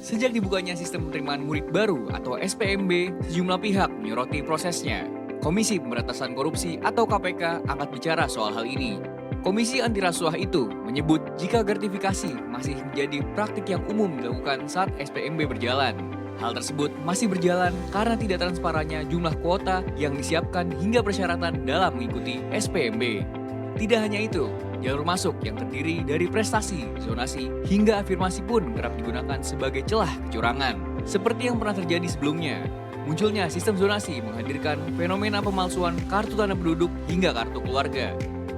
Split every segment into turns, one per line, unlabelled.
Sejak dibukanya sistem penerimaan murid baru atau SPMB, sejumlah pihak menyoroti prosesnya. Komisi Pemberantasan Korupsi atau KPK angkat bicara soal hal ini. Komisi anti rasuah itu menyebut jika gratifikasi masih menjadi praktik yang umum dilakukan saat SPMB berjalan. Hal tersebut masih berjalan karena tidak transparannya jumlah kuota yang disiapkan hingga persyaratan dalam mengikuti SPMB. Tidak hanya itu, jalur masuk yang terdiri dari prestasi, zonasi, hingga afirmasi pun kerap digunakan sebagai celah kecurangan. Seperti yang pernah terjadi sebelumnya, munculnya sistem zonasi menghadirkan fenomena pemalsuan kartu tanda penduduk hingga kartu keluarga.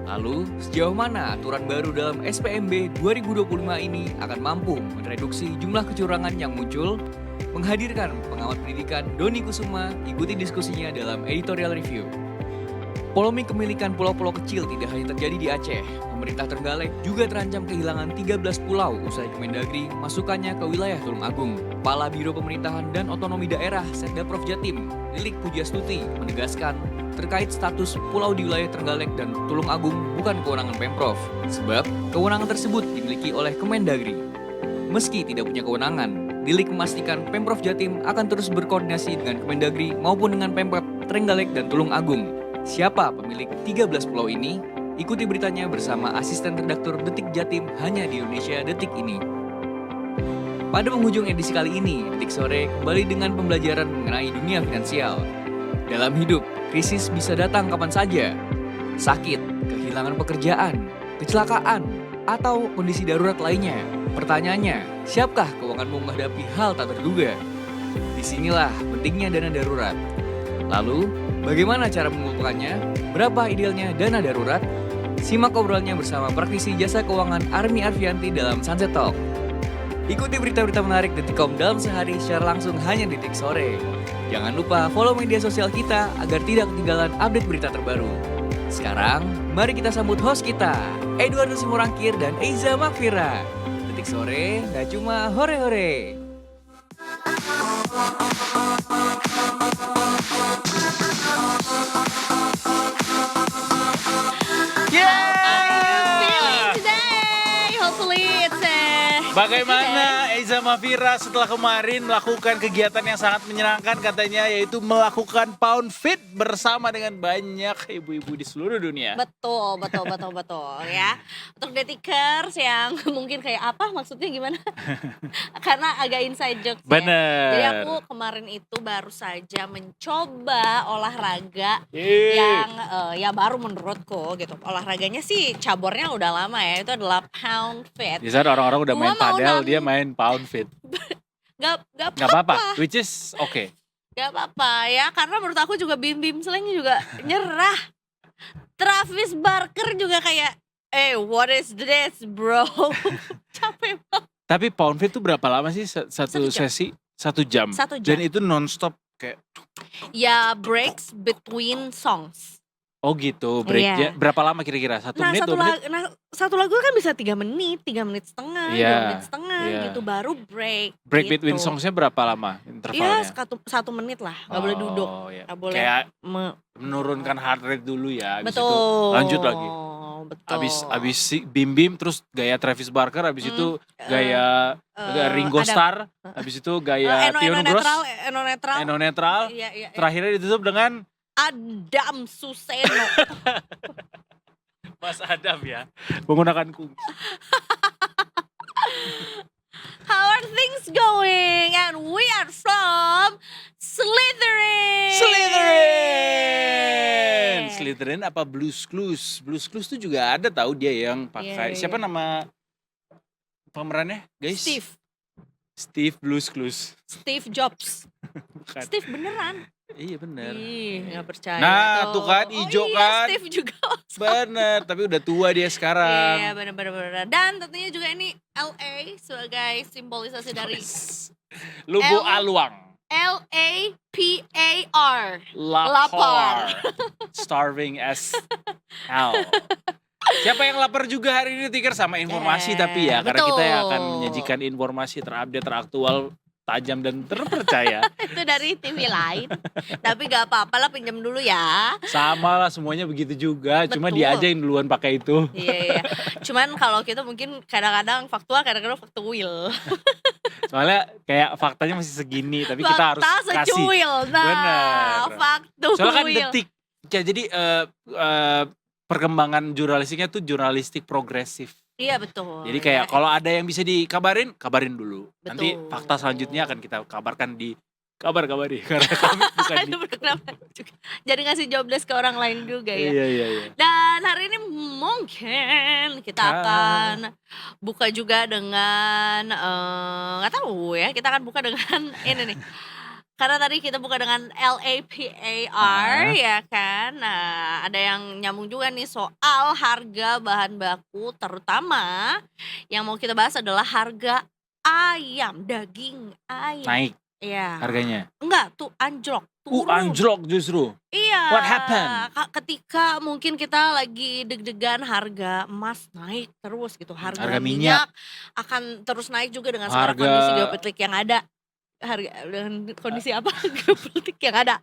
Lalu, sejauh mana aturan baru dalam SPMB 2025 ini akan mampu mereduksi jumlah kecurangan yang muncul? Menghadirkan pengamat pendidikan Doni Kusuma, ikuti diskusinya dalam editorial review. Polemik kepemilikan pulau-pulau kecil tidak hanya terjadi di Aceh. Pemerintah Trenggalek juga terancam kehilangan 13 pulau usai Kemendagri masukannya ke wilayah Tulung Agung. Kepala Biro Pemerintahan dan Otonomi Daerah Setda Prof Jatim, Lilik Pujiastuti, menegaskan terkait status pulau di wilayah Trenggalek dan Tulung Agung bukan kewenangan Pemprov, sebab kewenangan tersebut dimiliki oleh Kemendagri. Meski tidak punya kewenangan, Lilik memastikan Pemprov Jatim akan terus berkoordinasi dengan Kemendagri maupun dengan Pemkab Trenggalek dan Tulung Agung. Siapa pemilik 13 pulau ini? Ikuti beritanya bersama asisten redaktur Detik Jatim hanya di Indonesia Detik ini. Pada penghujung edisi kali ini, Detik Sore kembali dengan pembelajaran mengenai dunia finansial. Dalam hidup, krisis bisa datang kapan saja. Sakit, kehilangan pekerjaan, kecelakaan, atau kondisi darurat lainnya. Pertanyaannya, siapkah keuanganmu menghadapi hal tak terduga? Disinilah pentingnya dana darurat. Lalu, bagaimana cara mengumpulkannya? Berapa idealnya dana darurat? Simak obrolannya bersama praktisi jasa keuangan Armi Arfianti dalam Sunset Talk. Ikuti berita-berita menarik Detikcom dalam sehari secara langsung hanya di Detik Sore. Jangan lupa follow media sosial kita agar tidak ketinggalan update berita terbaru. Sekarang, mari kita sambut host kita, Eduardo Simorangkir dan Eiza Makfira. Detik Sore, gak cuma hore-hore.
Bagaimana Eiza Mafira setelah kemarin melakukan kegiatan yang sangat menyenangkan katanya, yaitu melakukan pound fit bersama dengan banyak ibu-ibu di seluruh dunia.
Betul ya. Untuk detikers yang mungkin kayak apa maksudnya gimana? Karena agak inside jokes ya.
Bener.
Jadi aku kemarin itu baru saja mencoba olahraga yang ya baru menurutku gitu. Olahraganya sih cabornya udah lama ya, itu adalah pound fit.
Di saat orang-orang udah main padel, dia main pound fit.
Gak
apa-apa, which is okay.
Gak apa-apa ya, karena menurut aku juga Bim Sleng juga nyerah. Travis Barker juga kayak, what is this bro? Capek banget.
Tapi pound fit tuh berapa lama sih satu sesi? 1 jam.
1 jam.
Dan itu non-stop kayak.
Ya breaks between songs.
Oh gitu, breaknya berapa lama kira-kira? 1 menit, 2 menit?
Satu lagu kan bisa 3 menit, 3 menit setengah, 2 menit setengah gitu baru break.
Break
gitu.
between songs-nya berapa lama intervalnya?
Iya 1 menit lah, gak boleh duduk.
Iya.
Gak boleh
kayak menurunkan heart rate dulu ya, abis
betul.
itu lanjut lagi.
Betul.
Abis si Bim terus gaya Travis Barker, abis itu gaya Ringo Starr, abis itu gaya Tion Gross, Eno Netral.
Iya.
Terakhirnya ditutup dengan
Adam Suseno.
Mas Adam ya, menggunakan kunci.
How are things going? And we are from
Slytherin apa Blues Clues? Blues Clues tuh juga ada tahu dia yang pakai. Siapa nama pemerannya, guys? Steve Blues Clues.
Steve Jobs.
Bukan.
Steve beneran.
Iya bener.
Gak percaya.
Nah tuh kan hijau kan.
Steve juga.
Bener, tapi udah tua dia sekarang.
Iya bener. Dan tentunya juga ini LA sebagai simbolisasi dari
Lubu Aluang.
LAPAR.
Lapar. Starving as hell. Siapa yang lapar juga hari ini Tiker sama informasi tapi ya. Karena kita yang akan menyajikan informasi terupdate, teraktual, tajam dan terpercaya.
Itu dari TV lain. Tapi gak apa-apa lah, pinjam dulu ya.
Sama lah semuanya begitu juga.
Betul.
Cuma dia aja yang duluan pakai itu.
Iya. Cuman kalau kita mungkin kadang-kadang faktual, kadang-kadang faktuil.
Soalnya kayak faktanya masih segini, tapi kita harus
Fakta
kasih.
secuil. Nah,
Bener.
faktuil.
Soalnya kan detik. Ya, jadi perkembangan jurnalistiknya tuh jurnalistik progresif.
Iya betul.
Jadi kayak kalau ada yang bisa dikabarin, kabarin dulu. Nanti
Betul.
fakta selanjutnya akan kita kabarkan di kabar-kabari. Karena kami bukan di...
Aduh, kenapa juga. Jadi ngasih job desk ke orang lain juga ya.
Iya.
Dan hari ini mungkin kita akan buka juga dengan nggak tahu ya, kita akan buka dengan ini nih. Karena tadi kita buka dengan LAPAR ya kan. Nah, ada yang nyambung juga nih soal harga bahan baku, terutama yang mau kita bahas adalah harga ayam, daging ayam.
Naik
Iya.
harganya.
Enggak, tuh anjlok. Turun.
Anjlok justru.
Iya.
What happened?
Ketika mungkin kita lagi deg-degan harga emas naik terus gitu. Harga
minyak
akan terus naik juga dengan segala
Harga-
kondisi geopolitik yang ada. Dengan kondisi apa? Geopolitik yang ada.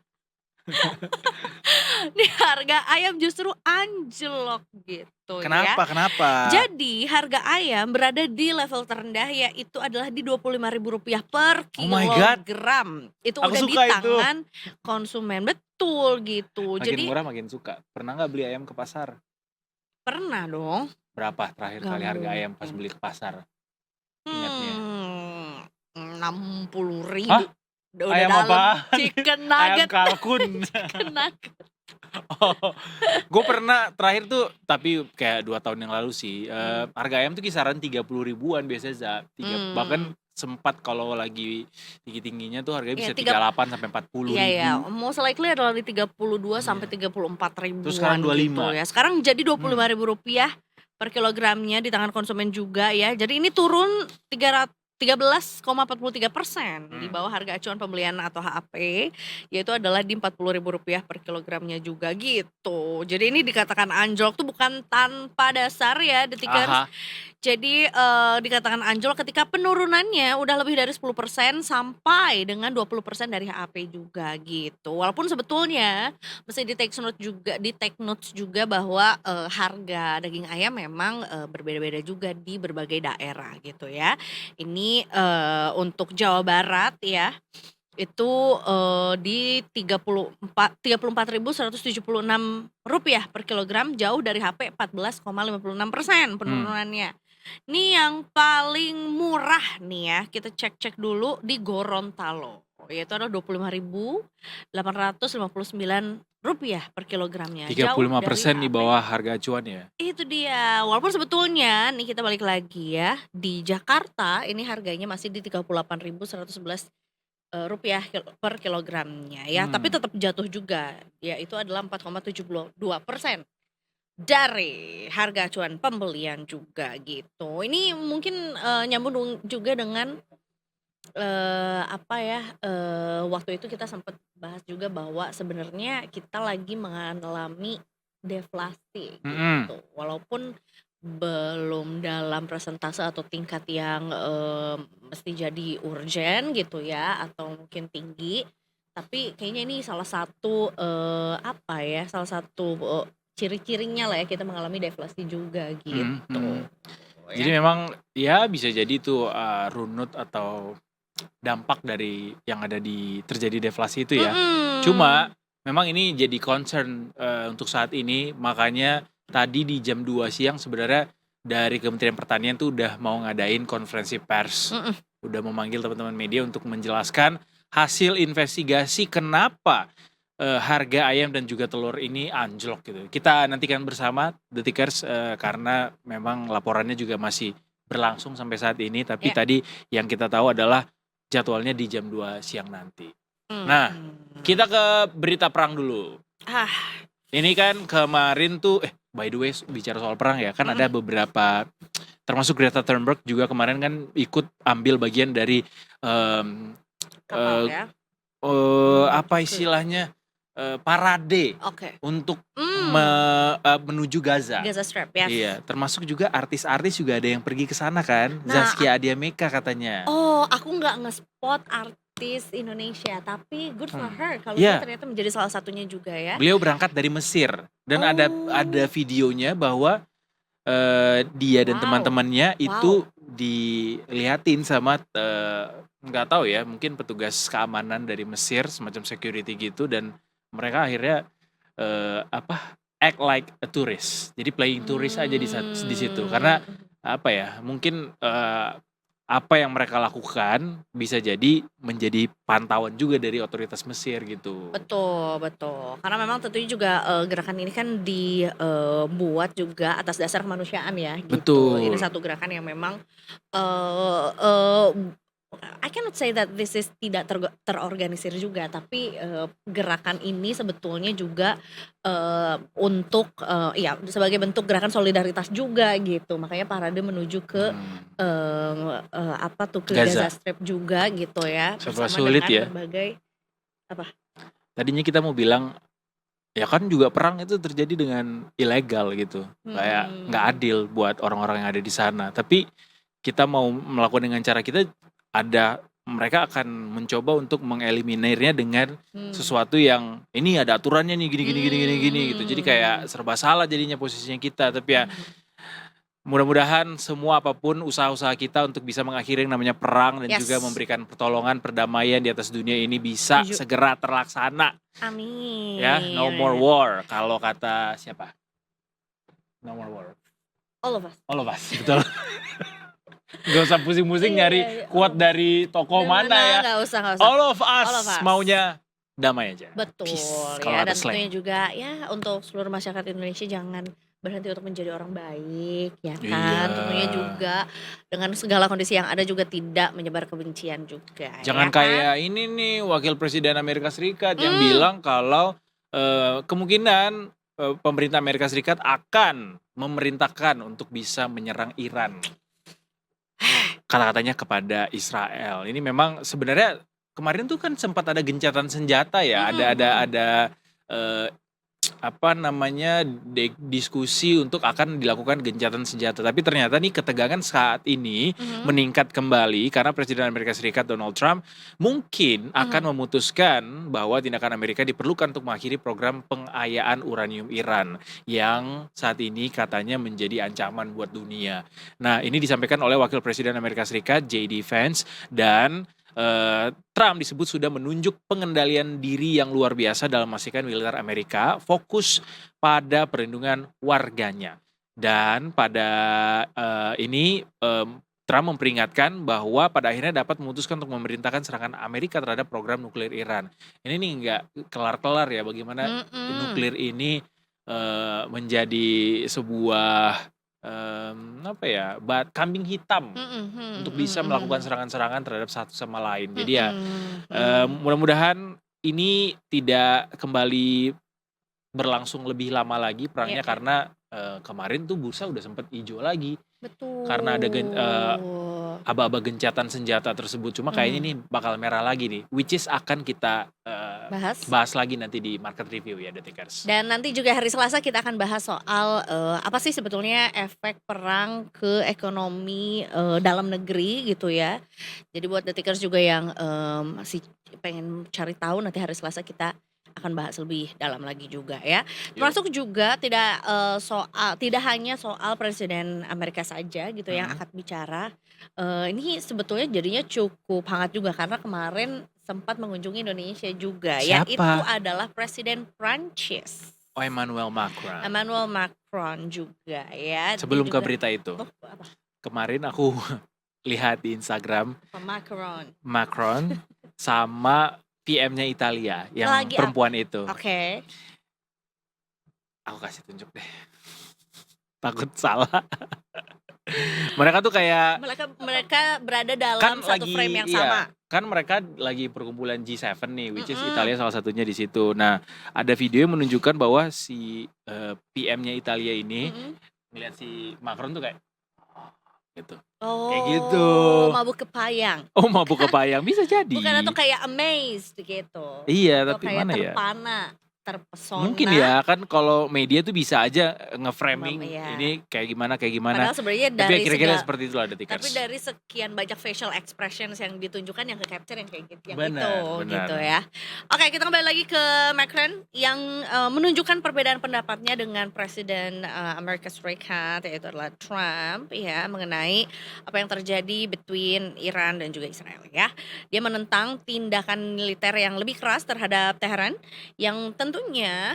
Nih harga ayam justru anjlok gitu ya.
Kenapa?
Jadi harga ayam berada di level terendah, yaitu adalah di Rp25.000 per
Oh my God.
kilogram. Itu
Aku
udah di
suka itu.
tangan konsumen, betul gitu.
Makin
Jadi
murah makin suka. Pernah nggak beli ayam ke pasar?
pernah dong.
Berapa terakhir
Nggak
kali harga ayam pas
mungkin.
beli ke pasar? Ingatnya.
60.000.
Hah?
Udah
Ayam
dalam.
apaan?
Chicken
Ayam
nugget.
kalkun.
Chicken nugget.
Gue pernah terakhir tuh, tapi kayak 2 tahun yang lalu sih. Harga ayam tuh kisaran 30 ribuan biasanya, Za. Bahkan sempat kalau lagi tinggi-tingginya tuh harganya bisa 38 sampai 40
Iya ya,
ribu.
most likely adalah di 32 sampai 34 ribuan.
Terus sekarang 25.
gitu ya. Sekarang jadi Rp25.000 per kilogramnya di tangan konsumen juga ya. Jadi ini turun 13,43% di bawah harga acuan pembelian atau HAP, yaitu adalah di Rp40.000 per kilogramnya juga gitu. Jadi ini dikatakan anjlok tuh bukan tanpa dasar ya, Detikers.
Aha.
Jadi dikatakan anjlok ketika penurunannya udah lebih dari 10% sampai dengan 20% dari HAP juga gitu. Walaupun sebetulnya mesti di take notes juga bahwa harga daging ayam memang berbeda-beda juga di berbagai daerah gitu ya. Ini untuk Jawa Barat ya, itu di Rp34.176 per kilogram, jauh dari HP 14,56% penurunannya. Ini yang paling murah nih ya, kita cek dulu di Gorontalo, yaitu ada Rp25.859 per kilogramnya.
35% di
HP.
bawah harga acuan ya.
Itu dia. Walaupun sebetulnya nih kita balik lagi ya, di Jakarta ini harganya masih di Rp38.111 per kilogramnya ya, tapi tetap jatuh juga, yaitu adalah 4,72% dari harga acuan pembelian juga gitu. Ini mungkin nyambung juga dengan waktu itu kita sempat bahas juga bahwa sebenarnya kita lagi mengalami deflasi gitu. Walaupun belum dalam persentase atau tingkat yang mesti jadi urgent gitu ya, atau mungkin tinggi, tapi kayaknya ini salah satu ciri-cirinya lah ya, kita mengalami deflasi juga gitu.
Jadi memang ya bisa jadi itu runut atau dampak dari yang ada di terjadi deflasi itu ya. Cuma memang ini jadi concern untuk saat ini, makanya tadi di jam 2 siang sebenarnya dari Kementerian Pertanian tuh udah mau ngadain konferensi pers. Udah memanggil teman-teman media untuk menjelaskan hasil investigasi kenapa harga ayam dan juga telur ini anjlok gitu. Kita nantikan bersama Detikers karena memang laporannya juga masih berlangsung sampai saat ini. Tapi tadi yang kita tahu adalah jadwalnya di jam 2 siang nanti. Nah, kita ke berita perang dulu. Ini kan kemarin tuh, by the way bicara soal perang ya, kan ada beberapa, termasuk Greta Thunberg juga kemarin kan ikut ambil bagian dari
Kapal ya.
apa istilahnya, parade untuk menuju Gaza.
Gaza Strip ya.
Iya, termasuk juga artis-artis juga ada yang pergi ke sana kan. Zaskia Adya-Meka katanya.
Oh, aku nggak nge-spot artis Indonesia, tapi good for her kalau dia ternyata menjadi salah satunya juga ya.
Beliau berangkat dari Mesir dan ada videonya bahwa dia dan teman-temannya itu dilihatin sama nggak tahu ya, mungkin petugas keamanan dari Mesir semacam security gitu, dan mereka akhirnya act like a tourist. Jadi playing tourist aja di situ. Karena apa ya? Mungkin apa yang mereka lakukan bisa jadi menjadi pantauan juga dari otoritas Mesir gitu.
Betul, betul. Karena memang tentunya juga gerakan ini kan dibuat juga atas dasar kemanusiaan ya gitu. Ini
Betul.
satu gerakan yang memang eh eh, I cannot say that this is tidak terorganisir juga, tapi gerakan ini sebetulnya juga untuk ya sebagai bentuk gerakan solidaritas juga gitu. Makanya parade menuju ke apa tuh ke
Gaza.
Gaza Strip juga gitu ya,
Serba
bersama
sulit
dengan
ya.
berbagai
Tadinya kita mau bilang ya kan juga perang itu terjadi dengan ilegal gitu. Kayak nggak adil buat orang-orang yang ada di sana. Tapi kita mau melakukan dengan cara kita, mereka akan mencoba untuk mengeliminirnya dengan sesuatu yang ini ada aturannya nih gini gitu. Jadi kayak serba salah jadinya posisinya kita. Tapi ya mudah-mudahan semua apapun usaha-usaha kita untuk bisa mengakhiri yang namanya perang dan
Yes.
juga memberikan pertolongan perdamaian di atas dunia ini bisa
Setuju.
segera terlaksana.
Amin.
Ya, no more war kalau kata siapa? No more war.
All of us.
All of us, betul. Gak usah pusing-pusing
Iya,
nyari
iya.
quote dari tokoh mana ya.
Nggak usah.
All of us
All of us.
maunya damai aja.
Betul
Peace, kalau
ya,
ada
dan
slang.
tentunya juga ya untuk seluruh masyarakat Indonesia jangan berhenti untuk menjadi orang baik ya kan.
Iya.
Tentunya juga dengan segala kondisi yang ada juga tidak menyebar kebencian juga.
Jangan
ya kan?
kayak ini nih Wakil Presiden Amerika Serikat yang bilang kalau kemungkinan pemerintah Amerika Serikat akan memerintahkan untuk bisa menyerang Iran. Kata-katanya kepada Israel. Ini memang sebenarnya kemarin tuh kan sempat ada gencatan senjata ya. Ada apa namanya diskusi untuk akan dilakukan gencatan senjata. Tapi ternyata nih ketegangan saat ini meningkat kembali karena Presiden Amerika Serikat Donald Trump mungkin akan memutuskan bahwa tindakan Amerika diperlukan untuk mengakhiri program pengayaan uranium Iran yang saat ini katanya menjadi ancaman buat dunia. Nah, ini disampaikan oleh Wakil Presiden Amerika Serikat J.D. Vance, dan Trump disebut sudah menunjuk pengendalian diri yang luar biasa dalam memastikan militer Amerika fokus pada perlindungan warganya. Dan pada ini Trump memperingatkan bahwa pada akhirnya dapat memutuskan untuk memerintahkan serangan Amerika terhadap program nuklir Iran. Ini nih nggak kelar-kelar ya bagaimana nuklir ini menjadi sebuah kambing hitam untuk bisa melakukan serangan-serangan terhadap satu sama lain. Jadi ya mudah-mudahan ini tidak kembali berlangsung lebih lama lagi perangnya, karena kemarin tuh bursa udah sempat hijau lagi.
Betul.
Karena ada aba-aba gencatan senjata tersebut. Cuma kayaknya ini bakal merah lagi nih, which is akan kita bahas lagi nanti di market review ya, Detikers.
Dan nanti juga hari Selasa kita akan bahas soal apa sih sebetulnya efek perang ke ekonomi dalam negeri gitu ya. Jadi buat Detikers juga yang masih pengen cari tahu, nanti hari Selasa kita akan bahas lebih dalam lagi juga ya. Termasuk juga tidak hanya soal Presiden Amerika saja gitu yang akan bicara. Ini sebetulnya jadinya cukup hangat juga karena kemarin sempat mengunjungi Indonesia juga.
Siapa?
Yaitu adalah Presiden Prancis.
Oh, Emmanuel
Macron juga ya.
Sebelum
Dia
ke
juga,
berita itu,
apa?
kemarin aku lihat di Instagram Macron sama PM-nya Italia yang
Lagi
perempuan itu.
Oke.
Aku kasih tunjuk deh. Takut salah. Mereka tuh kayak
Mereka berada dalam
kan
satu
lagi
frame yang sama.
kan mereka lagi perkumpulan G7 nih, which is Italia salah satunya di situ. Nah, ada video yang menunjukkan bahwa si PM-nya Italia ini ngeliat si Macron tuh kayak gitu.
Oh,
Kayak gitu.
mabuk kepayang.
Oh, mabuk kepayang bisa jadi.
Bukan atau kayak amazed gitu.
Iya,
Atau
tapi
kayak
mana ya?
terpana. terpesona.
Mungkin ya, kan kalau media tuh bisa aja nge-framing
Iya.
ini kayak gimana.
Padahal sebenarnya
Tapi ya
dari
kira-kira
segala
seperti itulah The
tapi
Tickers.
dari sekian banyak facial expressions yang ditunjukkan yang ke-capture yang kayak gitu, yang
Benar,
itu
benar.
gitu ya. Oke, kita kembali lagi ke Macron yang menunjukkan perbedaan pendapatnya dengan Presiden Amerika Serikat yaitu adalah Trump ya mengenai apa yang terjadi between Iran dan juga Israel ya. Dia menentang tindakan militer yang lebih keras terhadap Teheran yang tentunya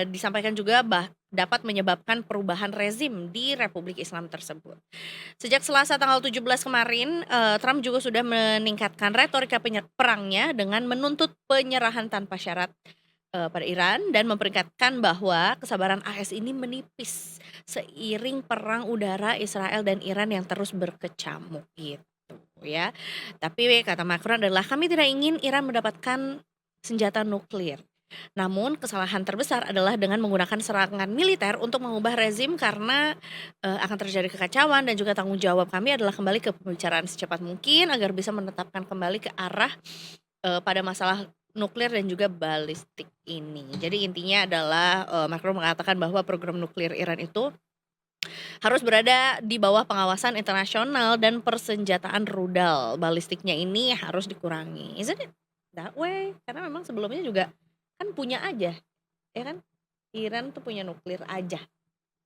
disampaikan juga dapat menyebabkan perubahan rezim di Republik Islam tersebut. Sejak Selasa tanggal 17 kemarin, Trump juga sudah meningkatkan retorika perangnya dengan menuntut penyerahan tanpa syarat pada Iran dan memperingatkan bahwa kesabaran AS ini menipis seiring perang udara Israel dan Iran yang terus berkecamuk gitu ya. Tapi kata Macron adalah kami tidak ingin Iran mendapatkan senjata nuklir. Namun kesalahan terbesar adalah dengan menggunakan serangan militer untuk mengubah rezim karena akan terjadi kekacauan dan juga tanggung jawab kami adalah kembali ke pembicaraan secepat mungkin agar bisa menetapkan kembali ke arah pada masalah nuklir dan juga balistik ini. Jadi intinya adalah Macron mengatakan bahwa program nuklir Iran itu harus berada di bawah pengawasan internasional dan persenjataan rudal balistiknya ini harus dikurangi. Isn't it that way? Karena memang sebelumnya juga kan punya aja, ya kan? Iran tuh punya nuklir aja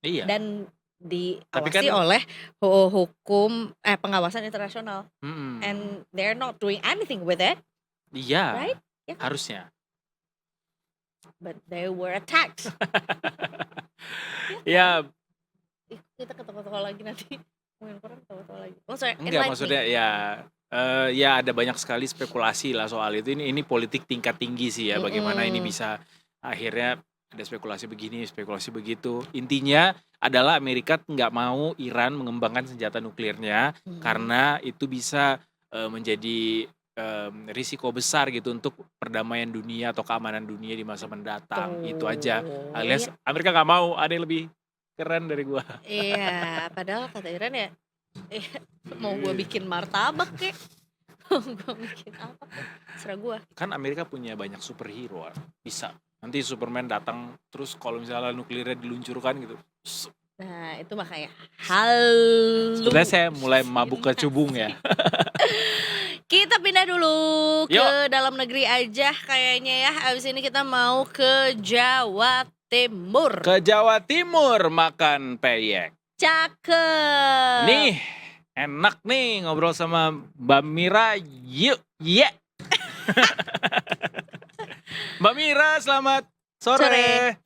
Iya.
dan
Tapi
diawasi
kan-
oleh hukum pengawasan internasional and they're not doing anything with it,
Iya,
right? Ya kan?
harusnya.
But they were attacked.
Ya,
Ih, kita ketawa-tawa lagi nanti. Ngomongin perang ketawa-tawa lagi. Maksudnya
enggak
enlighten
maksudnya
me.
ya ada banyak sekali spekulasi lah soal itu. Ini politik tingkat tinggi sih ya, bagaimana ini bisa akhirnya ada spekulasi begini, spekulasi begitu. Intinya adalah Amerika nggak mau Iran mengembangkan senjata nuklirnya karena itu bisa menjadi risiko besar gitu untuk perdamaian dunia atau keamanan dunia di masa mendatang. Itu aja. Alias Amerika nggak mau, ada yang lebih keren dari gua.
Iya, padahal kata Iran ya mau gue bikin martabak kek, mau gue bikin apa kek, serah gue.
Kan Amerika punya banyak superhero, bisa. Nanti Superman datang terus kalau misalnya nuklirnya diluncurkan gitu.
Nah itu makanya halo.
Sebenarnya saya mulai mabuk ke cubung ya.
Kita pindah dulu ke
Yuk.
dalam negeri aja kayaknya ya. Abis ini kita mau ke Jawa Timur.
Ke Jawa Timur makan peyek.
Cakep.
Nih, enak nih ngobrol sama Mbak Mira. Yuk, yeah. Mbak Mira, selamat sore.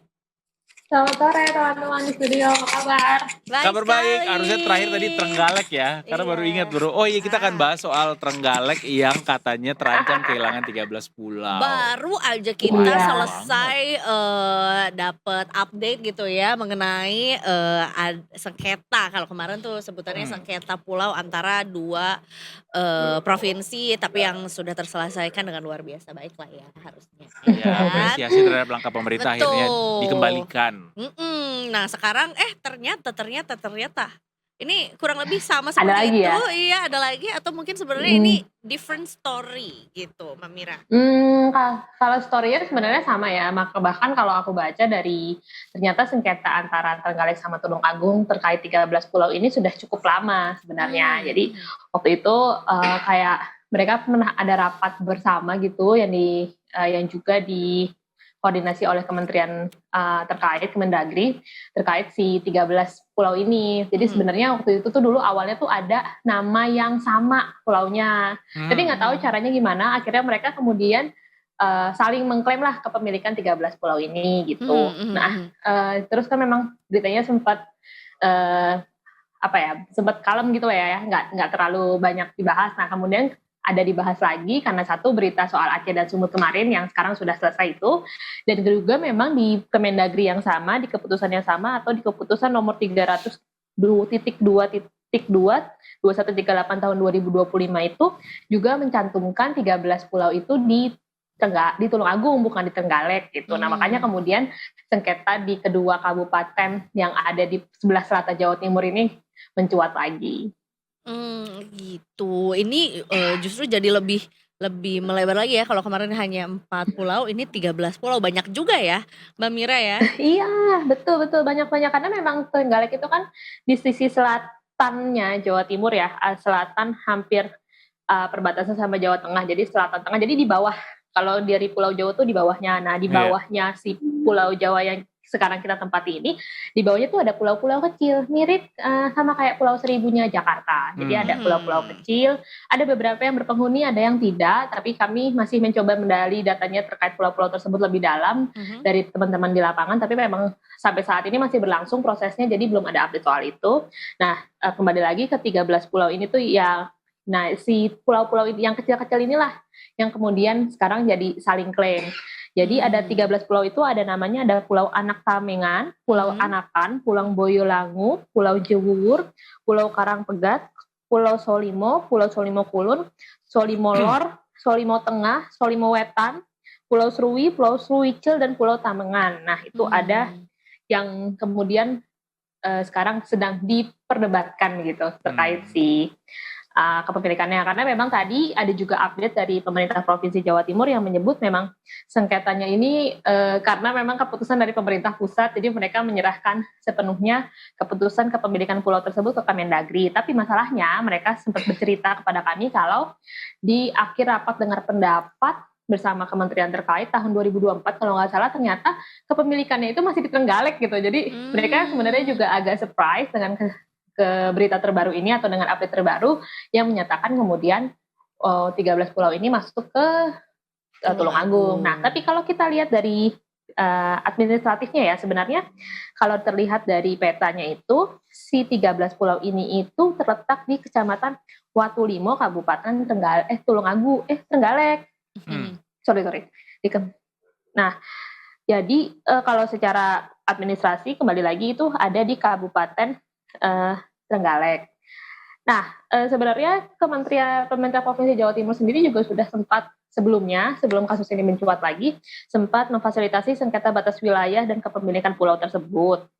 Selamat sore teman-teman di studio, apa kabar?
Kabar baik, harusnya terakhir tadi Trenggalek ya. Karena baru ingat bro. Oh iya, kita akan bahas soal Trenggalek yang katanya terancam kehilangan 13 pulau.
Baru aja kita selesai dapat update gitu ya mengenai sengketa. Kalau kemarin tuh sebutannya sengketa pulau antara dua provinsi, tapi yang sudah terselesaikan dengan luar biasa baik lah ya harusnya.
Ya, apresiasi terhadap langkah pemerintah akhirnya
Betul.
dikembalikan.
Nah sekarang ternyata ini kurang lebih sama seperti
Ada lagi
itu.
ya?
Iya ada lagi atau mungkin sebenarnya ini different story gitu Mbak Mira.
Kalau story-nya sebenarnya sama ya, maka bahkan kalau aku baca dari ternyata sengketa antara Trenggalek sama Tulung Agung terkait 13 pulau ini sudah cukup lama sebenarnya. Jadi waktu itu kayak mereka pernah ada rapat bersama gitu yang juga dikoordinasi oleh kementerian terkait Kemendagri terkait si 13 pulau ini. Jadi sebenarnya waktu itu tuh dulu awalnya tuh ada nama yang sama pulaunya. Tapi nggak tahu caranya gimana, akhirnya mereka kemudian saling mengklaim lah kepemilikan 13 pulau ini gitu. Terus kan memang beritanya sempat sempat kalem gitu ya, nggak terlalu banyak dibahas. Nah kemudian ada dibahas lagi karena satu berita soal Aceh dan Sumut kemarin yang sekarang sudah selesai itu, dan juga memang di Kemendagri yang sama, di keputusan yang sama atau di keputusan nomor 302.2.2138 tahun 2025 itu juga mencantumkan 13 pulau itu di Tulung Agung bukan di Trenggalek gitu. Nah makanya kemudian sengketa di kedua kabupaten yang ada di sebelah selatan Jawa Timur ini mencuat lagi.
Gitu. Ini justru jadi lebih lebih melebar lagi ya. Kalau kemarin hanya 4 pulau, ini 13 pulau. Banyak juga ya, Mbak Mira ya.
Iya, betul-betul banyak-banyak karena memang Trenggalek itu kan di sisi selatannya Jawa Timur ya, selatan hampir perbatasan sama Jawa Tengah. Jadi selatan tengah. Jadi di bawah kalau dari Pulau Jawa tuh di bawahnya. Nah, di
Iya.
bawahnya si Pulau Jawa yang sekarang kita tempati ini, di bawahnya tuh ada pulau-pulau kecil, mirip sama kayak Pulau Seribunya Jakarta. Jadi ada pulau-pulau kecil, ada beberapa yang berpenghuni, ada yang tidak, tapi kami masih mencoba mendali datanya terkait pulau-pulau tersebut lebih dalam dari teman-teman di lapangan, tapi memang sampai saat ini masih berlangsung prosesnya, jadi belum ada update soal itu. Nah, kembali lagi ke 13 pulau ini tuh ya, nah si pulau-pulau yang kecil-kecil inilah yang kemudian sekarang jadi saling klaim. Jadi ada 13 pulau itu ada namanya, ada Pulau Anak Tamengan, Pulau Anakan, Pulau Boyolangu, Pulau Jewur, Pulau Karangpegat, Pulau Solimo Kulun, Solimo Lor, Solimo Tengah, Solimo Wetan, Pulau Sruwi, Pulau Sruwicil, dan Pulau Tamengan. Nah itu ada yang kemudian sekarang sedang diperdebatkan gitu terkait si kepemilikannya, karena memang tadi ada juga update dari pemerintah Provinsi Jawa Timur yang menyebut memang sengketanya ini karena memang keputusan dari pemerintah pusat, jadi mereka menyerahkan sepenuhnya keputusan kepemilikan pulau tersebut ke Kemendagri. Tapi masalahnya mereka sempat bercerita kepada kami kalau di akhir rapat dengar pendapat bersama kementerian terkait tahun 2024 kalau nggak salah, ternyata kepemilikannya itu masih di Trenggalek gitu. Jadi mereka sebenarnya juga agak surprise dengan ke berita terbaru ini atau dengan update terbaru yang menyatakan kemudian 13 pulau ini masuk ke Tulungagung. Nah, tapi kalau kita lihat dari administratifnya ya, sebenarnya kalau terlihat dari petanya itu si 13 pulau ini itu terletak di Kecamatan Watulimo, Kabupaten Trenggalek. Sorry. Nah, jadi kalau secara administrasi kembali lagi itu ada di Kabupaten Trenggalek. Nah, sebenarnya pemerintah Provinsi Jawa Timur sendiri juga sudah sempat sebelumnya, sebelum kasus ini mencuat lagi, sempat memfasilitasi sengketa batas wilayah dan kepemilikan pulau tersebut.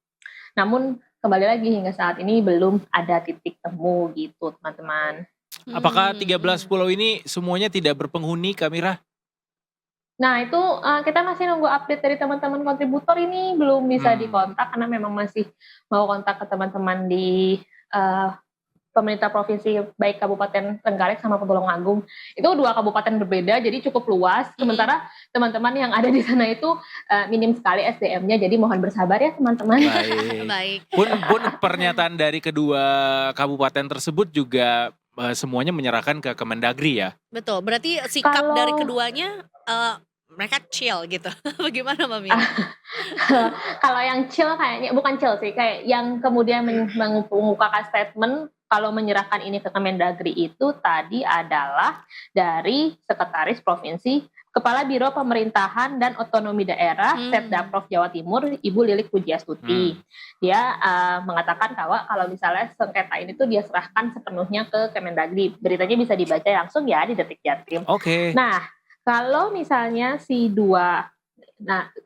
Namun kembali lagi hingga saat ini belum ada titik temu gitu, teman-teman.
Apakah 13 pulau ini semuanya tidak berpenghuni, Kak Mira?
Nah itu kita masih nunggu update dari teman-teman kontributor, ini belum bisa dikontak karena memang masih mau kontak ke teman-teman di pemerintah provinsi baik Kabupaten Trenggalek sama Tulungagung. Itu 2 kabupaten berbeda, jadi cukup luas. Sementara teman-teman yang ada di sana itu minim sekali SDM-nya, jadi mohon bersabar ya teman-teman.
Baik. Pun pernyataan dari kedua kabupaten tersebut juga semuanya menyerahkan ke Kemendagri ya.
Betul, berarti sikap dari keduanya mereka chill gitu. Bagaimana Mbak Mira?
Kalau yang chill kayaknya, bukan chill sih, kayak yang kemudian mengemukakan statement kalau menyerahkan ini ke Kemendagri itu tadi adalah dari Sekretaris Provinsi Kepala Biro Pemerintahan dan Otonomi Daerah Setdaprov Jawa Timur, Ibu Lilik Pujiastuti. Dia mengatakan bahwa kalau misalnya sengketa ini tuh dia serahkan sepenuhnya ke Kemendagri. Beritanya bisa dibaca langsung ya di Detik Jatim.
Oke.
Nah, kalau misalnya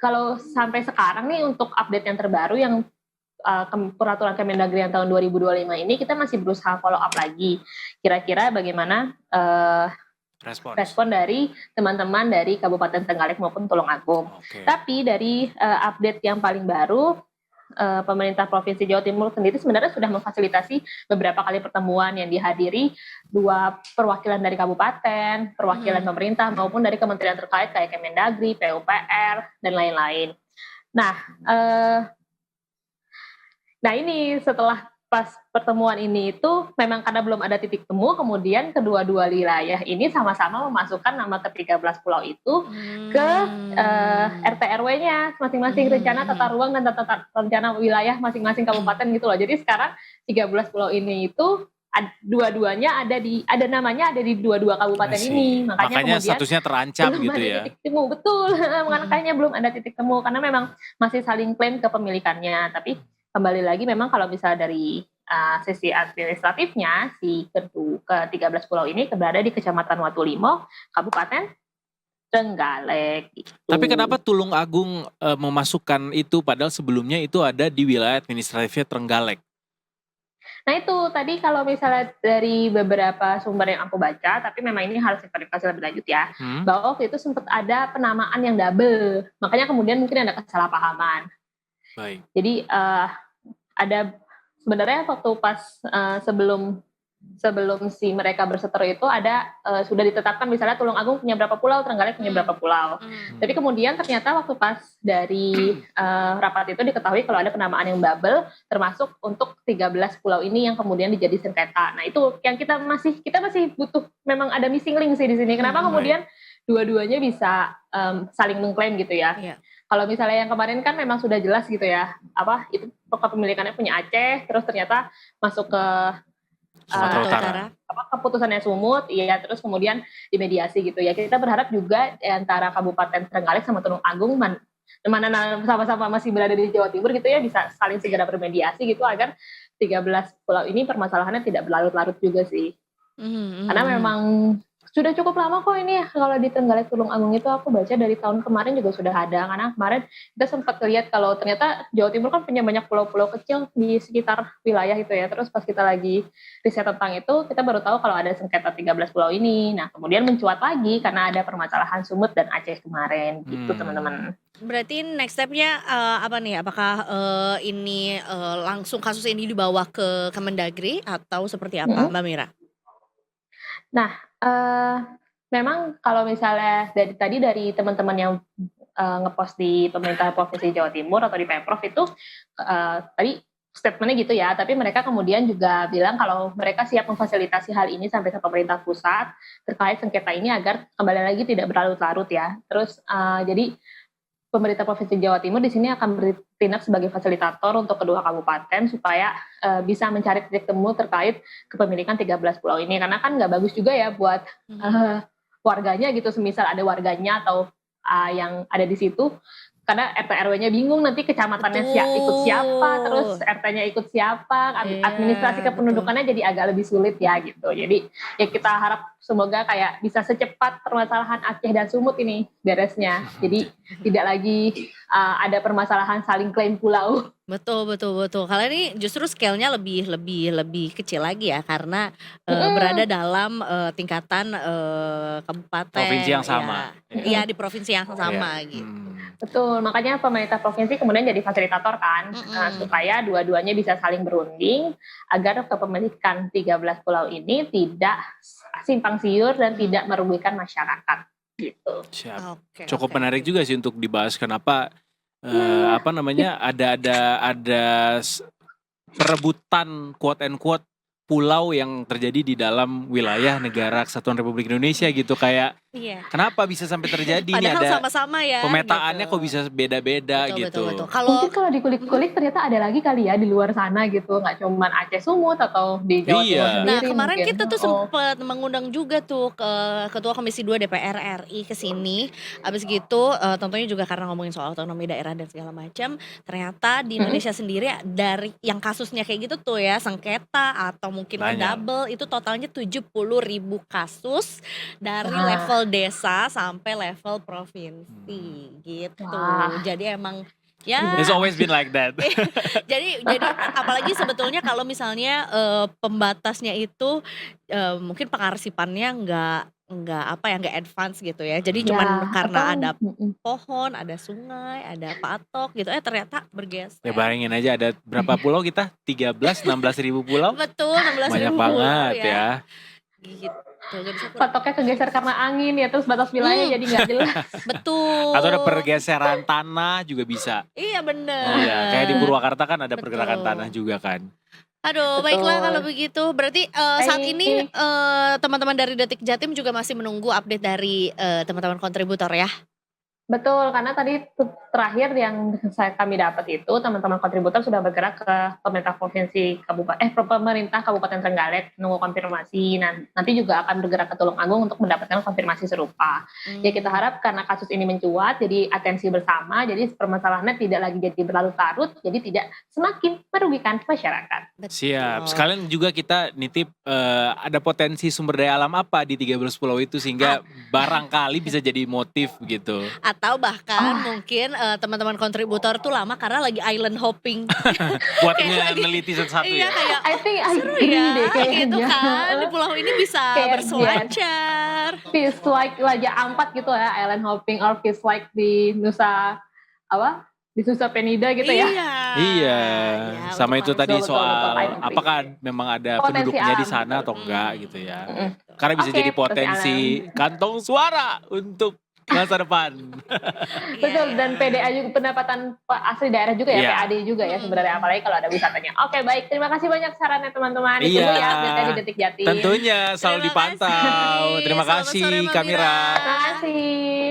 kalau sampai sekarang nih untuk update yang terbaru yang peraturan Kemendagri yang tahun 2025 ini, kita masih berusaha follow up lagi. Kira-kira bagaimana respon dari teman-teman dari Kabupaten Trenggalek maupun Tulungagung. Tapi dari update yang paling baru, pemerintah Provinsi Jawa Timur sendiri sebenarnya sudah memfasilitasi beberapa kali pertemuan yang dihadiri 2 perwakilan dari kabupaten, perwakilan pemerintah maupun dari kementerian terkait kayak Kemendagri, PUPR, dan lain-lain. Nah ini setelah pas pertemuan ini itu memang karena belum ada titik temu, kemudian kedua-dua wilayah ini sama-sama memasukkan nama ke-13 pulau itu ke RT RW-nya masing-masing, rencana tata ruang dan rencana wilayah masing-masing kabupaten gitu loh. Jadi sekarang 13 pulau ini itu dua-duanya ada namanya ada di dua-dua kabupaten ini. Makanya kemudian
statusnya terancam
belum
gitu
ada
ya.
titik temu, betul. Makanya belum ada titik temu karena memang masih saling klaim kepemilikannya. Tapi kembali lagi memang kalau misalnya dari sisi administratifnya si ke-13 pulau ini berada di Kecamatan Watulimo, Kabupaten Trenggalek gitu.
Tapi kenapa Tulungagung memasukkan itu padahal sebelumnya itu ada di wilayah administratifnya Trenggalek?
Nah itu tadi kalau misalnya dari beberapa sumber yang aku baca, tapi memang ini harus diverifikasi lebih lanjut ya, bahwa waktu itu sempat ada penamaan yang double, makanya kemudian mungkin ada kesalahpahaman.
Baik.
Jadi ada sebenarnya waktu pas sebelum si mereka berseteru itu ada sudah ditetapkan misalnya Tulungagung punya berapa pulau, Trenggalek punya berapa pulau. Tapi kemudian ternyata waktu pas dari rapat itu diketahui kalau ada penamaan yang double, termasuk untuk 13 pulau ini yang kemudian dijadi sengketa. Nah itu yang kita masih butuh, memang ada missing link sih di sini. Kenapa kemudian dua-duanya bisa saling mengklaim gitu ya?
Iya.
Kalau misalnya yang kemarin kan memang sudah jelas gitu ya, itu kepemilikannya punya Aceh, terus ternyata masuk ke
Sumatera Utara.
keputusannya Sumut, iya, terus kemudian dimediasi gitu ya. Kita berharap juga antara Kabupaten Trenggalek sama Tulungagung mana sama-sama masih berada di Jawa Timur gitu ya, bisa saling segera bermediasi gitu agar 13 pulau ini permasalahannya tidak berlarut-larut juga sih. Karena memang sudah cukup lama kok ini ya, kalau di Trenggalek Tulungagung itu aku baca dari tahun kemarin juga sudah ada, karena kemarin kita sempat lihat kalau ternyata Jawa Timur kan punya banyak pulau-pulau kecil di sekitar wilayah itu ya, terus pas kita lagi riset tentang itu kita baru tahu kalau ada sengketa 13 pulau ini. Nah kemudian mencuat lagi karena ada permasalahan Sumut dan Aceh kemarin gitu teman-teman.
Berarti next step-nya apa nih? Apakah ini langsung kasus ini dibawa ke Kemendagri atau seperti apa, Mbak Mira?
Nah, memang kalau misalnya dari teman-teman yang ngepost di pemerintah Provinsi Jawa Timur atau di Pemprov itu tadi statementnya gitu ya, tapi mereka kemudian juga bilang kalau mereka siap memfasilitasi hal ini sampai ke pemerintah pusat terkait sengketa ini agar kembali lagi tidak berlarut-larut ya. Terus jadi pemerintah Provinsi Jawa Timur di sini akan bertindak sebagai fasilitator untuk kedua kabupaten supaya bisa mencari titik temu terkait kepemilikan 13 pulau ini, karena kan nggak bagus juga ya buat warganya gitu, semisal ada warganya atau yang ada di situ, karena RT RW-nya bingung nanti kecamatannya ikut siapa, terus RT-nya ikut siapa, administrasi kependudukannya jadi agak lebih sulit ya gitu. Jadi ya kita harap semoga kayak bisa secepat permasalahan Aceh dan Sumut ini beresnya. Jadi tidak lagi ada permasalahan saling klaim pulau.
Betul. Kalau ini justru scale-nya lebih kecil lagi ya, karena berada dalam tingkatan kabupaten,
Provinsi yang sama.
Iya, di provinsi yang sama gitu.
Betul, makanya pemerintah provinsi kemudian jadi fasilitator kan, supaya dua-duanya bisa saling berunding agar kepemilikan 13 pulau ini tidak simpang siur dan tidak merugikan masyarakat gitu.
Siap.
Oke,
Cukup
oke.
menarik juga sih untuk dibahas kenapa apa namanya ada perebutan quote and quote pulau yang terjadi di dalam wilayah negara Kesatuan Republik Indonesia gitu, kayak
Iya.
kenapa bisa sampai terjadi nih,
Padahal
ada
sama-sama ya.
pemetaannya
gitu.
kok bisa beda-beda gitu.
Betul. Kalau
Mungkin kalau dikulik-kulik ternyata ada lagi kali ya di luar sana gitu, nggak cuma Aceh Sumut atau di Jawa Timur
Iya.
sendiri.
Nah kemarin
mungkin.
kita tuh sempat mengundang juga tuh ke Ketua Komisi 2 DPR RI ke sini. Habis gitu tentunya juga karena ngomongin soal otonomi daerah dan segala macam. Ternyata di Indonesia sendiri dari yang kasusnya kayak gitu tuh ya, sengketa atau mungkin
Banyak.
double, itu totalnya 70.000 kasus dari
Wah.
level desa sampai level provinsi gitu.
Wah.
Jadi emang ya
It's always been like that.
jadi apalagi sebetulnya kalau misalnya pembatasnya itu mungkin pengarsipannya nggak advance gitu ya. Jadi cuman karena ada pohon, ada sungai, ada patok gitu, ternyata bergeser.
Ya bayangin aja ada berapa pulau kita? 16 ribu pulau?
Betul, 16.000
Banyak
pulau
banget ya.
Gitu. Jadi syukur.
Patoknya kegeser karena angin ya, terus batas wilayah jadi nggak jelas.
Betul.
Atau ada pergeseran tanah juga bisa.
Iya bener.
Iya, kayak di Purwakarta kan ada pergerakan
Betul.
tanah juga kan.
Aduh,
Betul.
baiklah kalau begitu. Berarti saat
Baik.
ini teman-teman dari Detik Jatim juga masih menunggu update dari teman-teman kontributor ya.
Betul, karena tadi terakhir yang kami dapat itu teman-teman kontributor sudah bergerak ke pemerintah pemerintah Kabupaten Trenggalek nunggu konfirmasi. Nanti juga akan bergerak ke Tulungagung untuk mendapatkan konfirmasi serupa. Ya kita harap karena kasus ini mencuat, jadi atensi bersama, jadi permasalahannya tidak lagi jadi berlarut-larut, jadi tidak semakin merugikan masyarakat.
Siap. Sekalian juga kita nitip ada potensi sumber daya alam apa di 13 pulau itu sehingga barangkali bisa jadi motif gitu.
Atau bahkan mungkin teman-teman kontributor tuh lama karena lagi island hopping.
Buat
Kayak lagi-
neliti satu-satu
Iya
ya.
kayak
I think I
seru
agree
ya
deh kayaknya.
gitu kan. Di pulau ini bisa
Kayak,
berselancar.
Feels like Raja Ampat gitu ya, island hopping, or feels like di Nusa di Nusa Penida gitu ya.
Iya,
Ya,
sama itu
betul,
tadi
betul,
soal
betul, I agree.
apakah memang ada
Potensi
penduduknya di
alam,
sana
betul.
atau enggak gitu ya.
Mm-mm.
Karena bisa
Oke,
jadi potensi kantong suara untuk masa depan.
Betul, dan PDA juga, pendapatan asli daerah juga ya,
Iya.
PAD juga ya sebenarnya, apalagi kalau ada wisatanya. Oke, baik, terima kasih banyak sarannya teman-teman.
Iya.
Ditunggu ya update-nya di Detik Jati.
Tentunya selalu
Terima
dipantau.
kasih.
Terima
Selamat
kasih
sore, Mbak
Kamira.
Mira.
Terima kasih.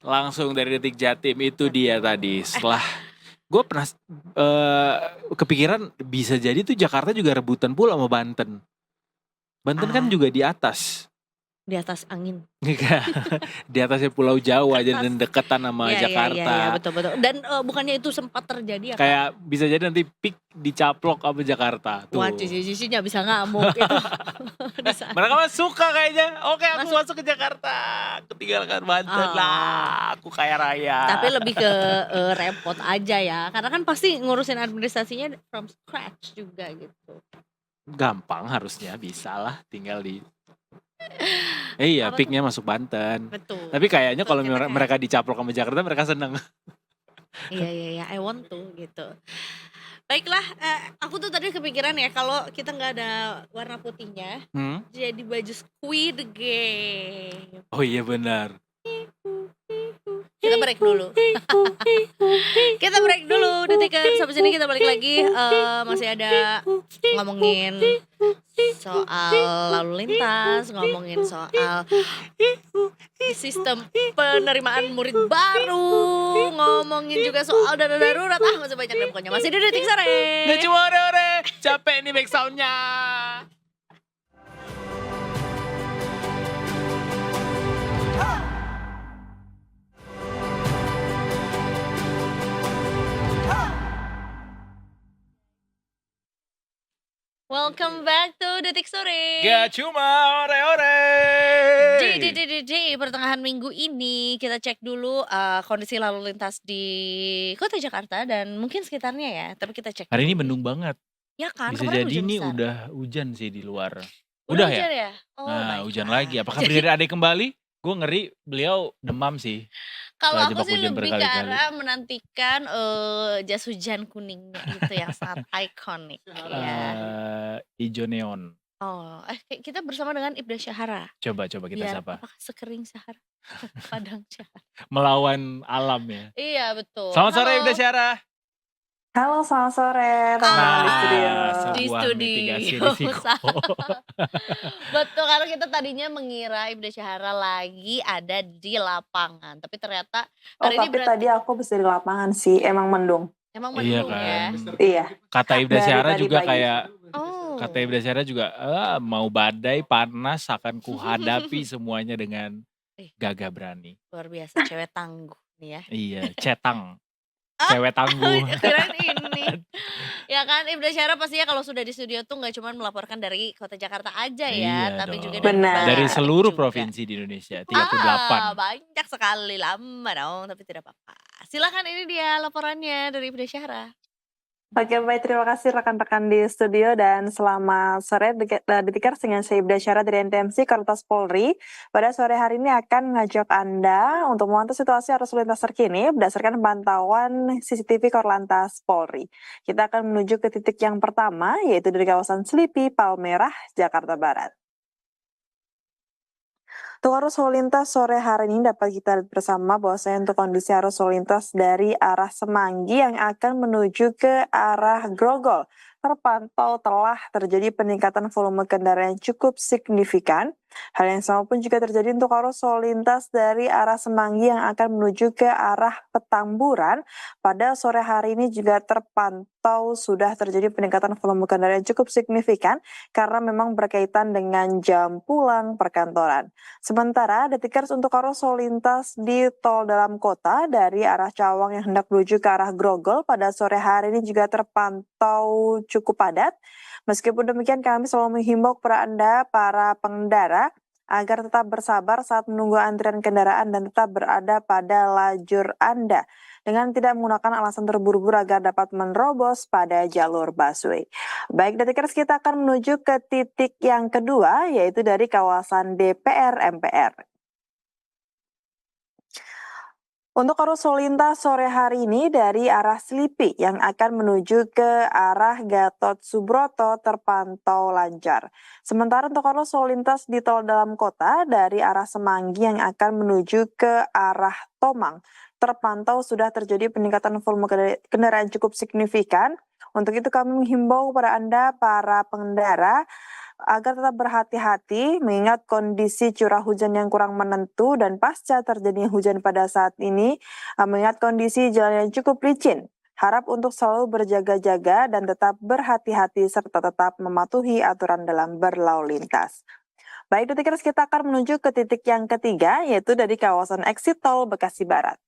Langsung dari Detik Jatim itu dia tadi. Setelah gue pernah kepikiran bisa jadi tuh Jakarta juga rebutan pula sama Banten. Banten kan juga di atas.
Di atas angin.
Di atasnya Pulau Jawa dan deketan sama
Iya,
Jakarta.
Iya, betul. Dan bukannya itu sempat terjadi ya Kak?
Kayak bisa jadi nanti peak dicaplok sama Jakarta. Tuh.
Wah, Cici nggak bisa ngamuk itu. Di sana.
Mereka mah suka kayaknya. Oke, aku
Masuk.
masuk ke Jakarta. Ketinggalkan Banten
Oh.
lah. Aku kaya raya.
Tapi lebih ke repot aja ya. Karena kan pasti ngurusin administrasinya from scratch juga gitu.
Gampang harusnya, bisa lah. Tinggal di iya,
Apa
peaknya masuk Banten.
Betul.
Tapi kayaknya kalau
Betul, kita kayak-
mereka dicaplok sama Jakarta, mereka seneng.
Iya, I want to gitu. Baiklah, aku tuh tadi kepikiran ya kalau kita nggak ada warna putihnya, jadi baju Squid Game.
Oh iya benar.
Kita break dulu. Kita break dulu, Detikers. Sampai sini kita balik lagi. Masih ada ngomongin soal lalu lintas, ngomongin soal sistem penerimaan murid baru, ngomongin juga soal dana darurat. Masih banyak deh pokoknya. Masih di Detik Sore.
Gak cuma ore-ore, capek nih back sound-nya.
Welcome back to Detik Sore.
Gak cuma ore-ore.
Di pertengahan minggu ini kita cek dulu kondisi lalu lintas di kota Jakarta dan mungkin sekitarnya ya. Tapi kita cek
Hari ini
dulu.
mendung banget.
Ya kan,
Bisa
kemarin
jadi
hujan
ini
besar.
udah hujan sih di luar.
Udah
ya?
hujan ya? Oh,
Nah,
baiklah.
hujan lagi. Apakah
Jadi,
Brigadier Ade kembali? Gue ngeri beliau demam sih.
kalau
Setelah
aku
jebak
sih
hujan
lebih ke
berkali-kali.
arah menantikan jas hujan kuningnya itu yang sangat ikonik ya.
Ijo neon.
Oh, kita bersama dengan Ibda Syahara.
Coba kita
Biar
sapa.
apakah sekering Syahara? Padang Syahara.
Melawan alam ya.
Iya, betul.
Selamat sore
Halo.
Ibda Syara.
Halo, selamat sore teman-teman di studio.
Di
sebuah
studio.
mitigasi risiko.
Betul, karena kita tadinya mengira Ibda Syahara lagi ada di lapangan, tapi ternyata
Oh,
hari ini
tapi
berarti
tadi aku bisa di lapangan sih, emang mendung.
emang
Iya
mendung ya.
kan.
Iya,
Kata Ibda
Dari
Syara
tadi
juga
pagi.
kayak
Oh.
kata Ibda Syara juga mau badai panas akan kuhadapi semuanya dengan gagah berani.
Luar biasa, cewek tangguh nih ya.
Iya, cetang.
Ah,
Cewek tangguh.
Kirain ini. Ya kan, Ibda Syahara pastinya kalau sudah di studio tuh nggak cuma melaporkan dari kota Jakarta aja ya,
Iya
tapi
dong.
juga
Benar.
Dari
balik
seluruh
juga.
provinsi di Indonesia, 38.
Banyak sekali, lama dong, tapi tidak apa-apa. Silakan, ini dia laporannya dari Ibda Syahara.
Oke, baik, terima kasih rekan-rekan di studio dan selamat sore Detikers dengan saya Ibda Syara dari NTMC Korlantas Polri. Pada sore hari ini akan mengajak Anda untuk memantau situasi arus lalu lintas terkini berdasarkan pantauan CCTV Korlantas Polri. Kita akan menuju ke titik yang pertama, yaitu dari kawasan Selipi, Palmerah, Jakarta Barat. Untuk arus lalu lintas sore hari ini dapat kita lihat bersama bahwasanya untuk kondisi arus lalu lintas dari arah Semanggi yang akan menuju ke arah Grogol terpantau telah terjadi peningkatan volume kendaraan yang cukup signifikan. Hal yang sama pun juga terjadi untuk arus lalu lintas dari arah Semanggi yang akan menuju ke arah Petamburan. Pada sore hari ini juga terpantau sudah terjadi peningkatan volume kendaraan yang cukup signifikan karena memang berkaitan dengan jam pulang perkantoran. Sementara Detikers untuk arus lalu lintas di tol dalam kota dari arah Cawang yang hendak menuju ke arah Grogol pada sore hari ini juga terpantau cukup padat. Meskipun demikian kami selalu menghimbau kepada Anda para pengendara agar tetap bersabar saat menunggu antrian kendaraan dan tetap berada pada lajur Anda dengan tidak menggunakan alasan terburu-buru agar dapat menerobos pada jalur busway. Baik, Detikers, kita akan menuju ke titik yang kedua, yaitu dari kawasan DPR MPR. Untuk arus lalu lintas sore hari ini dari arah Selipi yang akan menuju ke arah Gatot Subroto terpantau lancar. Sementara untuk arus lalu lintas di tol dalam kota dari arah Semanggi yang akan menuju ke arah Tomang terpantau sudah terjadi peningkatan volume kendaraan cukup signifikan. Untuk itu kami menghimbau kepada Anda para pengendara agar tetap berhati-hati mengingat kondisi curah hujan yang kurang menentu dan pasca terjadinya hujan pada saat ini, mengingat kondisi jalan yang cukup licin. Harap untuk selalu berjaga-jaga dan tetap berhati-hati serta tetap mematuhi aturan dalam berlalu lintas. Baik, Detikers, kita akan menuju ke titik yang ketiga, yaitu dari kawasan exit tol Bekasi Barat.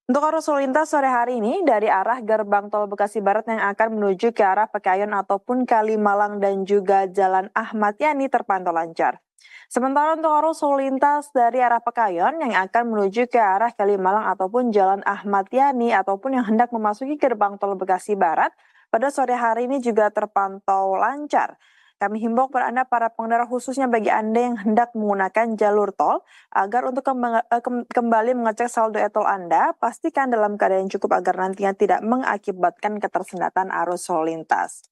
Untuk arus lalu lintas sore hari ini dari arah gerbang tol Bekasi Barat yang akan menuju ke arah Pekayon ataupun Kalimalang dan juga Jalan Ahmad Yani terpantau lancar. Sementara untuk arus lalu lintas dari arah Pekayon yang akan menuju ke arah Kalimalang ataupun Jalan Ahmad Yani ataupun yang hendak memasuki gerbang tol Bekasi Barat pada sore hari ini juga terpantau lancar. Kami himbau kepada Anda para pengendara khususnya bagi Anda yang hendak menggunakan jalur tol agar untuk kembali mengecek saldo e-tol Anda, pastikan dalam keadaan cukup agar nantinya tidak mengakibatkan ketersendatan arus lalu lintas.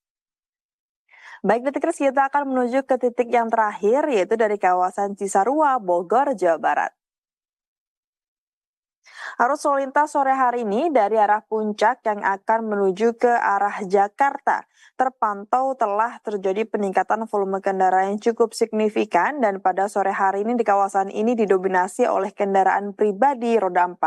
Baik, Detikers, kita akan menuju ke titik yang terakhir yaitu dari kawasan Cisarua, Bogor, Jawa Barat. Arus lalu lintas sore hari ini dari arah Puncak yang akan menuju ke arah Jakarta terpantau telah terjadi peningkatan volume kendaraan yang cukup signifikan dan pada sore hari ini di kawasan ini didominasi oleh kendaraan pribadi roda 4.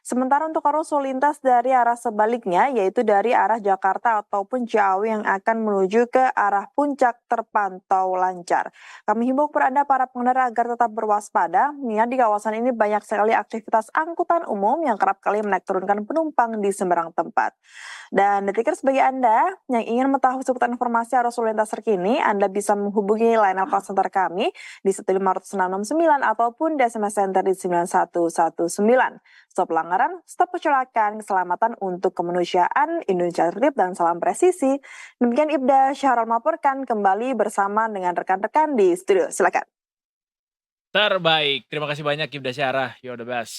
Sementara untuk arus lalu lintas dari arah sebaliknya yaitu dari arah Jakarta ataupun Ciawi yang akan menuju ke arah Puncak terpantau lancar. Kami himbau kepada Anda para pengendara agar tetap berwaspada, mengingat di kawasan ini banyak sekali aktivitas angkutan umum yang kerap kali menaik turunkan penumpang di sembarang tempat. Dan Detikers, bagi Anda yang ingin mengetahui seputar informasi arus lalu lintas terkini, Anda bisa menghubungi line call center kami di 15669 ataupun di SMS Center di 9119. Stop pelanggaran, stop kecelakaan, keselamatan untuk kemanusiaan, Indonesia tertib dan salam presisi. Demikian Ibda Syahrul melaporkan kembali bersama dengan rekan-rekan di studio. Silakan.
Terbaik, terima kasih banyak Ibda Syarah, you're the best.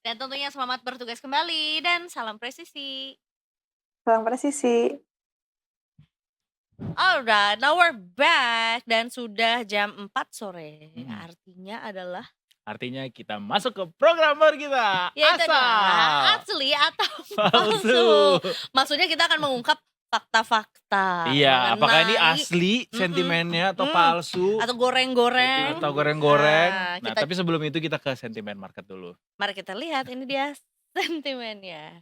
Dan tentunya selamat bertugas kembali dan salam presisi.
Salam presisi.
Alright, now we're back dan sudah jam 4 sore.
Artinya kita masuk ke program baru kita.
Yaitu adalah
Asal
asli atau
palsu.
palsu. Maksudnya kita akan mengungkap fakta-fakta
Iya, apakah ini
mengenai
asli sentimennya atau palsu
atau goreng-goreng.
atau goreng-goreng.
Nah,
Nah,
kita-
tapi sebelum itu kita ke sentimen market dulu.
Mari kita lihat, ini dia sentimennya.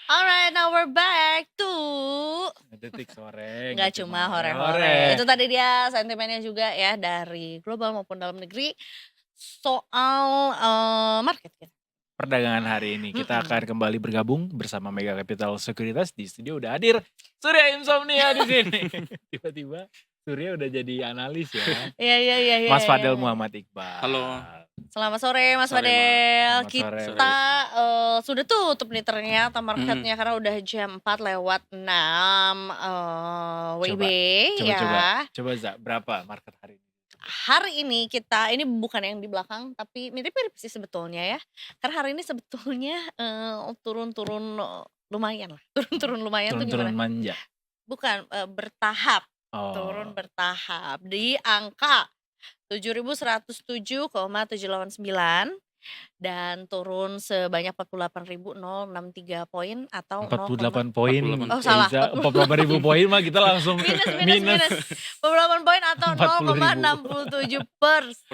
Alright, now we're back to
Detik sore.
nggak cuma hore-hore. Itu tadi dia sentimennya juga ya dari global maupun dalam negeri soal market kita.
Perdagangan hari ini kita akan kembali bergabung bersama Mega Capital Securities. Di studio udah hadir Surya Insomnia di sini. Tiba-tiba Surya udah jadi analis ya.
Iya.
Mas Fadel Muhammad Iqbal.
Halo.
Selamat sore Mas
Sore,
Fadel.
Selamat sore.
Kita sudah tutup nih ternyata marketnya karena udah jam 4 lewat 6 WIB ya.
Coba Za, berapa market hari ini?
Hari ini ini bukan yang di belakang tapi mirip-mirip sih sebetulnya ya. Karena hari ini sebetulnya turun-turun lumayan lah. Turun-turun lumayan tuh
Turun-turun
gimana?
manja.
Bukan bertahap.
Oh.
Turun bertahap di angka 7.107,789 dan turun sebanyak 48.063 poin atau
48 poin.
48.
Oh, salah.
48.000 poin mah kita langsung
minus 48 poin atau
40.000.
0,67%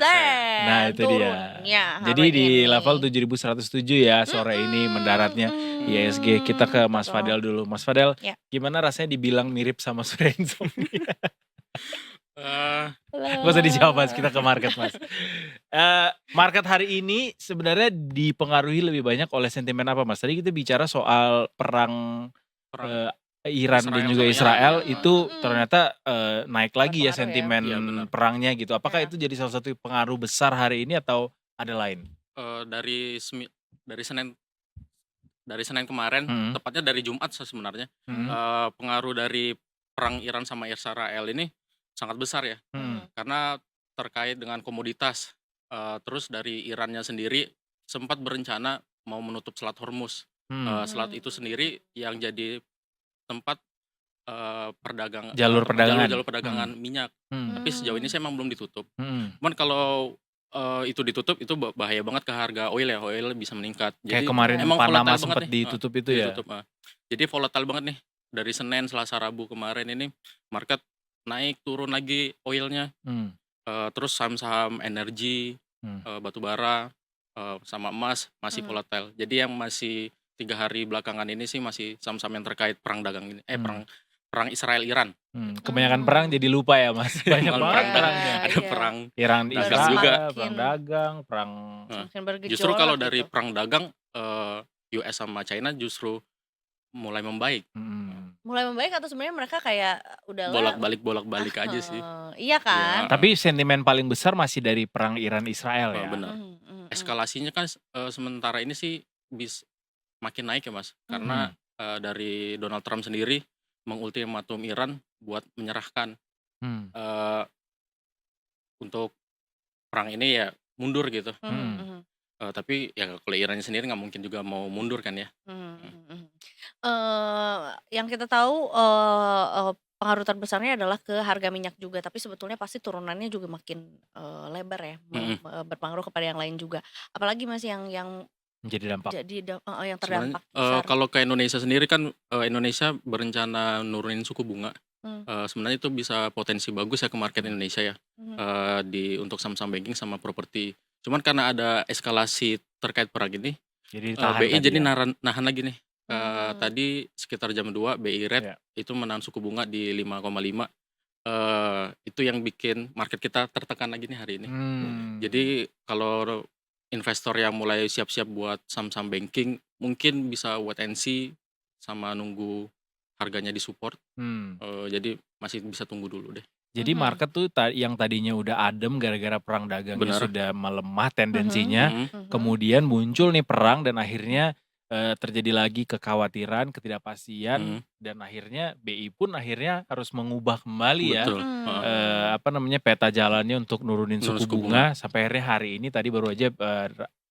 Nah, itu dia.
turunnya
Jadi
hari
di
ini.
level 7.107 ya sore ini mendaratnya ISG. Kita ke Mas
Betul.
Fadel dulu. Mas Fadel,
Ya.
gimana rasanya dibilang mirip sama Surya Insomnia?
Halo.
Gak usah dijawab Mas, kita ke market Mas. Market hari ini sebenarnya dipengaruhi lebih banyak oleh sentimen apa Mas? Tadi kita bicara soal perang
Perang.
Iran dan
Israel
juga
sama
Israel
Iran.
itu ternyata naik lagi ya
Berpengaruh ya.
sentimen
Iya, benar.
perangnya gitu. Apakah
Ya.
itu jadi salah satu pengaruh besar hari ini atau ada lain?
Dari Senin kemarin, tepatnya dari Jumat sebenarnya, pengaruh dari perang Iran sama Israel ini sangat besar ya, karena terkait dengan komoditas. Terus dari Irannya sendiri sempat berencana mau menutup Selat Hormuz. Selat itu sendiri yang jadi tempat
Jalur perdagangan.
jalur perdagangan minyak. Tapi sejauh ini saya emang belum ditutup. Cuman kalau itu ditutup itu bahaya banget ke harga oil ya, oil bisa meningkat.
Kayak
Jadi
kemarin
emang
Panama
volatile
sempat
banget nih.
ditutup itu ya.
Jadi volatile banget nih. Dari Senin, Selasa, Rabu kemarin ini market naik turun lagi oilnya. Terus saham-saham energi, batu bara, sama emas masih volatile. Jadi yang masih 3 hari belakangan ini sih masih saham-saham yang terkait perang dagang ini, perang Israel-Iran.
Kebanyakan perang jadi lupa ya Mas. Banyak
Malah
banget
perang dagang.
perangnya.
Ada
Iya.
perang
Iran
dagang
Israel,
juga.
perang dagang, perang
Semakin bergejolak
Justru kalau dari
gitu.
perang dagang US sama China justru mulai membaik.
Mulai membaik atau sebenarnya mereka kayak udahlah
Bolak-balik aja sih.
Iya kan?
Tapi sentimen paling besar masih dari perang Iran Israel ya.
Benar. Eskalasinya kan sementara ini sih makin naik ya Mas, karena dari Donald Trump sendiri mengultimatum Iran buat menyerahkan untuk perang ini ya mundur gitu. Tapi ya kalau Irannya sendiri nggak mungkin juga mau mundur kan ya.
Yang kita tahu pengaruh terbesarnya adalah ke harga minyak juga, tapi sebetulnya pasti turunannya juga makin lebar ya, berpengaruh kepada yang lain juga. Apalagi Mas yang
Menjadi dampak.
yang
Sebenarnya
terdampak besar.
kalau ke Indonesia sendiri kan Indonesia berencana nurunin suku bunga. Sebenarnya itu bisa potensi bagus ya ke market Indonesia ya, untuk saham-saham banking sama properti. Cuman karena ada eskalasi terkait perang ini,
Jadi
BI jadi
ya.
nahan lagi nih. Tadi sekitar jam 2 BI Rate itu menahan suku bunga di 5,5. Itu yang bikin market kita tertekan lagi nih hari ini. Jadi kalau investor yang mulai siap-siap buat saham-saham banking mungkin bisa wait and see sama nunggu harganya disupport. Jadi masih bisa tunggu dulu deh.
Jadi market tuh yang tadinya udah adem gara-gara perang dagangnya
Benar.
sudah melemah tendensinya, kemudian muncul nih perang dan akhirnya terjadi lagi kekhawatiran, ketidakpastian, dan akhirnya BI pun akhirnya harus mengubah kembali ya
Betul.
peta jalannya untuk nurunin
Nurun
suku
suku
bunga sampai akhirnya hari ini tadi baru aja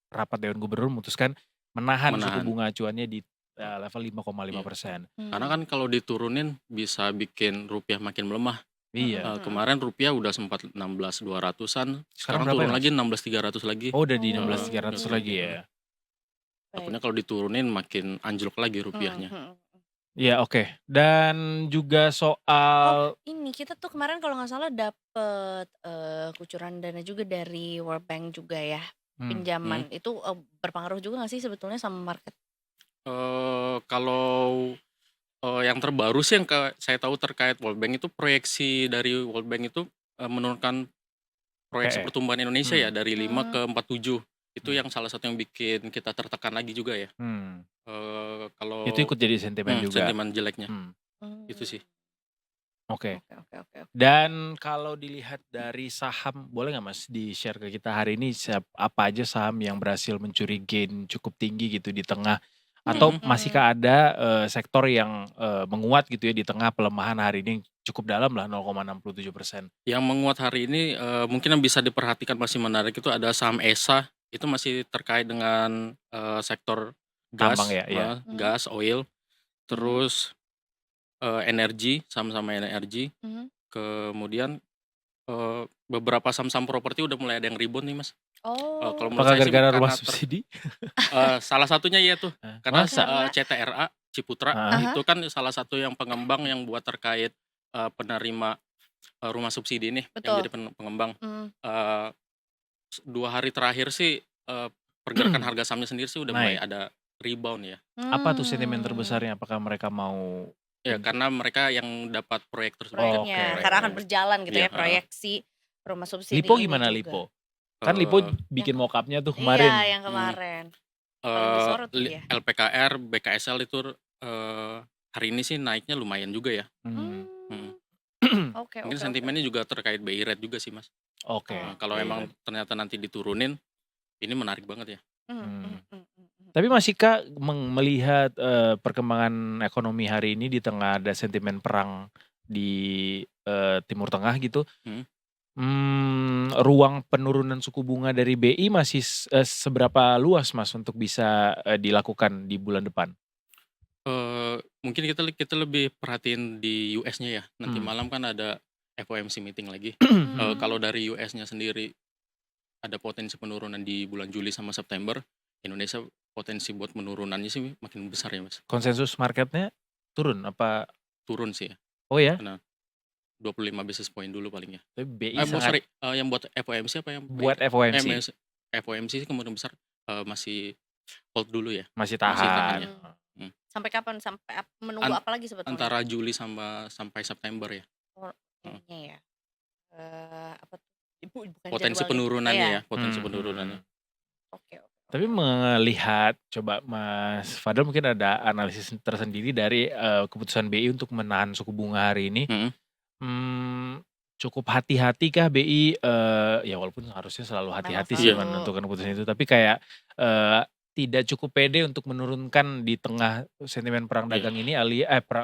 rapat Dewan Gubernur memutuskan menahan suku
Menahan.
bunga acuannya di level 5,5%.
Karena kan kalau diturunin bisa bikin rupiah makin melemah.
Iya.
Kemarin rupiah udah sempat 16.200-an, sekarang
berapa
turun
ya,
lagi 16.300 lagi.
Oh udah di 16.300 lagi ya.
Takutnya kalau diturunin makin anjlok lagi rupiahnya.
Iya oke. Dan juga soal
Ini kita tuh kemarin kalau nggak salah dapet kucuran dana juga dari World Bank juga ya, pinjaman itu berpengaruh juga nggak sih sebetulnya sama market?
Kalau yang terbaru sih yang saya tahu terkait World Bank itu proyeksi dari World Bank itu menurunkan proyeksi pertumbuhan Indonesia ya dari 5 ke 4,7. Itu yang salah satu yang bikin kita tertekan lagi juga ya. Kalau
itu ikut jadi sentimen juga.
sentimen jeleknya. Itu sih.
Oke.
Oke.
Dan kalau dilihat dari saham, boleh nggak Mas di-share ke kita hari ini apa aja saham yang berhasil mencuri gain cukup tinggi gitu di tengah atau
Mhm.
masihkah ada sektor yang menguat gitu ya di tengah pelemahan hari ini cukup dalam lah 0,67%.
Yang menguat hari ini mungkin yang bisa diperhatikan masih menarik itu ada saham ESA, itu masih terkait dengan sektor
Tambang
gas,
ya, iya.
gas, oil, terus energi, saham-saham energi, kemudian beberapa saham-saham properti udah mulai ada yang rebound nih Mas.
Oh.
Kalau menurut
Apakah
saya sih
gara-gara rumah
karena
subsidi?
salah satunya iya tuh, karena
Masa?
Karena-
CTRA Ciputra
Ah.
itu kan salah satu yang pengembang yang buat terkait penerima rumah subsidi nih yang
Betul.
jadi pengembang.
Hmm.
2 hari terakhir sih pergerakan harga sahamnya sendiri sih udah mulai
Naik.
ada rebound ya.
Apa tuh sentimen
Hmm.
terbesarnya? Apakah mereka mau
Ya karena mereka yang dapat proyek tersebut.
Oh,
Proyeknya,
oke.
karena akan berjalan gitu
Iya,
ya proyeksi rumah subsidi
Lipo
ini
gimana
juga.
Lipo? Kan Lipo
Eh,
bikin
yang-
mock-up-nya tuh kemarin.
Iya, yang kemarin. Paling disorot tuh dia.
LPKR, BKSL itu hari ini sih naiknya lumayan juga ya.
Hmm.
Oke.
Mungkin sentimennya juga terkait BI rate juga sih Mas.
Oke.
Kalau
Oke.
emang ternyata nanti diturunin, ini menarik banget ya.
Tapi masihkah melihat perkembangan ekonomi hari ini di tengah ada sentimen perang di Timur Tengah gitu, ruang penurunan suku bunga dari BI masih seberapa luas Mas untuk bisa dilakukan di bulan depan?
Mungkin kita lebih perhatiin di US-nya ya. Nanti malam kan ada FOMC meeting lagi. Kalau dari US-nya sendiri ada potensi penurunan di bulan Juli sama September, Indonesia potensi buat penurunannya sih makin besar ya Mas.
Konsensus marketnya turun apa?
Turun sih ya.
Oh ya?
25 basis point dulu paling ya.
Tapi BI
Sorry, yang buat FOMC apa yang
buat FOMC
FOMC sih kemungkinan besar masih hold dulu ya.
masih
tahan
tahan.
ya.
Sampai kapan? Sampai menunggu apa lagi sebetulnya?
Antara Juli sampai September ya.
Ininya ya. Apa tuh? Bukan
Potensi
jadwalnya.
penurunannya
Iya.
ya, potensi penurunannya.
Oke.
Tapi melihat, coba Mas Fadel mungkin ada analisis tersendiri dari keputusan BI untuk menahan suku bunga hari ini. Cukup hati-hati kah BI? Ya walaupun harusnya selalu hati-hati sih
selalu.
menentukan keputusan itu. Tapi kayak tidak cukup pede untuk menurunkan di tengah sentimen perang dagang ini,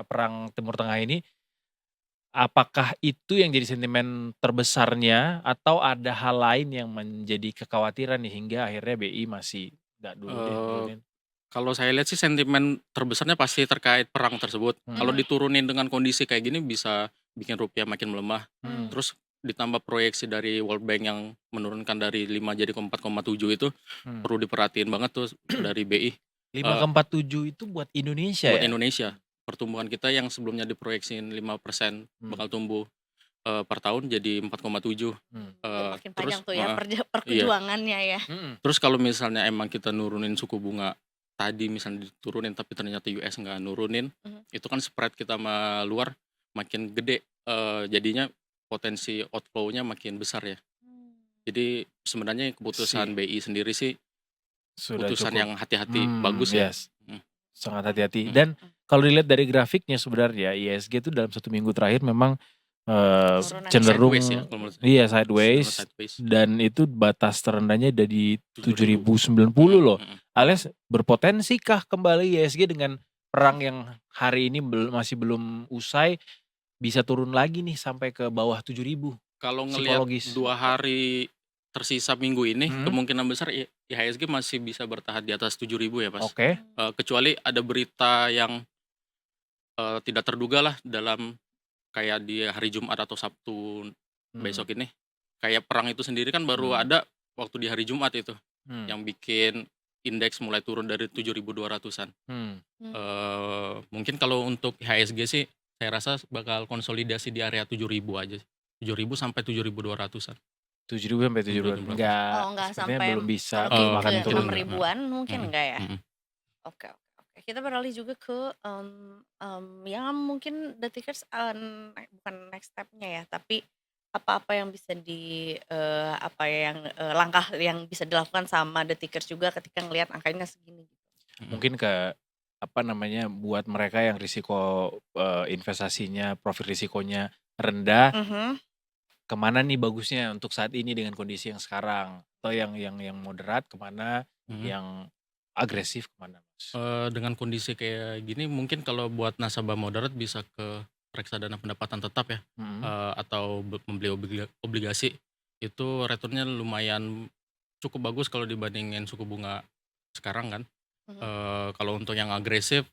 perang Timur Tengah ini. Apakah itu yang jadi sentimen terbesarnya atau ada hal lain yang menjadi kekhawatiran nih hingga akhirnya BI masih nggak dulu deh turunin?
Kalau saya lihat sih sentimen terbesarnya pasti terkait perang tersebut. Kalau diturunin dengan kondisi kayak gini bisa bikin rupiah makin melemah. Terus ditambah proyeksi dari World Bank yang menurunkan dari 5 jadi ke 4,7 itu perlu diperhatiin banget tuh dari BI.
5,47 itu buat Indonesia
Buat
ya?
Indonesia. Pertumbuhan kita yang sebelumnya diproyeksiin 5% bakal tumbuh per tahun jadi 4,7.
Makin
Terus
panjang tuh ya perjuangannya ya.
terus kalau misalnya emang kita nurunin suku bunga tadi misalnya diturunin tapi ternyata US nggak nurunin, itu kan spread kita sama luar makin gede, jadinya potensi outflow-nya makin besar ya. Jadi sebenarnya keputusan BI sendiri sih
Sudah
keputusan
cukup.
yang hati-hati bagus ya.
Yes. Sangat hati-hati. Dan kalau dilihat dari grafiknya sebenarnya ISG itu dalam 1 minggu terakhir memang cenderung
Sideways ya, kalau menurut saya.
iya sideways,
Sideways.
dan itu batas terendahnya ada di 7.090 loh. Alias berpotensi kah kembali ISG dengan perang yang hari ini masih belum usai bisa turun lagi nih sampai ke bawah 7.000?
Kalau ngelihat
Psikologis.
2 hari tersisa minggu ini kemungkinan besar IHSG masih bisa bertahan di atas 7.000 ya Mas.
Oke.
Kecuali ada berita yang tidak terduga lah dalam kayak di hari Jumat atau Sabtu besok ini. Kayak perang itu sendiri kan baru ada waktu di hari Jumat itu yang bikin indeks mulai turun dari 7.200-an. Mungkin kalau untuk IHSG sih saya rasa bakal konsolidasi di area 7.000 aja. 7.000 sampai 7.200-an.
7.000 sampai 7.000.
Enggak sampai
belum bisa
makan
makan
ke
turun.
6 ribuan mungkin enggak ya? Oke. Kita beralih juga ke yang mungkin The Tickers bukan next step-nya ya, tapi apa-apa yang bisa langkah yang bisa dilakukan sama The Tickers juga ketika ngelihat angkanya segini gitu.
Mungkin ke buat mereka yang risiko investasinya, profil risikonya rendah, kemana nih bagusnya untuk saat ini dengan kondisi yang sekarang? Atau yang moderat kemana, yang agresif kemana, Mas?
Dengan kondisi kayak gini mungkin kalau buat nasabah moderat bisa ke reksadana pendapatan tetap ya, atau membeli obligasi. Itu returnnya lumayan cukup bagus kalau dibandingin suku bunga sekarang kan. Kalau untuk yang agresif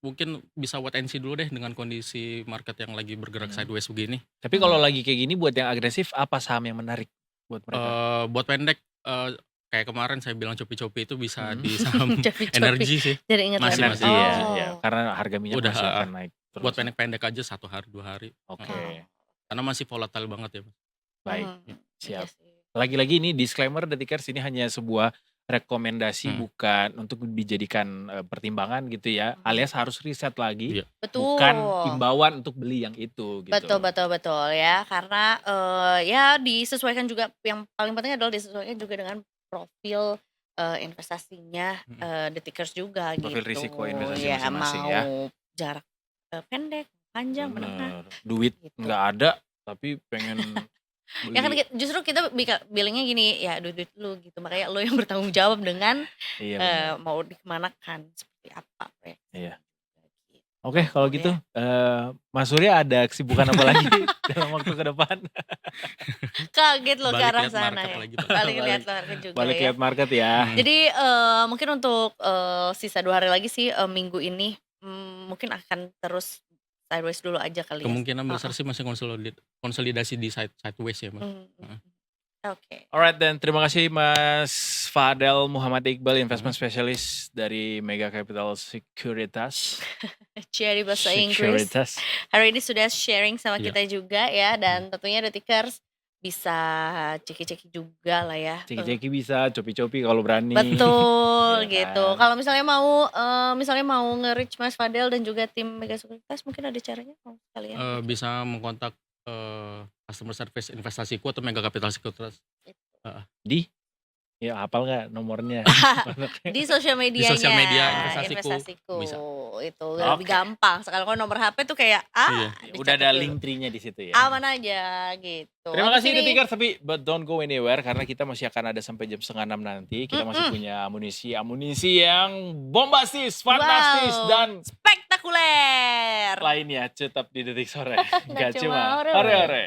mungkin bisa wait and see dulu deh dengan kondisi market yang lagi bergerak sideways begini.
Tapi kalau lagi kayak gini buat yang agresif apa saham yang menarik buat mereka?
Buat pendek kayak kemarin saya bilang copi-copi itu bisa di saham
Copi-copi.
energi sih.
Jadi ingat
Masih,
lagi.
masih.
Iya,
Oh.
iya. Karena harga minyak
Udah,
masih akan naik terus.
Buat pendek-pendek aja 1 hari 2 hari.
Oke,
Karena masih volatile banget ya.
baik.
Iya
Siap.
sih.
Lagi-lagi ini disclaimer Detikers, ini hanya sebuah rekomendasi, bukan untuk dijadikan pertimbangan gitu ya. Alias harus riset lagi,
Iya.
Betul.
bukan imbauan untuk beli yang itu gitu.
Betul ya, karena ya disesuaikan juga, yang paling penting adalah disesuaikan juga dengan profil investasinya Detikers juga
Profil
gitu.
risiko investasi
Ya,
masing-masing
mau
ya.
jarak pendek, panjang, menengah.
Bener. Duit
Gitu.
nggak ada tapi pengen
Ya kan
beli.
justru kita billingnya gini, ya duit lu gitu. Makanya lo yang bertanggung jawab dengan
Iya bener.
mau dikemanakan, seperti apa proyeknya.
Iya.
Gitu.
Oke kalau gitu Mas Surya ada kesibukan apa lagi dalam waktu ke depan?
Kaget lo ke
Balik
arah
lihat
sana
market
ya.
lagi, Pak.
Balik lihat market juga
Balik
ya.
lihat market ya.
Jadi mungkin untuk sisa 2 hari lagi sih, minggu ini mungkin akan terus sideways dulu aja kali ya.
Kemungkinan besar sih masih konsolidasi di sideways ya, Mbak.
Oke.
Alright, dan terima kasih Mas Fadel Muhammad Iqbal, investment specialist dari Mega Capital Securitas.
Jadi bahasa Inggris.
Securitas.
Hari ini sudah sharing sama
Iya.
kita juga ya, dan tentunya Detikers bisa ceki-ceki juga lah ya.
Ceki-ceki bisa, copi-copi kalau berani.
Betul
Iya
gitu.
kan?
Kalau misalnya mau nge-reach Mas Fadel dan juga tim Mega Sekuritas, mungkin ada caranya kalian?
Bisa mengkontak customer service investasiku atau Mega Capital Securitas.
Di? Ya hafal nggak nomornya?
Di sosial medianya.
Di sosial media investasiku. Bisa.
Itu lebih gampang. Sekarang kalau nomor HP tuh kayak
Iya.
Udah ada
dicatat dulu.
link tree-nya di situ ya.
Aman aja gitu.
Terima
Habis
kasih
ini-
Detikers, tapi but don't go anywhere karena kita masih akan ada sampai jam 5:30 nanti. Kita masih punya amunisi yang bombastis, fantastis
Wow.
dan
Spektakuler.
lainnya. Tetap di Detik Sore.
Nggak
Gak
cuma
cuma
ore-ore.
ore-ore.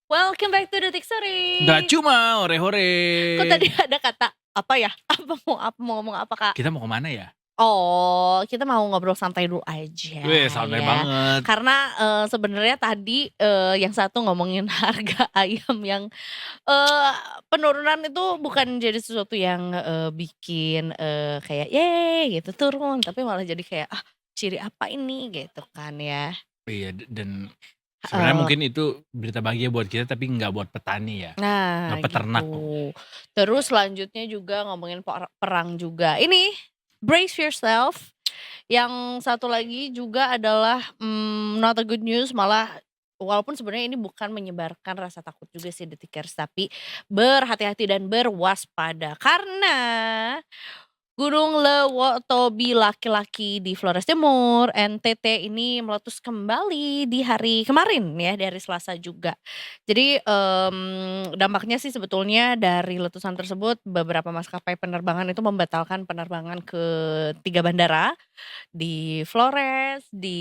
Welcome back to Detik Sore.
Gak cuma ore-ore.
Kok tadi ada kata apa ya? Mau ngomong apa Kak?
Kita mau kemana ya?
Oh, kita mau ngobrol santai dulu aja.
Wih, santai
ya.
banget.
Karena sebenarnya tadi yang satu ngomongin harga ayam yang penurunan itu bukan jadi sesuatu yang bikin kayak ye gitu turun, tapi malah jadi kayak ciri apa ini gitu kan ya.
Iya, dan sebenarnya mungkin itu berita bahagia buat kita tapi nggak buat petani ya.
Nah,
Nggak peternak.
gitu. Terus selanjutnya juga ngomongin perang juga. Ini brace yourself. Yang satu lagi juga adalah not a good news, malah walaupun sebenarnya ini bukan menyebarkan rasa takut juga sih Detikers, tapi berhati-hati dan berwaspada karena Gunung Lewotobi laki-laki di Flores Timur, NTT ini meletus kembali di hari kemarin ya, dari Selasa juga. Jadi dampaknya sih sebetulnya dari letusan tersebut beberapa maskapai penerbangan itu membatalkan penerbangan ke 3 bandara di Flores, di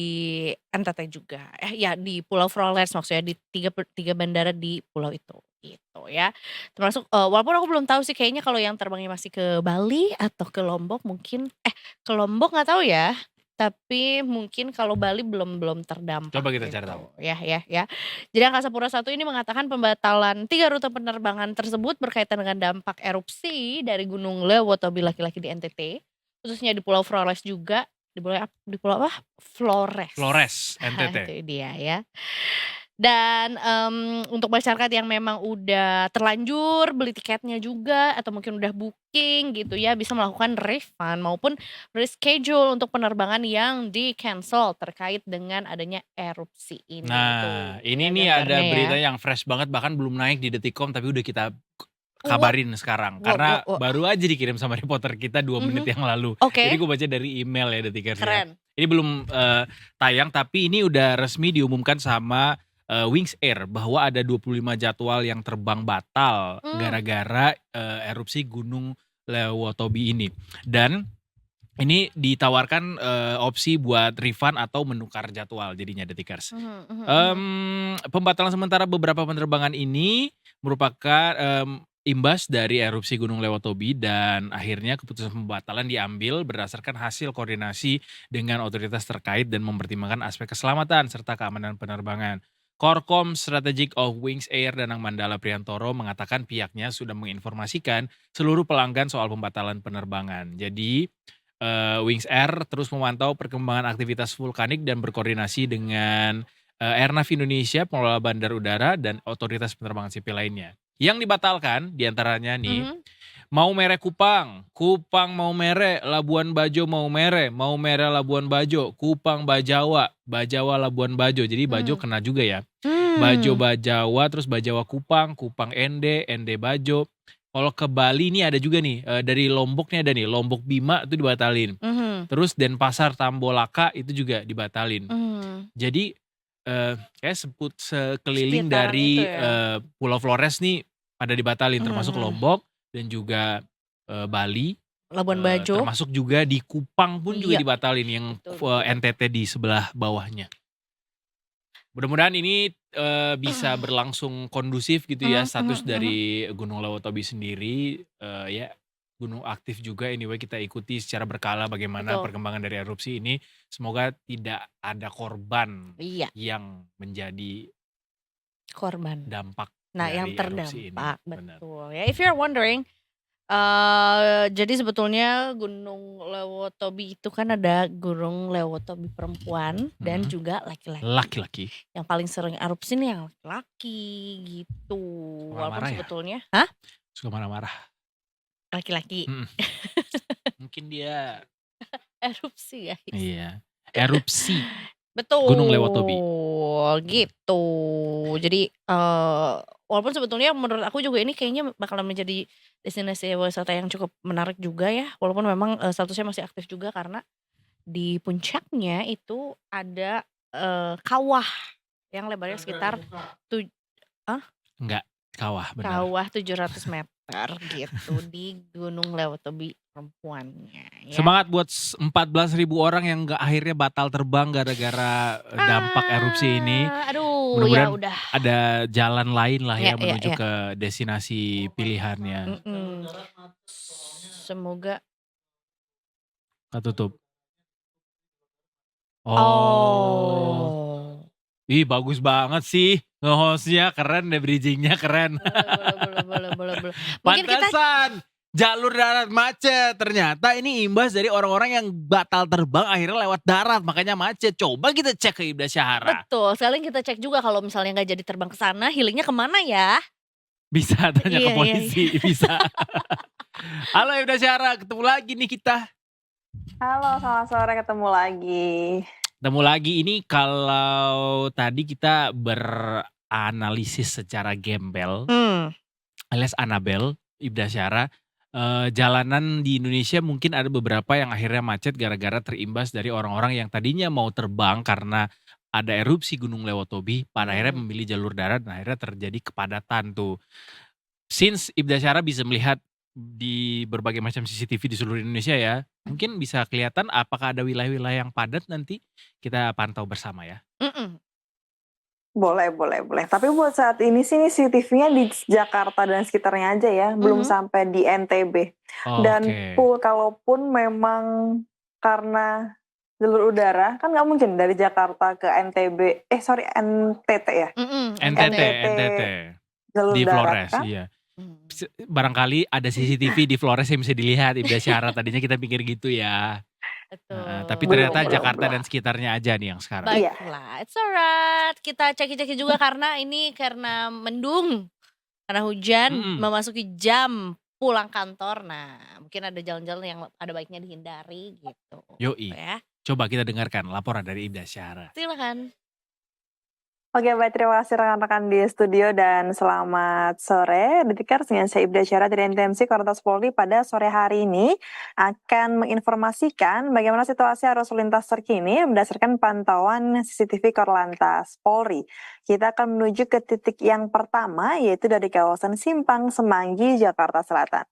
NTT juga. Ya di Pulau Flores maksudnya, di 3 bandara di pulau itu. Gitu ya. Termasuk walaupun aku belum tahu sih, kayaknya kalau yang terbangnya masih ke Bali atau ke Lombok mungkin ke Lombok nggak tahu ya. Tapi mungkin kalau Bali belum terdampak.
Coba kita
gitu.
cari tahu.
Ya. Jadi Angkasa Pura I ini mengatakan pembatalan 3 rute penerbangan tersebut berkaitan dengan dampak erupsi dari Gunung Lewotobi laki-laki di NTT, khususnya di Pulau Flores juga. Di pulau apa? Flores.
Flores,
Nah,
NTT.
itu dia ya. Dan untuk masyarakat yang memang udah terlanjur beli tiketnya juga atau mungkin udah booking gitu ya, bisa melakukan refund maupun reschedule untuk penerbangan yang di-cancel terkait dengan adanya erupsi ini
Nah,
tuh
ini
ya
nih ada
gambarnya ya.
berita yang fresh banget bahkan belum naik di Detikcom tapi udah kita
Wah,
kabarin sekarang
wah,
karena
wah, wah.
baru aja dikirim sama reporter kita 2 menit yang lalu.
Oke,
Jadi gue baca dari email ya Detikers ya.
keren.
Ini belum tayang tapi ini udah resmi diumumkan sama Wings Air bahwa ada 25 jadwal yang terbang batal gara-gara erupsi Gunung Lewotobi ini. Dan ini ditawarkan opsi buat refund atau menukar jadwal jadinya Detikers. Pembatalan sementara beberapa penerbangan ini merupakan imbas dari erupsi Gunung Lewotobi dan akhirnya keputusan pembatalan diambil berdasarkan hasil koordinasi dengan otoritas terkait dan mempertimbangkan aspek keselamatan serta keamanan penerbangan. Korkom Strategic of Wings Air Danang Mandala Priantoro mengatakan pihaknya sudah menginformasikan seluruh pelanggan soal pembatalan penerbangan. Jadi Wings Air terus memantau perkembangan aktivitas vulkanik dan berkoordinasi dengan Airnav Indonesia, pengelola bandar udara, dan otoritas penerbangan sipil lainnya. Yang dibatalkan diantaranya nih, Maumere Kupang, Kupang Maumere, Labuan Bajo Maumere Labuan Bajo, Kupang Bajawa, Bajawa Labuan Bajo. Jadi Bajo kena juga ya. Bajo Bajawa, terus Bajawa Kupang, Kupang Ende, Ende Bajo. Kalau ke Bali nih ada juga nih, dari Lombok nih ada nih, Lombok Bima itu dibatalin. Terus Denpasar Tambolaka itu juga dibatalin. Jadi kayak sekeliling
Sekitaran
dari
itu ya.
Pulau Flores nih pada dibatalin termasuk Lombok dan juga Bali.
Labuan Bajo.
Termasuk juga di Kupang pun juga
Iya,
dibatalin yang
betul.
NTT di sebelah bawahnya. Mudah-mudahan ini bisa berlangsung kondusif gitu ya status dari Gunung Lewotobi sendiri ya gunung aktif juga anyway kita ikuti secara berkala bagaimana
Betul.
perkembangan dari erupsi ini. Semoga tidak ada korban
Iya,
yang menjadi
korban.
dampak
Nah,
dari
yang
erupsi ini.
terdampak,
Benar.
betul. Ya, if you're wondering, jadi sebetulnya Gunung Lewotobi itu kan ada Gunung Lewotobi perempuan dan juga laki-laki.
Laki-laki.
Yang paling sering erupsi nih yang laki-laki gitu. Walaupun
Marah-marah ya?
sebetulnya,
Suka marah-marah.
laki-laki
Mungkin dia
erupsi guys.
iya erupsi
Betul.
Gunung Lewotobi.
Gitu. Jadi walaupun sebetulnya menurut aku juga ini kayaknya bakalan menjadi destinasi wisata yang cukup menarik juga ya. Walaupun memang statusnya masih aktif juga karena di puncaknya itu ada kawah yang lebarnya sekitar
Enggak, kawah benar.
kawah 700 meter gitu di Gunung Lewotobi perempuannya ya.
Semangat buat 14.000 orang yang akhirnya batal terbang gara-gara dampak erupsi ini.
Aduh,
Mudah-mudahan
ya udah.
ada jalan lain lah ya
Ya,
menuju
ya.
ke destinasi pilihannya.
Semoga
Tutup.
Oh.
Ih bagus banget sih nge-hostnya, keren deh, bridgingnya keren.
Boleh. Mungkin kita
Pantesan jalur darat macet, ternyata ini imbas dari orang-orang yang batal terbang akhirnya lewat darat makanya macet. Coba kita cek ke Ibda Syahara.
betul, sekalian kita cek juga kalau misalnya nggak jadi terbang ke sana, healingnya kemana ya?
Bisa tanya ke
Iya,
polisi, bisa. Halo Ibda Syahara, ketemu lagi nih kita.
Halo, selamat sore, ketemu lagi.
Ketemu lagi ini kalau tadi kita beranalisis secara gembel alias Anabel, Ibda Syahara, jalanan di Indonesia mungkin ada beberapa yang akhirnya macet gara-gara terimbas dari orang-orang yang tadinya mau terbang karena ada erupsi Gunung Lewotobi, pada akhirnya memilih jalur darat dan akhirnya terjadi kepadatan tuh. Since Ibda Syahara bisa melihat di berbagai macam CCTV di seluruh Indonesia ya, mungkin bisa kelihatan apakah ada wilayah-wilayah yang padat nanti kita pantau bersama ya.
Boleh. Tapi buat saat ini sih nih CCTV-nya di Jakarta dan sekitarnya aja ya, belum sampai di NTB. Dan kalaupun memang karena jalur udara, kan nggak mungkin dari Jakarta ke NTB, NTT ya?
NTT.
Jalur
Di
darat
Flores,
kan?
iya. Barangkali ada CCTV di Flores yang bisa dilihat Ibda Syahara, tadinya kita pikir gitu ya.
Betul.
Tapi ternyata
Belum,
Jakarta
belum.
dan sekitarnya aja nih yang sekarang.
Iya.
Baiklah, it's alright. Kita ceki-ceki juga karena ini karena mendung, karena hujan, memasuki jam pulang kantor. Nah, mungkin ada jalan-jalan yang ada baiknya dihindari gitu.
Yoi.
Ya,
Coba kita dengarkan laporan dari Ibda Syahara.
silakan.
Oke, baik, terima kasih rekan-rekan di studio dan selamat sore. Detikers, dengan saya Ibda Syara dari NTMC Korlantas Polri pada sore hari ini akan menginformasikan bagaimana situasi arus lintas terkini berdasarkan pantauan CCTV Korlantas Polri. Kita akan menuju ke titik yang pertama, yaitu dari kawasan Simpang Semanggi, Jakarta Selatan.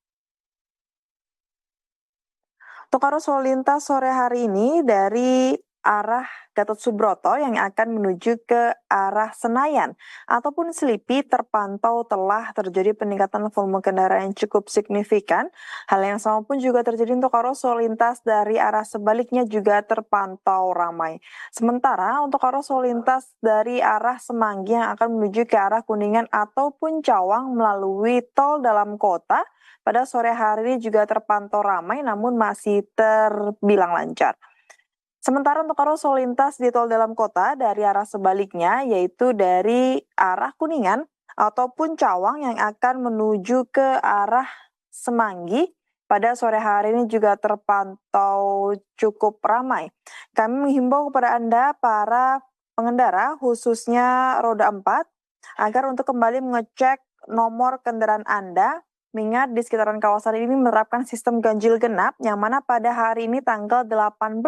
Untuk arus lalu lintas sore hari ini dari arah Gatot Subroto yang akan menuju ke arah Senayan ataupun Selipi terpantau telah terjadi peningkatan volume kendaraan yang cukup signifikan. Hal yang sama pun juga terjadi untuk arus lalu lintas dari arah sebaliknya juga terpantau ramai. Sementara untuk arus lalu lintas dari arah Semanggi yang akan menuju ke arah Kuningan ataupun Cawang melalui tol dalam kota pada sore hari ini juga terpantau ramai namun masih terbilang lancar. Sementara untuk arus lalu lintas di tol dalam kota dari arah sebaliknya yaitu dari arah Kuningan ataupun Cawang yang akan menuju ke arah Semanggi pada sore hari ini juga terpantau cukup ramai. Kami menghimbau kepada Anda para pengendara khususnya roda 4 agar untuk kembali mengecek nomor kendaraan Anda. Mengingat di sekitaran kawasan ini menerapkan sistem ganjil genap yang mana pada hari ini tanggal 18.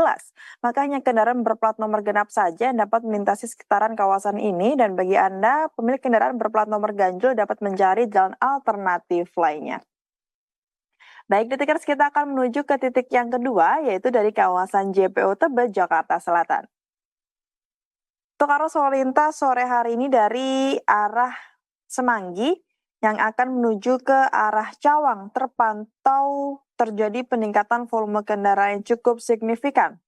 Makanya kendaraan berplat nomor genap saja yang dapat melintasi sekitaran kawasan ini dan bagi Anda pemilik kendaraan berplat nomor ganjil dapat mencari jalan alternatif lainnya. Baik, Detikers, kita akan menuju ke titik yang kedua yaitu dari kawasan JPO Tebet, Jakarta Selatan. Untuk arus lalu lintas sore hari ini dari arah Semanggi yang akan menuju ke arah Cawang terpantau terjadi peningkatan volume kendaraan yang cukup signifikan.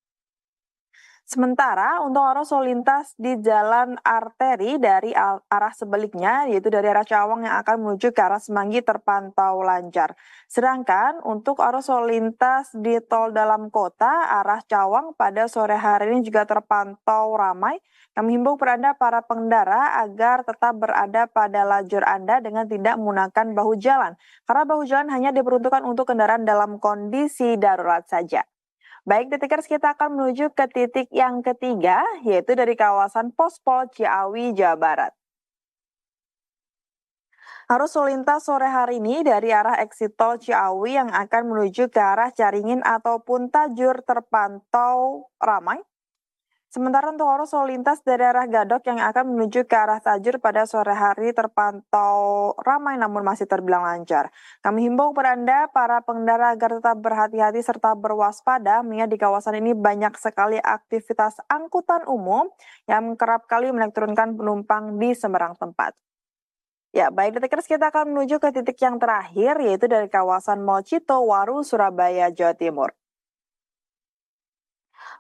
Sementara untuk arus lalu lintas di jalan arteri dari arah sebaliknya yaitu dari arah Cawang yang akan menuju ke arah Semanggi terpantau lancar. Sedangkan untuk arus lalu lintas di tol dalam kota arah Cawang pada sore hari ini juga terpantau ramai. Kami himbau kepada Anda para pengendara agar tetap berada pada lajur Anda dengan tidak menggunakan bahu jalan. Karena bahu jalan hanya diperuntukkan untuk kendaraan dalam kondisi darurat saja. Baik, Detikers, kita akan menuju ke titik yang ketiga, yaitu dari kawasan Pospol Ciawi, Jawa Barat. Arus lalu lintas sore hari ini dari arah exit tol Ciawi yang akan menuju ke arah Caringin ataupun Tajur terpantau ramai. Sementara untuk arus lalu lintas dari arah Gadok yang akan menuju ke arah Tajur pada sore hari terpantau ramai namun masih terbilang lancar. Kami himbau kepada Anda para pengendara agar tetap berhati-hati serta berwaspada mengingat di kawasan ini banyak sekali aktivitas angkutan umum yang kerap kali menurunkan penumpang di sembarang tempat. Ya, baik, Detikers, kita akan menuju ke titik yang terakhir yaitu dari kawasan Mall Cito, Waru, Surabaya, Jawa Timur.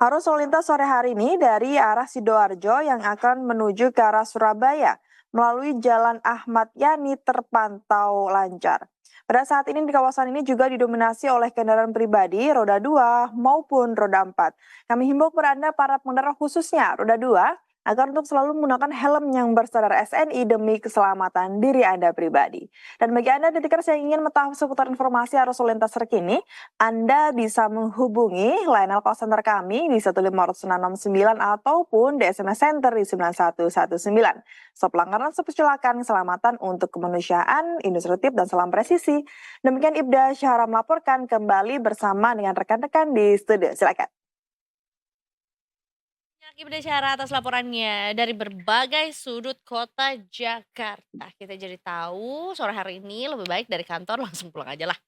Arus lalu lintas sore hari ini dari arah Sidoarjo yang akan menuju ke arah Surabaya melalui Jalan Ahmad Yani terpantau lancar. Pada saat ini di kawasan ini juga didominasi oleh kendaraan pribadi roda 2 maupun roda 4. Kami himbau kepada Anda para pengendara khususnya roda 2 agar untuk selalu menggunakan helm yang berstandar SNI demi keselamatan diri Anda pribadi. Dan bagi Anda Detikers yang ingin mengetahui seputar informasi arus lalu lintas terkini, Anda bisa menghubungi layanan call center kami di 15669 ataupun di SMS Center di 9119. Stop pelanggaran, stop kecelakaan, keselamatan untuk kemanusiaan, industri tip dan salam presisi. Demikian Ibda Syahara melaporkan kembali bersama dengan rekan-rekan di studio. Silakan.
Ibda Syahara atas laporannya dari berbagai sudut kota Jakarta. Kita jadi tahu sore hari ini lebih baik dari kantor langsung pulang aja lah.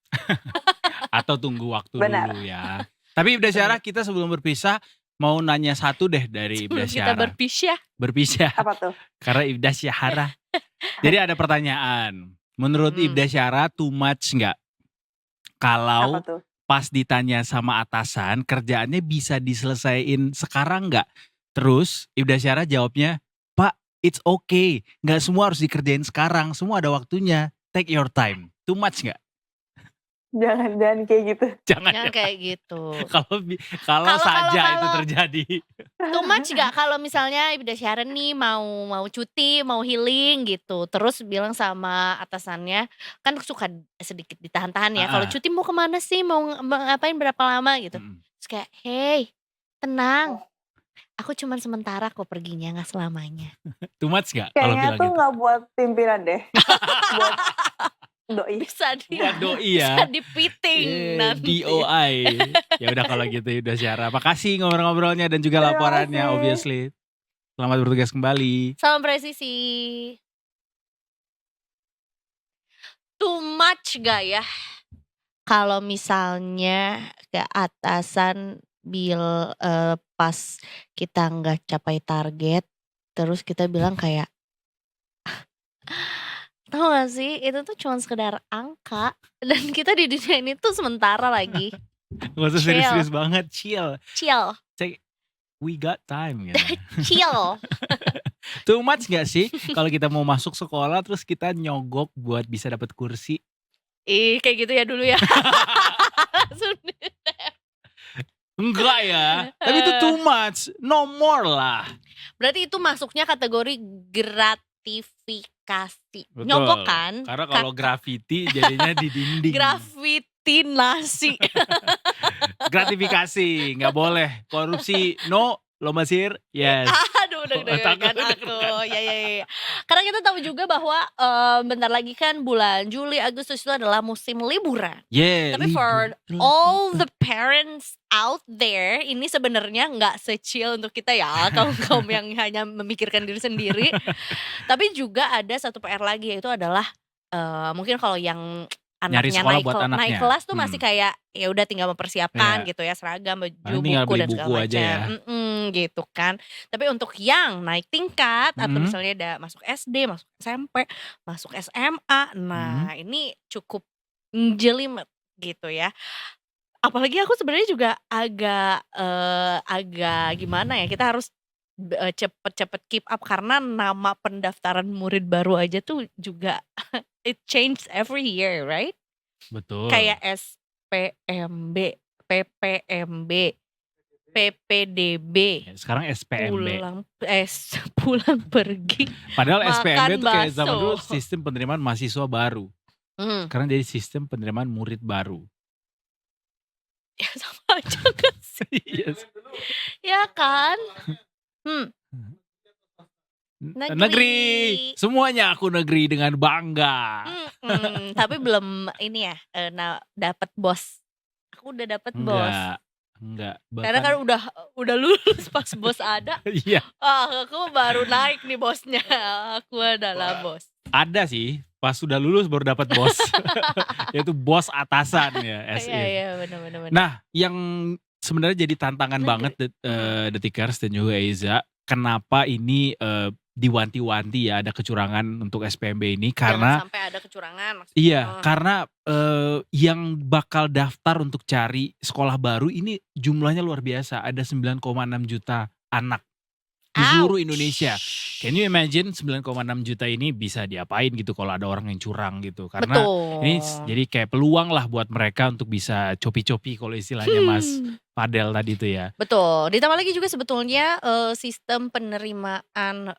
Atau tunggu waktu
Benar.
dulu ya. Tapi Ibda Syahara, kita sebelum berpisah mau nanya satu deh dari Ibda
Sebelum kita
Syahara.
berpisah.
Berpisah.
Apa tuh?
Karena Ibda Syahara. Jadi ada pertanyaan. Menurut Ibda Syahara too much nggak? Kalau
Apa tuh?
pas ditanya sama atasan kerjaannya bisa diselesaikan sekarang nggak? Terus Ibda Syahara jawabnya, Pak, it's okay. Nggak semua harus dikerjain sekarang. Semua ada waktunya. Take your time. Too much nggak?
Jangan kayak gitu.
Jangan
Jangan
ya.
kayak gitu.
Kalau saja itu
kalau
terjadi.
too much gak kalau misalnya udah Sharon nih mau cuti, mau healing gitu. Terus bilang sama atasannya, kan suka sedikit ditahan-tahan ya. Kalau
Ah,
cuti mau kemana sih, mau ngapain berapa lama gitu.
mm.
Terus kayak, hey tenang, aku cuman sementara kok perginya, gak selamanya.
Too much gak kalau
Kayaknya
bilang
tuh
gitu?
nggak buat pimpinan deh. Buat doi.
Bisa
Buat doi
bisa
ya.
dipiting nanti.
DOI. Ya udah kalau gitu udah Syara. Makasih ngobrol-ngobrolnya dan juga
Terima
laporannya
kasih.
obviously. Selamat bertugas kembali.
Salam presisi. Too much gak ya? Kalau misalnya ke atasan pas kita nggak capai target, terus kita bilang kayak, tau gak sih itu tuh cuma sekedar angka dan kita di dunia ini tuh sementara lagi.
Gak usah
Chill.
serius-serius banget, chill.
Chill,
We got time gitu.
chill.
Too much gak sih kalau kita mau masuk sekolah terus kita nyogok buat bisa dapat kursi?
Ih kayak gitu ya dulu ya. Langsung
Enggak ya, tapi itu too much. No more lah.
Berarti itu masuknya kategori gratifikasi.
Betul.
Nyogok kan?
Karena kalau graffiti jadinya di dinding.
Grafitinasi.
Gratifikasi, nggak boleh. Korupsi, no. Lomba sihir, yes.
Aduh deg-degan
Takut,
aku. Ya. Karena kita tahu juga bahwa bentar lagi kan bulan Juli, Agustus itu adalah musim liburan.
Yeah.
Tapi for all the parents out there, ini sebenarnya nggak se-chill untuk kita ya, kaum yang hanya memikirkan diri sendiri. Tapi juga ada satu PR lagi, yaitu adalah mungkin kalau yang
Nyari
anaknya
sekolah
naik,
buat anaknya.
naik kelas tuh masih kayak ya udah tinggal mempersiapkan
Iya.
gitu ya, seragam, baju,
Paling tinggal
buku
beli
dan segala
buku aja
macam.
ya.
Gitu kan. Tapi untuk yang naik tingkat atau misalnya udah masuk SD, masuk SMP, masuk SMA, nah ini cukup jelimet gitu ya. Apalagi aku sebenarnya juga agak gimana ya, kita harus cepet-cepet keep up karena nama pendaftaran murid baru aja tuh juga it changed every year, right?
Betul.
Kayak SPMB, PPMB, PPDB,
Ya, sekarang SPMB.
pulang pergi.
Padahal
makan
SPMB tuh kayak zaman
bakso.
dulu sistem penerimaan mahasiswa baru. Sekarang jadi sistem penerimaan murid baru.
Ya sama aja kan sih?
Yes.
Ya kan?
Negeri. Semuanya aku negeri dengan bangga.
Tapi belum ini ya, dapat bos. Aku udah dapat bos.
Enggak.
Karena kan udah lulus pas bos ada.
Iya.
Aku baru naik nih bosnya. Aku adalah bos.
Ada sih, pas sudah lulus baru dapat bos. Yaitu bos atasan ya, SE.
Iya benar.
Nah, yang sebenarnya jadi tantangan banget Detikers dan juga Eiza, kenapa ini diwanti-wanti ya ada kecurangan untuk SPMB ini karena
jangan sampai ada kecurangan maksudnya.
iya, karena yang bakal daftar untuk cari sekolah baru ini jumlahnya luar biasa, ada 9,6 juta anak di seluruh Indonesia. Can you imagine 9,6 juta ini bisa diapain gitu kalau ada orang yang curang gitu. Karena ini jadi kayak peluang lah buat mereka untuk bisa copi-copi kalau istilahnya Mas Fadel tadi itu ya.
Betul. Ditambah lagi juga sebetulnya sistem penerimaan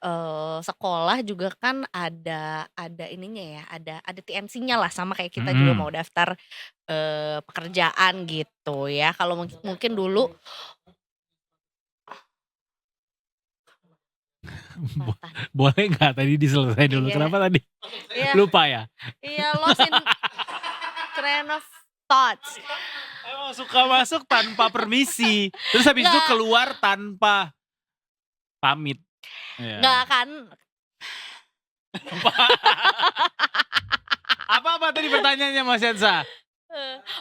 sekolah juga kan ada ininya ya, ada TNC-nya lah sama kayak kita juga mau daftar pekerjaan gitu ya. Kalau mungkin dulu
boleh nggak tadi diselesaikan dulu?
Iya.
Kenapa tadi?
Iya.
Lupa ya?
Iya, lost in train of thoughts.
Emang suka masuk tanpa permisi. Terus habis itu keluar tanpa pamit. Ya.
Nggak kan?
Apa tadi pertanyaannya Mas Yansa?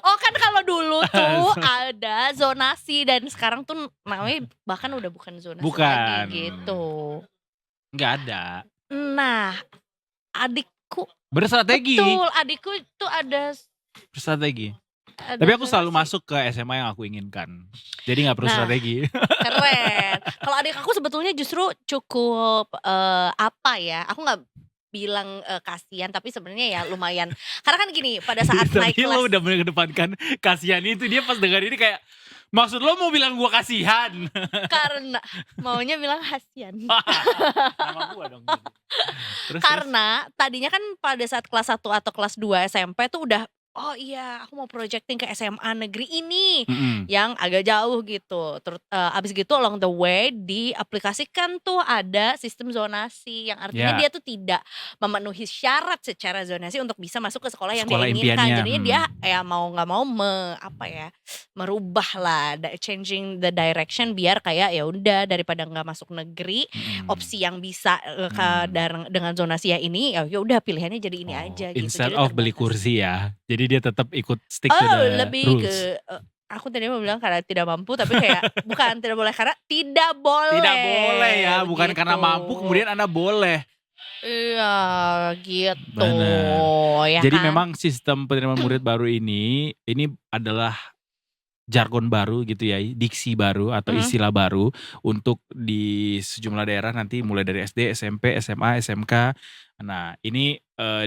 Oh kan kalau dulu tuh ada zonasi dan sekarang tuh namanya bahkan udah bukan zonasi lagi gitu.
Nggak ada.
Nah, adikku
Berstrategi.
betul, adikku tuh ada
Berstrategi. Tapi aku selalu masuk ke SMA yang aku inginkan. Jadi nggak perlu
Nah.
strategi.
keren. Kalau adik aku sebetulnya justru cukup apa ya? Aku nggak bilang kasihan, tapi sebenarnya ya lumayan. Karena kan gini, pada saat naik
Tapi lo
kelas
udah mengedepankan kasihan itu, dia pas dengar ini kayak, maksud lo mau bilang gua kasihan?
karena maunya bilang kasihan.
Nama gua dong. Terus
Karena tadinya kan pada saat kelas 1 atau kelas 2 SMP tuh udah, oh iya aku mau projecting ke SMA negeri ini
Mm-mm.
yang agak jauh gitu. Abis gitu along the way diaplikasikan tuh ada sistem zonasi yang artinya
Ya.
dia tuh tidak memenuhi syarat secara zonasi untuk bisa masuk ke sekolah yang
Sekolah
dia inginkan.
impiannya,
Jadinya dia ya mau nggak mau merubah lah, changing the direction biar kayak ya udah daripada nggak masuk negeri, opsi yang bisa dengan zonasi ya ini ya udah pilihannya jadi ini aja gitu.
Instead
Jadi
of beli
terbatas.
kursi ya, jadi dia tetap ikut stick to
Oh,
the
lebih
rules.
ke aku tadi mau bilang karena tidak mampu, tapi kayak bukan tidak boleh, karena tidak boleh.
Tidak boleh ya, bukan
gitu.
karena mampu kemudian Anda boleh.
Iya, gitu.
Benar.
Ya
Jadi
kan?
memang sistem penerimaan murid baru ini adalah jargon baru gitu ya, diksi baru atau istilah baru untuk di sejumlah daerah nanti mulai dari SD, SMP, SMA, SMK. Nah, ini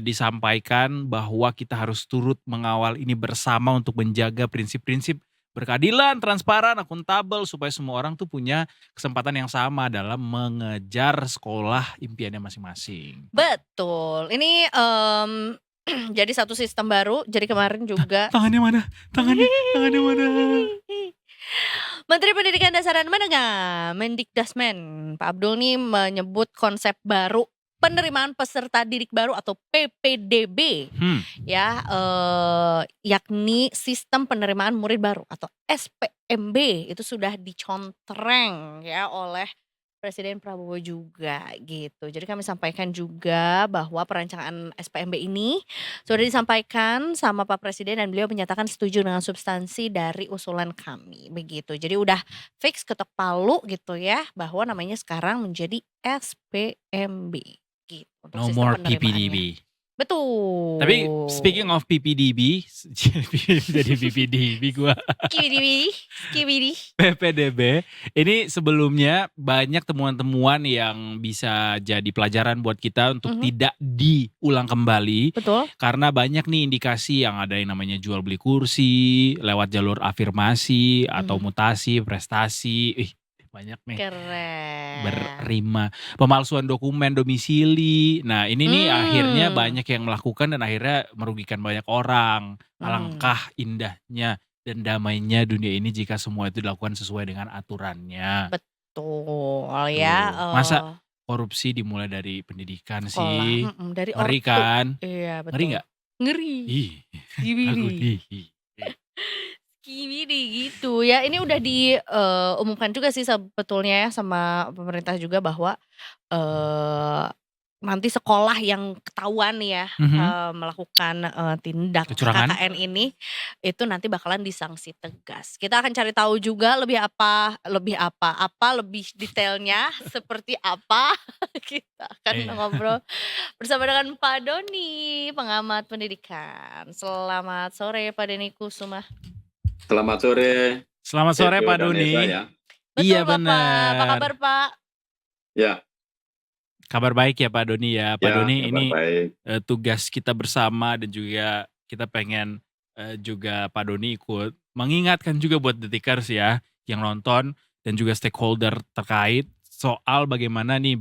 disampaikan bahwa kita harus turut mengawal ini bersama untuk menjaga prinsip-prinsip berkeadilan, transparan, akuntabel supaya semua orang tuh punya kesempatan yang sama dalam mengejar sekolah impiannya masing-masing.
Betul. Ini jadi satu sistem baru. Jadi kemarin juga
Tangannya mana? Tangannya mana?
Menteri Pendidikan Dasar dan Menengah, Mendikdasmen, Pak Abdul nih menyebut konsep baru penerimaan peserta didik baru atau PPDB ya, yakni sistem penerimaan murid baru atau SPMB itu sudah dicontreng ya oleh Presiden Prabowo juga gitu. Jadi kami sampaikan juga bahwa perancangan SPMB ini sudah disampaikan sama Pak Presiden dan beliau menyatakan setuju dengan substansi dari usulan kami begitu. Jadi udah fix ketok palu gitu ya bahwa namanya sekarang menjadi SPMB gitu. Untuk
No
sistem
more
penerimaannya.
PPDB.
Betul.
Tapi speaking of PPDB, jadi PPDB gua.
Skibidi.
PPDB, ini sebelumnya banyak temuan-temuan yang bisa jadi pelajaran buat kita untuk tidak diulang kembali.
Betul.
Karena banyak nih indikasi yang ada yang namanya jual beli kursi, lewat jalur afirmasi atau mutasi, prestasi. Banyak nih.
Keren.
Berima. Pemalsuan dokumen domisili. Nah ini nih akhirnya banyak yang melakukan dan akhirnya merugikan banyak orang. Alangkah indahnya dan damainya dunia ini jika semua itu dilakukan sesuai dengan aturannya.
Betul ya.
Masa korupsi dimulai dari pendidikan
sekolah.
sih?
Dari
Ngeri
ortu.
kan?
Iya betul.
Ngeri gak?
Ngeri.
Ih,
Skibidi. Skibidi gitu ya. Ini udah diumumkan juga sih sebetulnya ya sama pemerintah juga bahwa nanti sekolah yang ketahuan ya melakukan tindak
Kecurangan.
KKN ini itu nanti bakalan disanksi tegas. Kita akan cari tahu juga lebih detailnya seperti apa. Kita akan ngobrol bersama dengan Pak Doni, pengamat pendidikan. Selamat sore Pak Doni Kusuma.
Selamat sore.
Selamat sore Pak Doni.
Ya.
Betul,
Iya
Bapak.
benar.
Apa kabar Pak?
Ya.
Kabar baik ya Pak Doni ya. Pak
Ya,
Doni
kabar
ini
baik.
tugas kita bersama dan juga kita pengen juga Pak Doni ikut mengingatkan juga buat Detikers ya yang nonton dan juga stakeholder terkait soal bagaimana nih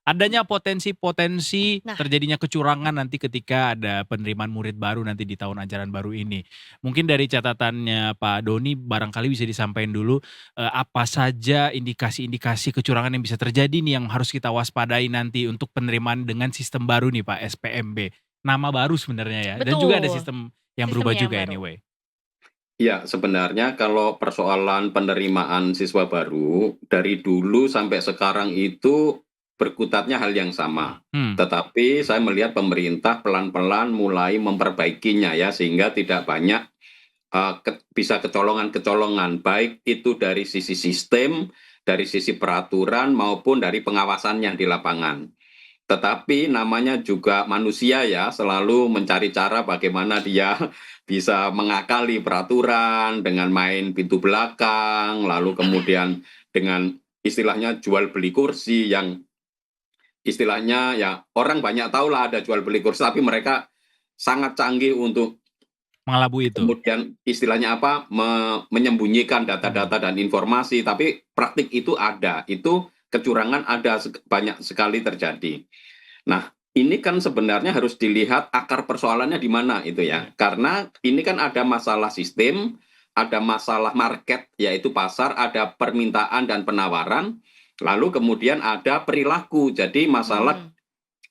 adanya potensi-potensi terjadinya kecurangan nanti ketika ada penerimaan murid baru nanti di tahun ajaran baru ini. Mungkin dari catatannya Pak Doni barangkali bisa disampaikan dulu apa saja indikasi-indikasi kecurangan yang bisa terjadi nih yang harus kita waspadai nanti untuk penerimaan dengan sistem baru nih Pak, SPMB. Nama baru sebenarnya ya. Dan juga ada sistem yang berubah juga baru. Anyway.
Ya, sebenarnya kalau persoalan penerimaan siswa baru dari dulu sampai sekarang itu berkutatnya hal yang sama. Tetapi saya melihat pemerintah pelan-pelan mulai memperbaikinya ya sehingga tidak banyak bisa kecolongan-kecolongan baik itu dari sisi sistem, dari sisi peraturan maupun dari pengawasannya di lapangan. Tetapi namanya juga manusia ya, selalu mencari cara bagaimana dia bisa mengakali peraturan dengan main pintu belakang, lalu kemudian dengan istilahnya jual beli kursi yang istilahnya ya orang banyak tahu lah ada jual beli kursi, tapi mereka sangat canggih untuk
Mengelabui itu.
kemudian istilahnya apa menyembunyikan data-data dan informasi, tapi praktik itu ada, itu kecurangan ada banyak sekali terjadi. Nah, ini kan sebenarnya harus dilihat akar persoalannya di mana itu ya, karena ini kan ada masalah sistem, ada masalah market yaitu pasar, ada permintaan dan penawaran, lalu kemudian ada perilaku, jadi masalah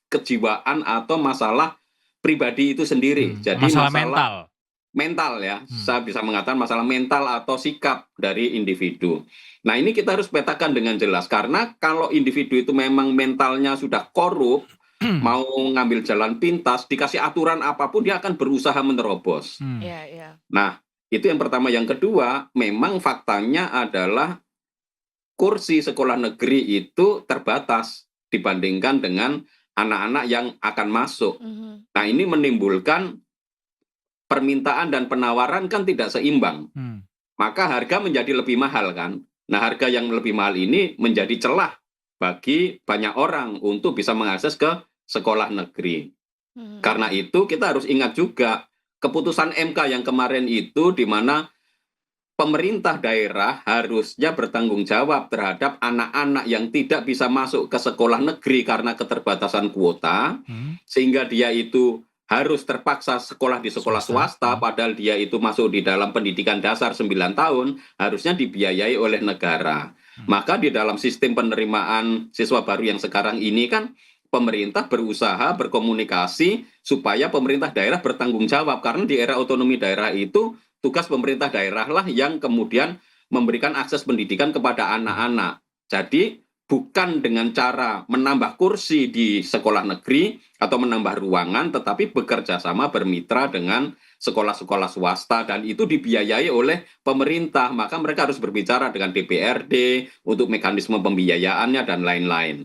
kejiwaan atau masalah pribadi itu sendiri. Jadi
Masalah
mental ya, saya bisa mengatakan masalah mental atau sikap dari individu. Nah, ini kita harus petakan dengan jelas, karena kalau individu itu memang mentalnya sudah korup, mau ngambil jalan pintas, dikasih aturan apapun dia akan berusaha menerobos. Nah, itu yang pertama. Yang kedua, memang faktanya adalah kursi sekolah negeri itu terbatas dibandingkan dengan anak-anak yang akan masuk. Nah, ini menimbulkan permintaan dan penawaran kan tidak seimbang. Maka harga menjadi lebih mahal kan. Nah, harga yang lebih mahal ini menjadi celah bagi banyak orang untuk bisa mengakses ke sekolah negeri. Karena itu kita harus ingat juga keputusan MK yang kemarin itu, di mana pemerintah daerah harusnya bertanggung jawab terhadap anak-anak yang tidak bisa masuk ke sekolah negeri karena keterbatasan kuota, sehingga dia itu harus terpaksa sekolah di sekolah swasta, padahal dia itu masuk di dalam pendidikan dasar 9 tahun, harusnya dibiayai oleh negara. Maka di dalam sistem penerimaan siswa baru yang sekarang ini kan, pemerintah berusaha berkomunikasi supaya pemerintah daerah bertanggung jawab, karena di era otonomi daerah itu tugas pemerintah daerah lah yang kemudian memberikan akses pendidikan kepada anak-anak. Jadi bukan dengan cara menambah kursi di sekolah negeri atau menambah ruangan, tetapi bekerja sama bermitra dengan sekolah-sekolah swasta, dan itu dibiayai oleh pemerintah. Maka mereka harus berbicara dengan DPRD untuk mekanisme pembiayaannya dan lain-lain.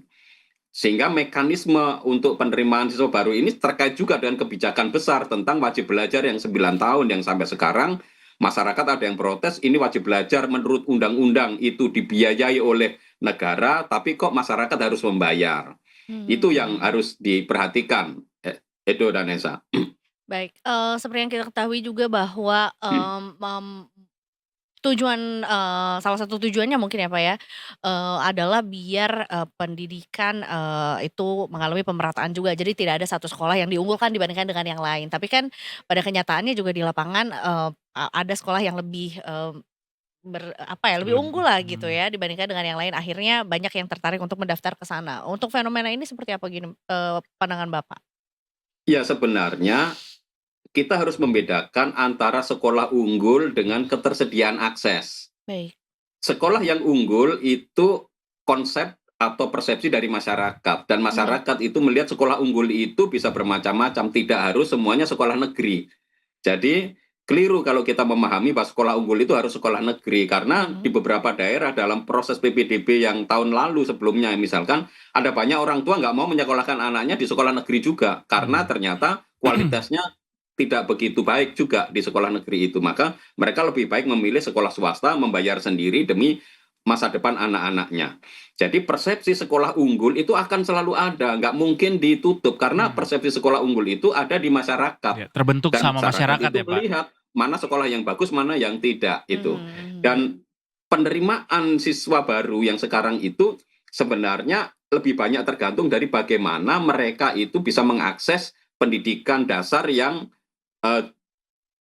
Sehingga mekanisme untuk penerimaan siswa baru ini terkait juga dengan kebijakan besar tentang wajib belajar yang 9 tahun yang sampai sekarang masyarakat ada yang protes, ini wajib belajar menurut undang-undang itu dibiayai oleh negara, tapi kok masyarakat harus membayar. Itu yang harus diperhatikan, Edo dan Esa.
Baik, seperti yang kita ketahui juga bahwa tujuan, salah satu tujuannya mungkin ya Pak ya, adalah biar pendidikan itu mengalami pemerataan juga. Jadi tidak ada satu sekolah yang diunggulkan dibandingkan dengan yang lain. Tapi kan pada kenyataannya juga di lapangan ada sekolah yang lebih lebih unggul lah gitu ya dibandingkan dengan yang lain. Akhirnya banyak yang tertarik untuk mendaftar ke sana. Untuk fenomena ini seperti apa gini pandangan Bapak?
Ya, sebenarnya kita harus membedakan antara sekolah unggul dengan ketersediaan akses.
Baik.
Sekolah yang unggul itu konsep atau persepsi dari masyarakat, dan masyarakat itu melihat sekolah unggul itu bisa bermacam-macam, tidak harus semuanya sekolah negeri. Jadi keliru kalau kita memahami bahwa sekolah unggul itu harus sekolah negeri, karena di beberapa daerah dalam proses PPDB yang tahun lalu sebelumnya, misalkan ada banyak orang tua nggak mau menyekolahkan anaknya di sekolah negeri juga, karena ternyata kualitasnya tidak begitu baik juga di sekolah negeri itu. Maka mereka lebih baik memilih sekolah swasta, membayar sendiri demi masa depan anak-anaknya. Jadi persepsi sekolah unggul itu akan selalu ada, nggak mungkin ditutup, karena persepsi sekolah unggul itu ada di masyarakat.
Terbentuk
Dan
sama masyarakat
itu
ya Pak?
melihat mana sekolah yang bagus, mana yang tidak itu. Dan penerimaan siswa baru yang sekarang itu sebenarnya lebih banyak tergantung dari bagaimana mereka itu bisa mengakses pendidikan dasar yang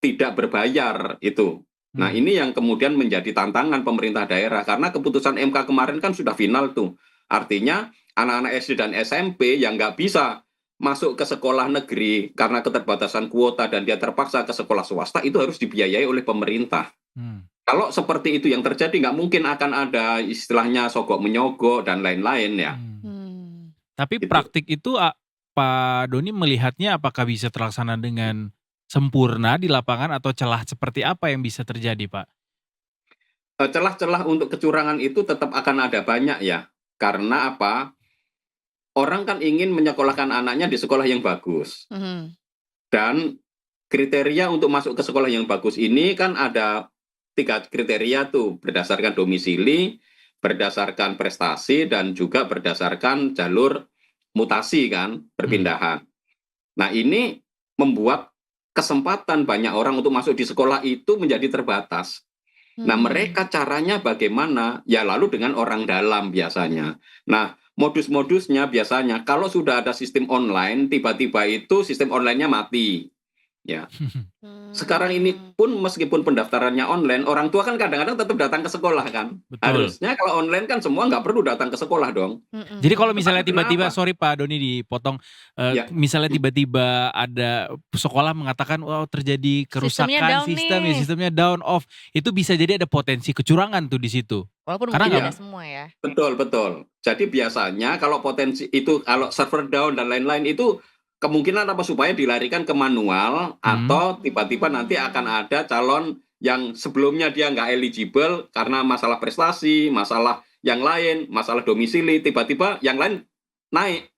tidak berbayar itu. Nah, ini yang kemudian menjadi tantangan pemerintah daerah, karena keputusan MK kemarin kan sudah final tuh. Artinya anak-anak SD dan SMP yang nggak bisa masuk ke sekolah negeri karena keterbatasan kuota dan dia terpaksa ke sekolah swasta itu harus dibiayai oleh pemerintah. Kalau seperti itu yang terjadi, nggak mungkin akan ada istilahnya sogok menyogok dan lain-lain ya.
Tapi
Gitu.
praktik itu Pak Doni melihatnya apakah bisa terlaksana dengan sempurna di lapangan, atau celah seperti apa yang bisa terjadi Pak?
Celah-celah untuk kecurangan itu tetap akan ada banyak ya. Karena apa? Orang kan ingin menyekolahkan anaknya di sekolah yang bagus. Dan kriteria untuk masuk ke sekolah yang bagus ini kan ada 3 kriteria tuh, berdasarkan domisili, berdasarkan prestasi, dan juga berdasarkan jalur mutasi kan, perpindahan. Nah ini membuat kesempatan banyak orang untuk masuk di sekolah itu menjadi terbatas. Nah mereka caranya bagaimana? Ya lalu dengan orang dalam biasanya. Nah modus-modusnya biasanya kalau sudah ada sistem online, tiba-tiba itu sistem online-nya mati. Ya. Sekarang ini pun meskipun pendaftarannya online, orang tua kan kadang-kadang tetap datang ke sekolah kan.
Betul.
Harusnya kalau online kan semua nggak perlu datang ke sekolah dong.
Jadi kalau misalnya
Tapi
tiba-tiba,
kenapa?
sorry Pak Doni dipotong,
Ya.
misalnya tiba-tiba ada sekolah mengatakan, wow terjadi kerusakan sistemnya down off, itu bisa jadi ada potensi kecurangan tuh di situ.
Walaupun
Karena
mungkin
nggak-
tidak semua ya.
Betul. Jadi biasanya kalau potensi itu, kalau server down dan lain-lain itu kemungkinan apa supaya dilarikan ke manual atau tiba-tiba nanti akan ada calon yang sebelumnya dia nggak eligible karena masalah prestasi, masalah yang lain, masalah domisili, tiba-tiba yang lain naik.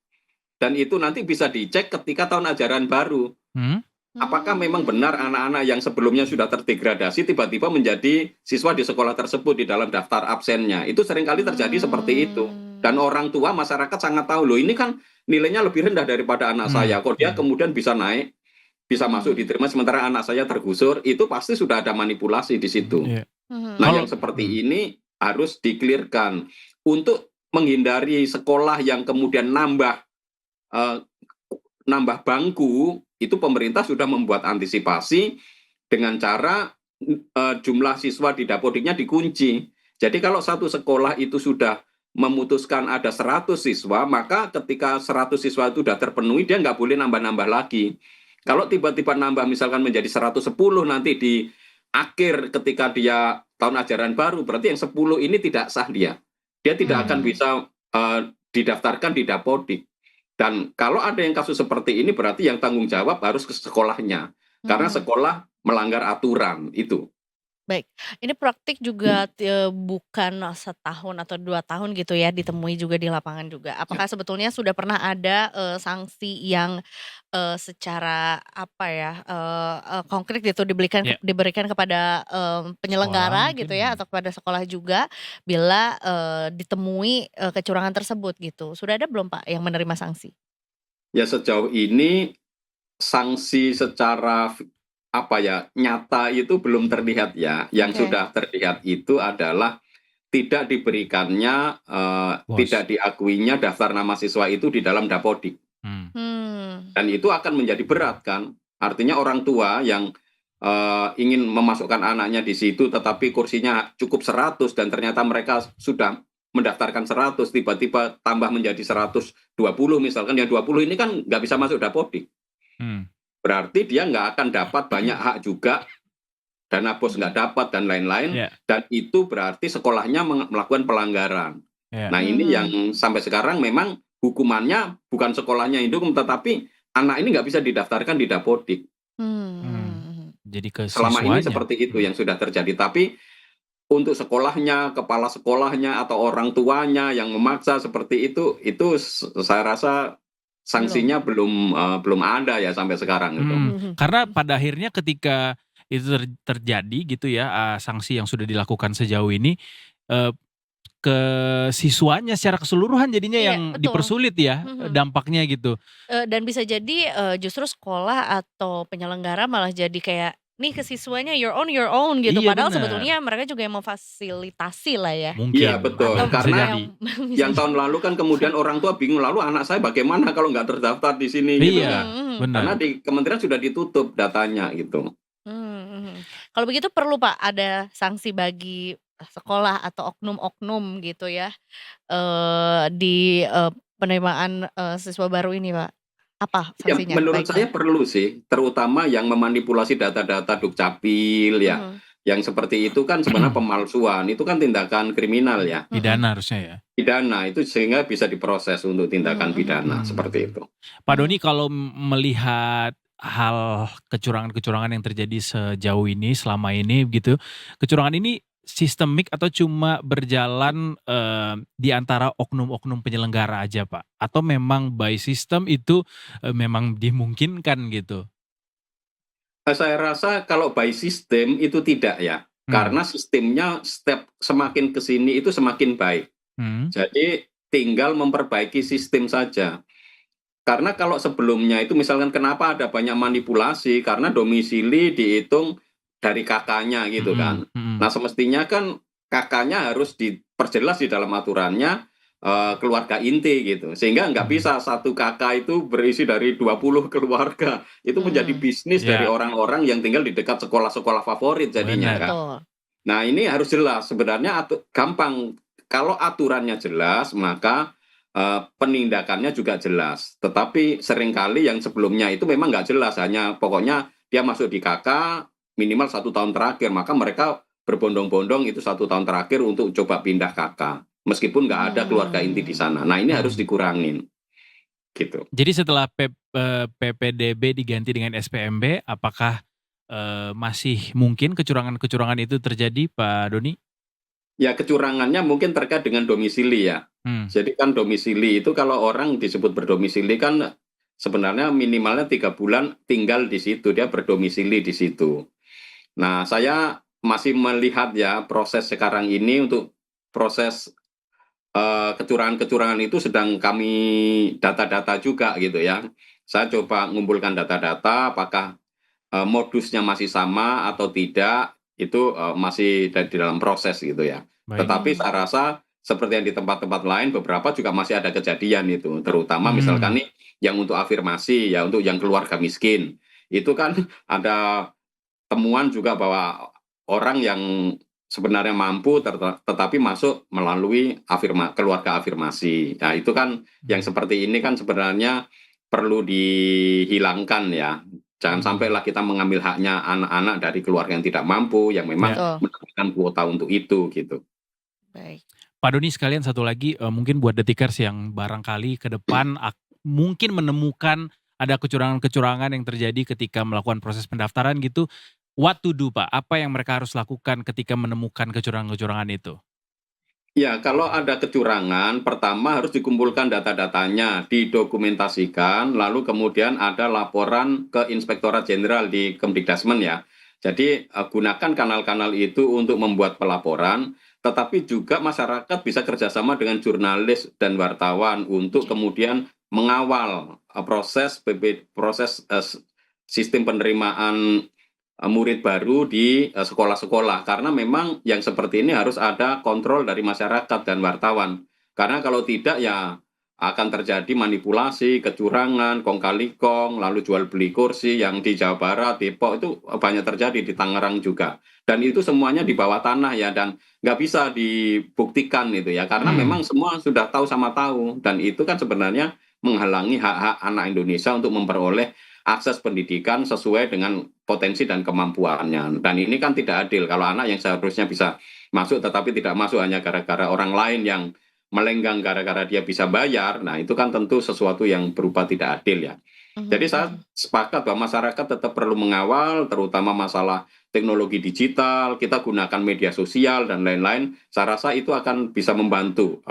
Dan itu nanti bisa dicek ketika tahun ajaran baru. Apakah memang benar anak-anak yang sebelumnya sudah terdegradasi tiba-tiba menjadi siswa di sekolah tersebut di dalam daftar absennya. Itu seringkali terjadi seperti itu. Dan orang tua, masyarakat sangat tahu, loh ini kan nilainya lebih rendah daripada anak saya. Kok dia kemudian bisa naik, bisa masuk diterima, sementara anak saya tergusur, itu pasti sudah ada manipulasi di situ. Nah yang seperti ini harus di-clearkan. Untuk menghindari sekolah yang kemudian nambah bangku, itu pemerintah sudah membuat antisipasi dengan cara jumlah siswa di Dapodiknya dikunci. Jadi kalau satu sekolah itu sudah memutuskan ada 100 siswa, maka ketika 100 siswa itu sudah terpenuhi, dia nggak boleh nambah-nambah lagi. Kalau tiba-tiba nambah misalkan menjadi 110 nanti di akhir ketika dia tahun ajaran baru, berarti yang 10 ini tidak sah dia. Dia tidak akan bisa didaftarkan di Dapodik. Dan kalau ada yang kasus seperti ini berarti yang tanggung jawab harus ke sekolahnya. Karena sekolah melanggar aturan itu.
Baik, ini praktik juga bukan setahun atau 2 tahun gitu ya, ditemui juga di lapangan juga. Apakah sebetulnya sudah pernah ada sanksi yang secara apa ya, konkret gitu diberikan kepada penyelenggara
Sekolah
gitu
mungkin.
ya, atau kepada sekolah juga bila ditemui kecurangan tersebut gitu. Sudah ada belum Pak yang menerima sanksi?
Ya sejauh ini sanksi secara nyata itu belum terlihat ya. Yang sudah terlihat itu adalah tidak diberikannya, tidak diakuinya daftar nama siswa itu di dalam Dapodik. Dan itu akan menjadi berat kan. Artinya orang tua yang ingin memasukkan anaknya di situ tetapi kursinya cukup 100 dan ternyata mereka sudah mendaftarkan 100, tiba-tiba tambah menjadi 120 misalkan, yang 20 ini kan nggak bisa masuk Dapodik. Berarti dia nggak akan dapat banyak hak juga, dana bos nggak dapat dan lain-lain, dan itu berarti sekolahnya melakukan pelanggaran. Nah ini yang sampai sekarang memang hukumannya bukan sekolahnya yang dihukum, tetapi anak ini nggak bisa didaftarkan di Dapodik.
Jadi ke
Selama ini
siswanya.
seperti itu yang sudah terjadi, tapi untuk sekolahnya, kepala sekolahnya atau orang tuanya yang memaksa seperti itu saya rasa sanksinya belum ada ya sampai sekarang itu.
Karena pada akhirnya ketika itu terjadi gitu ya, sanksi yang sudah dilakukan sejauh ini, ke siswanya secara keseluruhan jadinya
Iya,
yang
betul.
dipersulit ya dampaknya gitu.
Dan bisa jadi justru sekolah atau penyelenggara malah jadi kayak nih ke siswanya your own gitu.
Iya,
Padahal
bener.
sebetulnya mereka juga yang memfasilitasi lah ya.
Mungkin.
Iya betul,
Atau
karena
jadi.
yang tahun lalu kan kemudian orang tua bingung, lalu anak saya bagaimana kalau nggak terdaftar di sini gitu
Iya,
kan.
benar.
Karena di kementerian sudah ditutup datanya gitu.
Kalau begitu perlu Pak ada sanksi bagi sekolah atau oknum-oknum gitu ya di penerimaan siswa baru ini Pak. Apa
Ya,
sanksinya?
menurut saya
baiknya?
perlu sih, terutama yang memanipulasi data-data Dukcapil ya. Yang seperti itu kan sebenarnya pemalsuan, itu kan tindakan kriminal ya.
Pidana harusnya ya.
Pidana itu sehingga bisa diproses untuk tindakan pidana seperti itu.
Pak Doni, kalau melihat hal kecurangan-kecurangan yang terjadi sejauh ini, selama ini gitu, kecurangan ini sistemik atau cuma berjalan di antara oknum-oknum penyelenggara aja Pak? Atau memang by system itu memang dimungkinkan gitu?
Saya rasa kalau by system itu tidak ya. Karena sistemnya semakin ke sini itu semakin baik. Jadi tinggal memperbaiki sistem saja. Karena kalau sebelumnya itu misalkan kenapa ada banyak manipulasi, karena domisili dihitung dari kakaknya gitu kan. Nah semestinya kan kakaknya harus diperjelas di dalam aturannya keluarga inti gitu. Sehingga nggak bisa satu kakak itu berisi dari 20 keluarga. Itu menjadi bisnis dari
Ya,
orang-orang yang tinggal di dekat sekolah-sekolah favorit jadinya
benar.
kan.
Betul.
Nah ini harus jelas, sebenarnya gampang. Kalau aturannya jelas, maka penindakannya juga jelas. Tetapi seringkali yang sebelumnya itu memang nggak jelas, hanya pokoknya dia masuk di KK minimal 1 tahun terakhir, maka mereka berbondong-bondong itu 1 tahun terakhir untuk coba pindah KK, meskipun nggak ada keluarga inti di sana. Nah ini harus dikurangin, gitu.
Jadi setelah PPDB diganti dengan SPMB, apakah masih mungkin kecurangan-kecurangan itu terjadi, Pak Doni?
Ya kecurangannya mungkin terkait dengan domisili ya. Jadi kan domisili itu kalau orang disebut berdomisili kan sebenarnya minimalnya 3 bulan tinggal di situ, dia berdomisili di situ. Nah saya masih melihat ya proses sekarang ini untuk proses kecurangan-kecurangan itu sedang kami data-data juga gitu ya. Saya coba mengumpulkan data-data apakah modusnya masih sama atau tidak, itu masih di dalam proses gitu ya.
Baik.
Tetapi saya rasa seperti yang di tempat-tempat lain beberapa juga masih ada kejadian itu, terutama misalkan nih yang untuk afirmasi ya, untuk yang keluarga miskin itu kan ada temuan juga bahwa orang yang sebenarnya mampu tetapi masuk melalui keluarga afirmasi. Nah itu kan yang seperti ini kan sebenarnya perlu dihilangkan ya. Jangan sampailah kita mengambil haknya anak-anak dari keluarga yang tidak mampu, yang memang mendapatkan kuota untuk itu gitu.
Baik.
Pak Doni sekalian satu lagi, mungkin buat detikers yang barangkali ke depan mungkin menemukan ada kecurangan-kecurangan yang terjadi ketika melakukan proses pendaftaran gitu, what to do Pak? Apa yang mereka harus lakukan ketika menemukan kecurangan-kecurangan itu?
Ya, kalau ada kecurangan, pertama harus dikumpulkan data-datanya, didokumentasikan, lalu kemudian ada laporan ke Inspektorat Jenderal di Kemdikdasmen ya. Jadi gunakan kanal-kanal itu untuk membuat pelaporan, tetapi juga masyarakat bisa kerjasama dengan jurnalis dan wartawan untuk kemudian mengawal proses sistem penerimaan murid baru di sekolah-sekolah, karena memang yang seperti ini harus ada kontrol dari masyarakat dan wartawan, karena kalau tidak ya akan terjadi manipulasi, kecurangan, kong kali kong, lalu jual beli kursi yang di Jawa Barat, Depok itu banyak terjadi, di Tangerang juga, dan itu semuanya di bawah tanah ya, dan nggak bisa dibuktikan itu ya, karena memang semua sudah tahu sama tahu, dan itu kan sebenarnya menghalangi hak-hak anak Indonesia untuk memperoleh akses pendidikan sesuai dengan potensi dan kemampuannya. Dan ini kan tidak adil kalau anak yang seharusnya bisa masuk tetapi tidak masuk hanya gara-gara orang lain yang melenggang gara-gara dia bisa bayar. Nah itu kan tentu sesuatu yang berupa tidak adil ya. Jadi saya sepakat bahwa masyarakat tetap perlu mengawal, terutama masalah teknologi digital, kita gunakan media sosial dan lain-lain. Saya rasa itu akan bisa membantu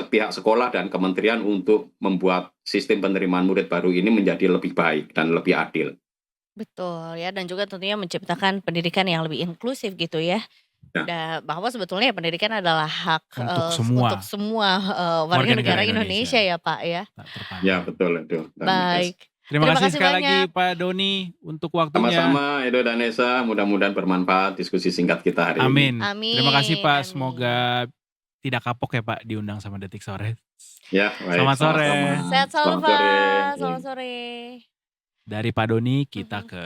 pihak sekolah dan kementerian untuk membuat sistem penerimaan murid baru ini menjadi lebih baik dan lebih adil.
Betul ya, dan juga tentunya menciptakan pendidikan yang lebih inklusif gitu ya. Dan bahwa sebetulnya pendidikan adalah hak
untuk semua
warga negara Indonesia ya Pak ya.
Ya betul itu.
Baik.
Terima kasih sekali lagi Pak Doni untuk waktunya.
Sama-sama Edo dan Nesa, mudah-mudahan bermanfaat diskusi singkat kita hari ini.
Amin.
Terima kasih Pak,
Amin.
semoga tidak kapok ya Pak diundang sama Detik Sore.
Ya, baik.
Selamat sore.
Sama-sama.
Sehat selalu
Selamat sore.
Pak. Selamat sore.
Dari Pak Doni kita ke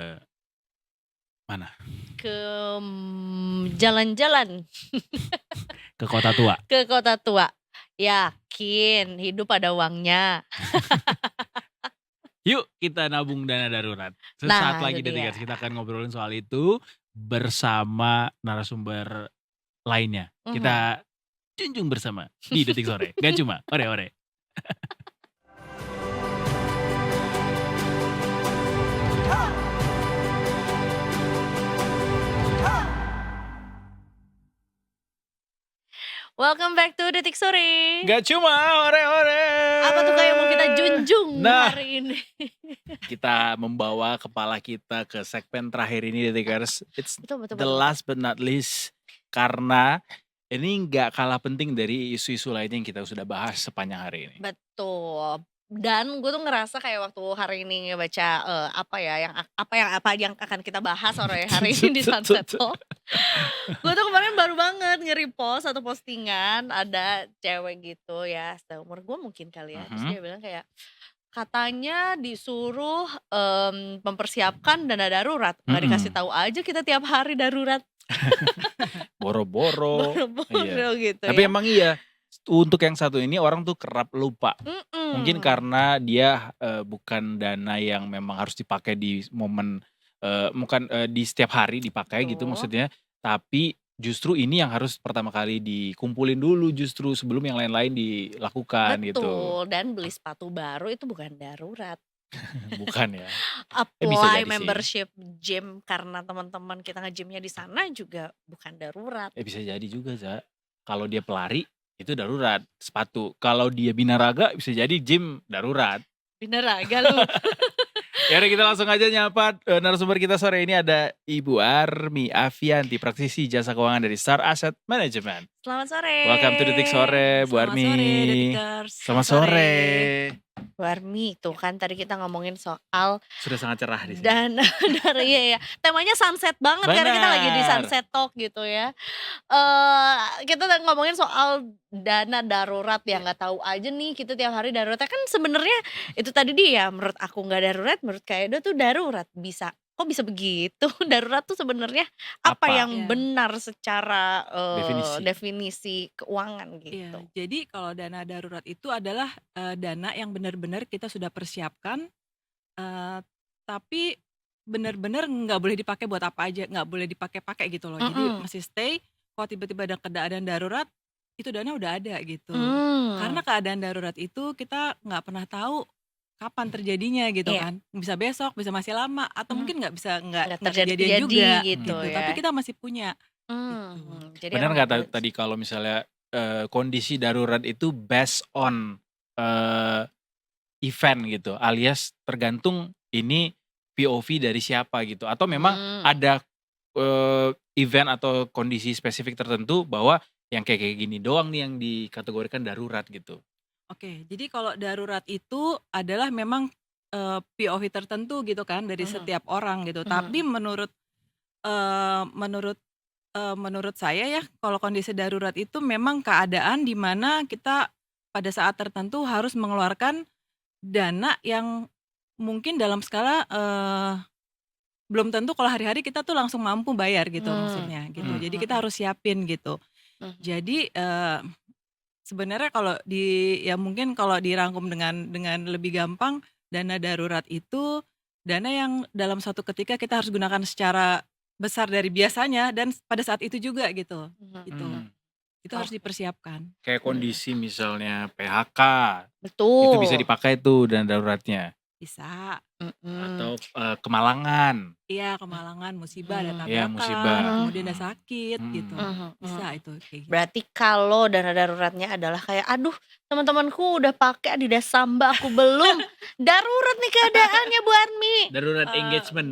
mana?
Ke jalan-jalan
Ke Kota Tua.
ke Kota Tua. Yakin hidup ada uangnya.
Yuk kita nabung dana darurat. Sesaat
Nah,
lagi
itu dia.
Detikers kita akan ngobrolin soal itu bersama narasumber lainnya. Kita junjung bersama di Detik Sore. Gak cuma ore-ore.
Welcome back to Detik Sore.
Gak cuma ore-ore.
Apa tuh kayak mau kita junjung
Nah.
hari ini?
Kita membawa kepala kita ke segmen terakhir ini Detikers. It's
Betul.
the last but not least. Karena ini gak kalah penting dari isu-isu lainnya yang kita sudah bahas sepanjang hari ini.
Betul. Dan gue tuh ngerasa kayak waktu hari ini ngebaca apa yang akan kita bahas sore hari ini di Sunset Talk. Gue tuh kemarin baru banget nge-repost satu postingan, ada cewek gitu ya, seumur gue mungkin kali ya. Terus dia bilang kayak katanya disuruh mempersiapkan dana darurat. Nggak dikasih tahu aja kita tiap hari darurat.
Boro-boro.
Boro-boro gitu
Tapi
ya.
emang iya, untuk yang satu ini orang tuh kerap lupa. Mungkin karena dia bukan dana yang memang harus dipakai di momen, bukan di setiap hari dipakai gitu
Betul.
maksudnya. Tapi justru ini yang harus pertama kali dikumpulin dulu justru sebelum yang lain-lain dilakukan gitu.
Betul, dan beli sepatu baru itu bukan darurat.
Bukan ya.
Apply
bisa jadi sih.
membership gym karena teman-teman kita nge-gymnya di sana juga bukan darurat.
Bisa jadi juga, Za. Kalau dia pelari itu darurat sepatu. Kalau dia binaraga bisa jadi gym darurat.
Binaraga lu.
Ya udah kita langsung aja nyapa narasumber kita sore ini ada Ibu Armi Avianti, praktisi jasa keuangan dari Star Asset Management.
Selamat sore.
Welcome to Detik Sore, Bu Armi.
Selamat sore, Detikers.
Selamat sore.
Bu Armi, tuh kan tadi kita ngomongin soal
Sudah sangat cerah di sini.
dan dari ya temanya sunset banget karena kita lagi di
Benar.
Sunset Talk gitu ya. Kita ngomongin soal dana darurat yang nggak tahu aja nih kita tiap hari daruratnya kan sebenarnya itu tadi dia menurut aku nggak darurat, menurut Kak Edo tuh darurat. Kok bisa begitu? Darurat tuh sebenarnya apa
Apa?
yang
Iya.
benar secara
Definisi.
keuangan
Iya,
gitu.
jadi kalau dana darurat itu adalah dana yang benar-benar kita sudah persiapkan, tapi benar-benar nggak boleh dipakai buat apa aja, nggak boleh dipakai-pakai gitu loh. Jadi masih stay. Kalau tiba-tiba ada keadaan darurat, itu dana udah ada gitu. Karena keadaan darurat itu kita nggak pernah tahu kapan terjadinya gitu
Iya.
kan. Bisa besok, bisa masih lama, atau mungkin nggak
Nggak
kejadian
terjadi
juga
gitu ya.
Tapi kita masih punya.
Jadi
Benar
emang
nggak
harus-
tadi kalau misalnya kondisi darurat itu based on event gitu, alias tergantung ini POV dari siapa gitu, atau memang ada event atau kondisi spesifik tertentu bahwa yang kayak gini doang nih yang dikategorikan darurat gitu.
Oke, jadi kalau darurat itu adalah memang POV tertentu gitu kan dari setiap orang gitu. Tapi menurut saya ya, kalau kondisi darurat itu memang keadaan di mana kita pada saat tertentu harus mengeluarkan dana yang mungkin dalam skala belum tentu kalau hari-hari kita tuh langsung mampu bayar gitu maksudnya gitu. Jadi kita harus siapin gitu. Jadi sebenarnya kalau mungkin kalau dirangkum dengan lebih gampang, dana darurat itu dana yang dalam suatu ketika kita harus gunakan secara besar dari biasanya dan pada saat itu juga gitu. Gitu. Itu harus dipersiapkan.
Kayak kondisi misalnya PHK,
Betul.
itu bisa dipakai tuh dana daruratnya.
Bisa.
Atau kemalangan.
Iya, kemalangan, musibah, ada
Iya,
tabrakan,
musibah.
kemudian ada sakit gitu. Bisa itu kayak gitu.
Berarti kalau dana daruratnya adalah kayak aduh teman-temanku udah pakai Adidas Samba aku belum. Darurat nih keadaannya Bu Armi.
Darurat
Eh,
engagement.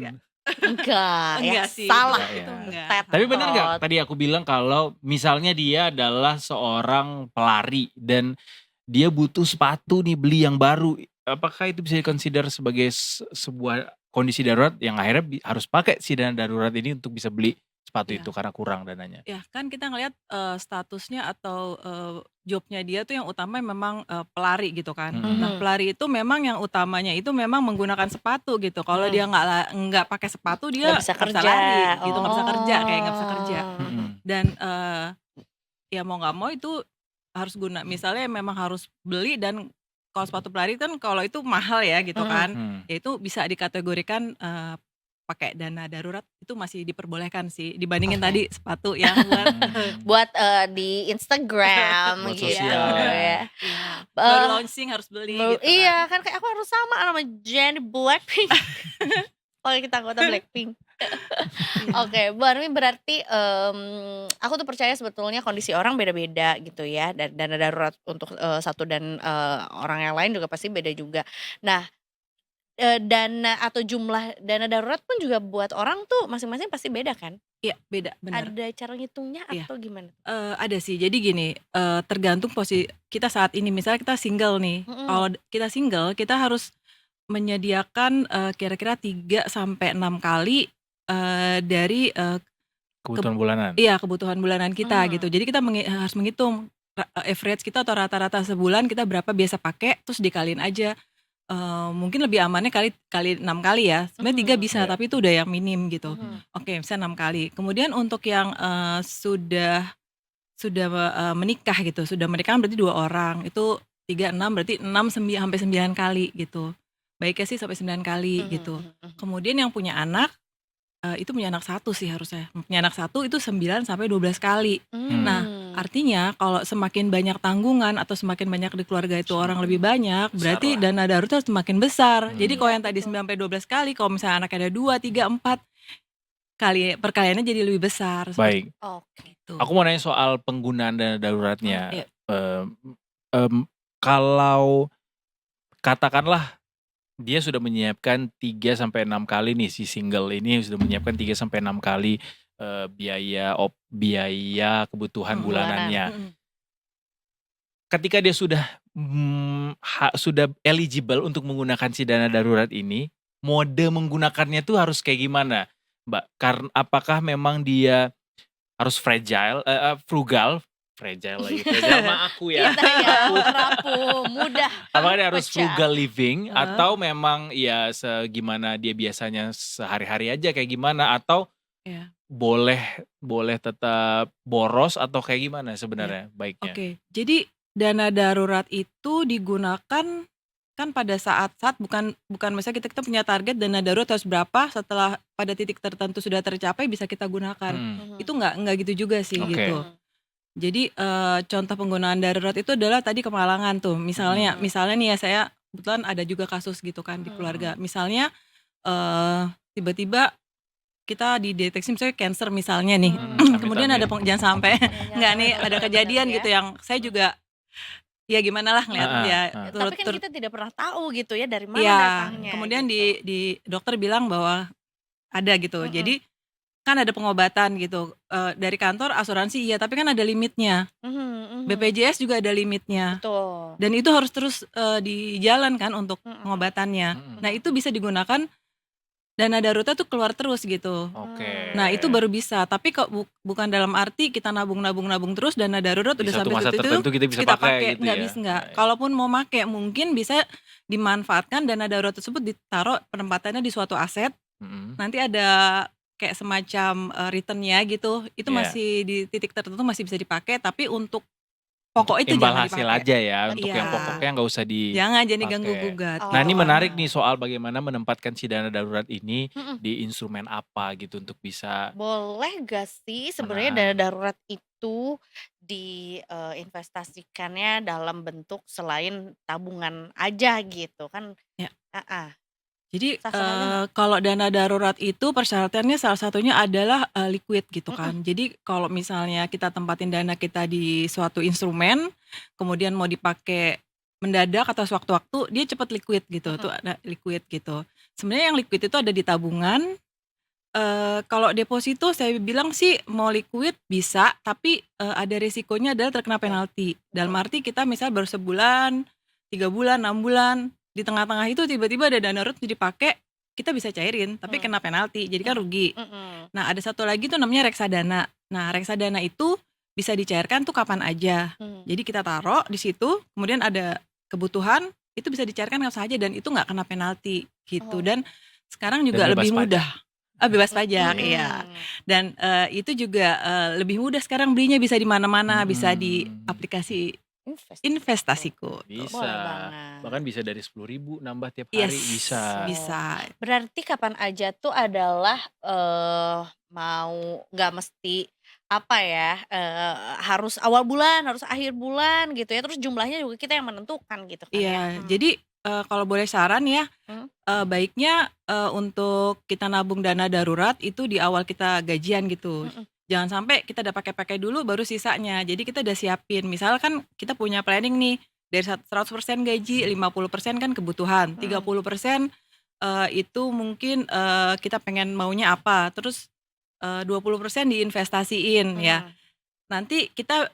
Enggak, ya
Enggak sih.
salah.
Itu enggak.
Tet.
Tapi benar nggak
Tot.
tadi aku bilang kalau misalnya dia adalah seorang pelari dan dia butuh sepatu nih beli yang baru, apakah itu bisa di-consider sebagai sebuah kondisi darurat yang akhirnya harus pakai si dana darurat ini untuk bisa beli sepatu
Iya.
itu karena kurang dananya?
Ya kan kita ngelihat statusnya atau jobnya dia tuh yang utama memang pelari gitu kan. Nah pelari itu memang yang utamanya itu memang menggunakan sepatu gitu. Kalau dia nggak pakai sepatu dia
Nggak bisa kerja.
lari gitu, nggak bisa kerja kayak nggak bisa kerja. Dan ya mau nggak mau itu harus misalnya memang harus beli, dan kalau sepatu pelari kan kalau itu mahal ya gitu kan. Ya itu bisa dikategorikan pakai dana darurat, itu masih diperbolehkan sih dibandingin tadi sepatu yang
Buat di Instagram
Buat
gitu
sosial
ya.
baru launching harus beli gitu kan.
Iya kan kayak aku harus sama sama Jennie Blackpink. Oke, kita anggota Blackpink. Oke, Bu Armi, berarti aku tuh percaya sebetulnya kondisi orang beda-beda gitu ya, dan dana darurat untuk satu dan orang yang lain juga pasti beda juga. Nah, dana atau jumlah dana darurat pun juga buat orang tuh masing-masing pasti beda kan?
Iya, beda, benar.
Ada cara ngitungnya
Iya.
atau gimana?
Ada sih. Jadi gini, tergantung posisi kita saat ini. Misalnya kita single nih. Kalau kita single, kita harus menyediakan kira-kira 3 sampai 6 kali dari
Kebutuhan bulanan.
iya kebutuhan bulanan kita gitu. Jadi kita harus menghitung average kita atau rata-rata sebulan kita berapa biasa pakai, terus dikaliin aja. Mungkin lebih amannya kali 6 kali ya. Sebenarnya 3 bisa,
Iya.
tapi itu udah yang minim gitu. Oke, bisa 6 kali. Kemudian untuk yang sudah menikah gitu, sudah menikah berarti 2 orang. Itu 3, 6 berarti 6 sampai 9 kali gitu. Baiknya sih sampai 9 kali gitu. Kemudian yang punya anak itu punya anak 1 sih harusnya. Punya anak 1 itu 9 sampai 12 kali. Nah, artinya kalau semakin banyak tanggungan atau semakin banyak di keluarga itu orang lebih banyak, berarti dana darurat harus semakin besar. Jadi kalau yang tadi 9 sampai 12 kali, kalau misalnya anak ada 2, 3, 4 kali perkaliannya jadi lebih besar.
Baik.
Oke.
Gitu.
Aku mau nanya soal penggunaan dana daruratnya.
Iya.
Kalau katakanlah dia sudah menyiapkan 3 sampai 6 kali nih, si single ini sudah menyiapkan 3 sampai 6 kali biaya kebutuhan bulanannya. Ketika dia sudah eligible untuk menggunakan si dana darurat ini, mode menggunakannya tuh harus kayak gimana, Mbak? Karena apakah memang dia harus frugal lagi, frugal sama aku ya.
Kita ya rapuh, mudah.
Apakah dia harus
pecah.
frugal living atau memang ya segimana dia biasanya sehari-hari aja kayak gimana, atau
Iya.
boleh tetap boros atau kayak gimana sebenarnya baiknya?
Oke, jadi dana darurat itu digunakan kan pada saat-saat bukan misalnya kita punya target dana darurat harus berapa, setelah pada titik tertentu sudah tercapai bisa kita gunakan. Itu nggak gitu juga sih
Oke.
gitu. Jadi contoh penggunaan darurat itu adalah tadi kemalangan tuh. Misalnya nih ya, saya kebetulan ada juga kasus gitu kan di keluarga. Misalnya tiba-tiba kita dideteksi misalnya cancer misalnya nih. Kemudian ada jangan sampai nggak nih ada kejadian gitu yang saya juga ya gimana lah ngeliat ya.
Tapi kan kita tidak pernah tahu gitu ya dari mana
ya,
datangnya.
kemudian
gitu.
di dokter bilang bahwa ada gitu. Jadi kan ada pengobatan gitu dari kantor asuransi iya, tapi kan ada limitnya. BPJS juga ada limitnya.
Betul.
Dan itu harus terus dijalankan untuk pengobatannya. Nah, itu bisa digunakan dana darurat tuh keluar terus gitu.
Oke.
Nah, itu baru bisa. Tapi kok bukan dalam arti kita nabung terus dana darurat
Di
udah
satu
sampai
masa
situ
tertentu kita bisa pakai gitu
nggak
ya.
bisa nggak. Kalaupun mau pakai mungkin bisa dimanfaatkan dana darurat tersebut ditaruh penempatannya di suatu aset. Nanti ada kayak semacam returnnya gitu. Itu masih di titik tertentu masih bisa dipakai, tapi untuk pokok itu
imbal
jangan
hasil
dipakai.
aja ya, untuk
Iya.
yang pokoknya nggak usah
Jangan jadi
dipakai.
ganggu gugat.
Nah, ini
Oh.
menarik nih soal bagaimana menempatkan si dana darurat ini di instrumen apa gitu untuk bisa
Boleh gak sih sebenarnya dana darurat itu diinvestasikannya dalam bentuk selain tabungan aja gitu kan?
Ya.
Ah.
Jadi
Sasarannya
kalau dana darurat itu persyaratannya salah satunya adalah liquid gitu kan. Jadi kalau misalnya kita tempatin dana kita di suatu instrumen, kemudian mau dipakai mendadak atau sewaktu-waktu, dia cepat liquid gitu. Tuh ada liquid gitu. Sebenarnya yang liquid itu ada di tabungan. Kalau deposito saya bilang sih mau liquid bisa, tapi ada risikonya adalah terkena penalti. Dalam arti kita misal baru sebulan, 3 bulan, 6 bulan, di tengah-tengah itu tiba-tiba ada dana darurat dipakai, kita bisa cairin, tapi kena penalti, jadi kan rugi. Nah, ada satu lagi tuh namanya reksadana. Nah, reksadana itu bisa dicairkan tuh kapan aja. Jadi kita taruh di situ, kemudian ada kebutuhan, itu bisa dicairkan kapan saja dan itu nggak kena penalti gitu. Dan sekarang juga
Dan bebas
lebih
pajak.
mudah. Bebas pajak, iya. Dan itu juga lebih mudah sekarang belinya bisa di mana-mana, bisa di aplikasi investasiku.
bisa.
Boleh banget.
Bahkan bisa dari 10.000 nambah tiap hari bisa.
Bisa.
Berarti kapan aja tuh adalah mau nggak mesti apa ya harus awal bulan, harus akhir bulan gitu ya. Terus jumlahnya juga kita yang menentukan gitu kan ya.
Iya, jadi kalau boleh saran ya, baiknya untuk kita nabung dana darurat itu di awal kita gajian gitu. Jangan sampai kita udah pakai-pakai dulu baru sisanya. Jadi kita udah siapin. Misalkan kita punya planning nih dari 100% gaji, 50% kan kebutuhan, 30% itu mungkin, kita pengen maunya apa, terus, 20% diinvestasiin ya. Nanti kita,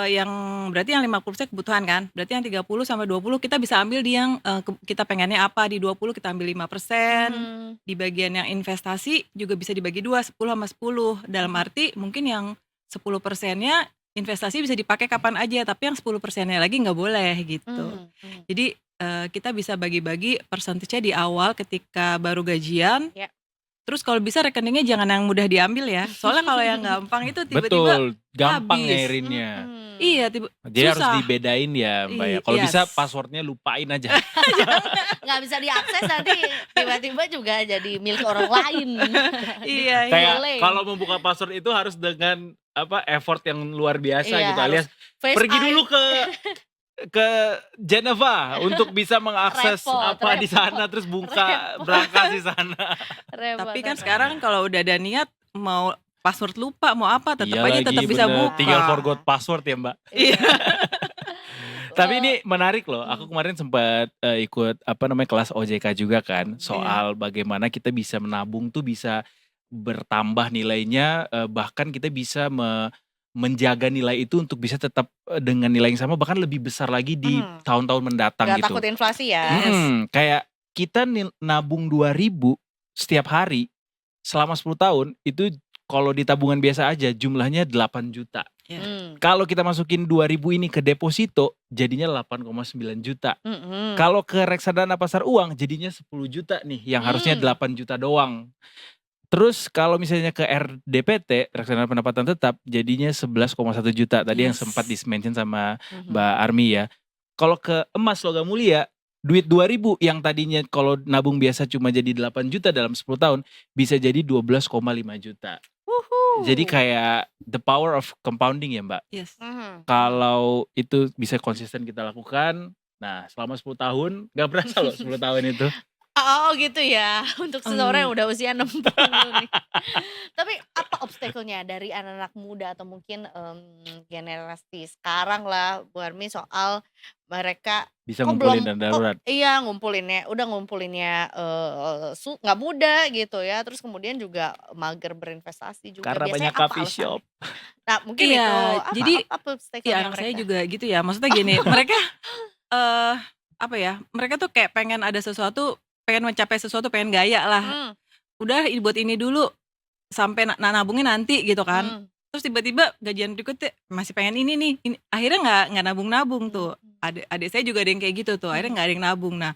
yang berarti yang 50% kebutuhan kan, berarti yang 30 sampai 20 kita bisa ambil di yang, kita pengennya apa, di 20 kita ambil 5%, di bagian yang investasi juga bisa dibagi 2, 10 sama 10. Dalam arti mungkin yang 10%-nya investasi bisa dipakai kapan aja, tapi yang 10%-nya lagi nggak boleh gitu. Jadi, kita bisa bagi-bagi persentasenya di awal ketika baru gajian.
Ya.
Terus kalau bisa rekeningnya jangan yang mudah diambil ya. Soalnya kalau yang gampang itu tiba-tiba
Betul, gampang
habis.
ngairinnya.
Iya,
Jadi harus
susah.
dibedain ya Mbak ya. Kalau
Yes.
bisa passwordnya lupain aja.
Nggak bisa diakses nanti tiba-tiba juga jadi milik orang lain.
Iya,
Kayak
Boleh.
kalau membuka password itu harus dengan effort yang luar biasa
Iya,
gitu,
harus
alias
Face
pergi
ID.
dulu ke Geneva untuk bisa mengakses
Repot.
di sana, terus buka berangkas di sana.
Tapi kan sekarang kalau udah ada niat mau password lupa mau apa tetap
Iya
aja
lagi,
tetap bisa
bener.
buka.
Tinggal forgot password ya Mbak.
Iya.
Tapi ini menarik loh. Aku kemarin sempat ikut kelas OJK juga kan, soal bagaimana kita bisa menabung tuh bisa bertambah nilainya, bahkan kita bisa menjaga nilai itu untuk bisa tetap dengan nilai yang sama bahkan lebih besar lagi di tahun-tahun mendatang
Nggak
gitu.
takut inflasi ya.
Kayak kita nabung 2.000 setiap hari selama 10 tahun itu kalau di tabungan biasa aja jumlahnya 8 juta. Kalau kita masukin 2.000 ini ke deposito jadinya 8,9 juta. Kalau ke reksadana pasar uang jadinya 10 juta nih yang harusnya 8 juta doang. Terus kalau misalnya ke RDPT, reksadana pendapatan tetap, jadinya 11,1 juta. Tadi yang sempat di-mention sama Mbak Armi ya. Kalau ke emas logam mulia, duit 2.000 yang tadinya kalau nabung biasa cuma jadi 8 juta dalam 10 tahun, bisa jadi 12,5 juta. Jadi kayak the power of compounding ya Mbak.
Yes.
Kalau itu bisa konsisten kita lakukan, nah selama 10 tahun, gak berasa loh 10 tahun itu.
Oh gitu ya, untuk seseorang yang udah usia 60 nih. Tapi apa obstacle-nya dari anak-anak muda atau mungkin generasi sekarang lah Bu Armi soal mereka
Bisa
kok
ngumpulin
belum
dana darurat.
iya ngumpulinnya nggak mudah gitu ya. Terus kemudian juga mager berinvestasi juga.
Karena
Biasanya
banyak
apa
coffee
alasannya?
shop.
Nah mungkin
Iya,
itu
jadi
apa obstacle-nya
iya anak saya
mereka?
juga gitu ya. Maksudnya gini, mereka apa ya? Mereka tuh kayak pengen ada sesuatu, pengen mencapai sesuatu, pengen gaya lah. Udah buat ini dulu sampai nabungnya nanti gitu kan. Terus tiba-tiba gajian berikutnya masih pengen ini nih. Akhirnya nggak nabung-nabung tuh. Adik saya juga ada yang kayak gitu tuh. Akhirnya nggak ada yang nabung. Nah,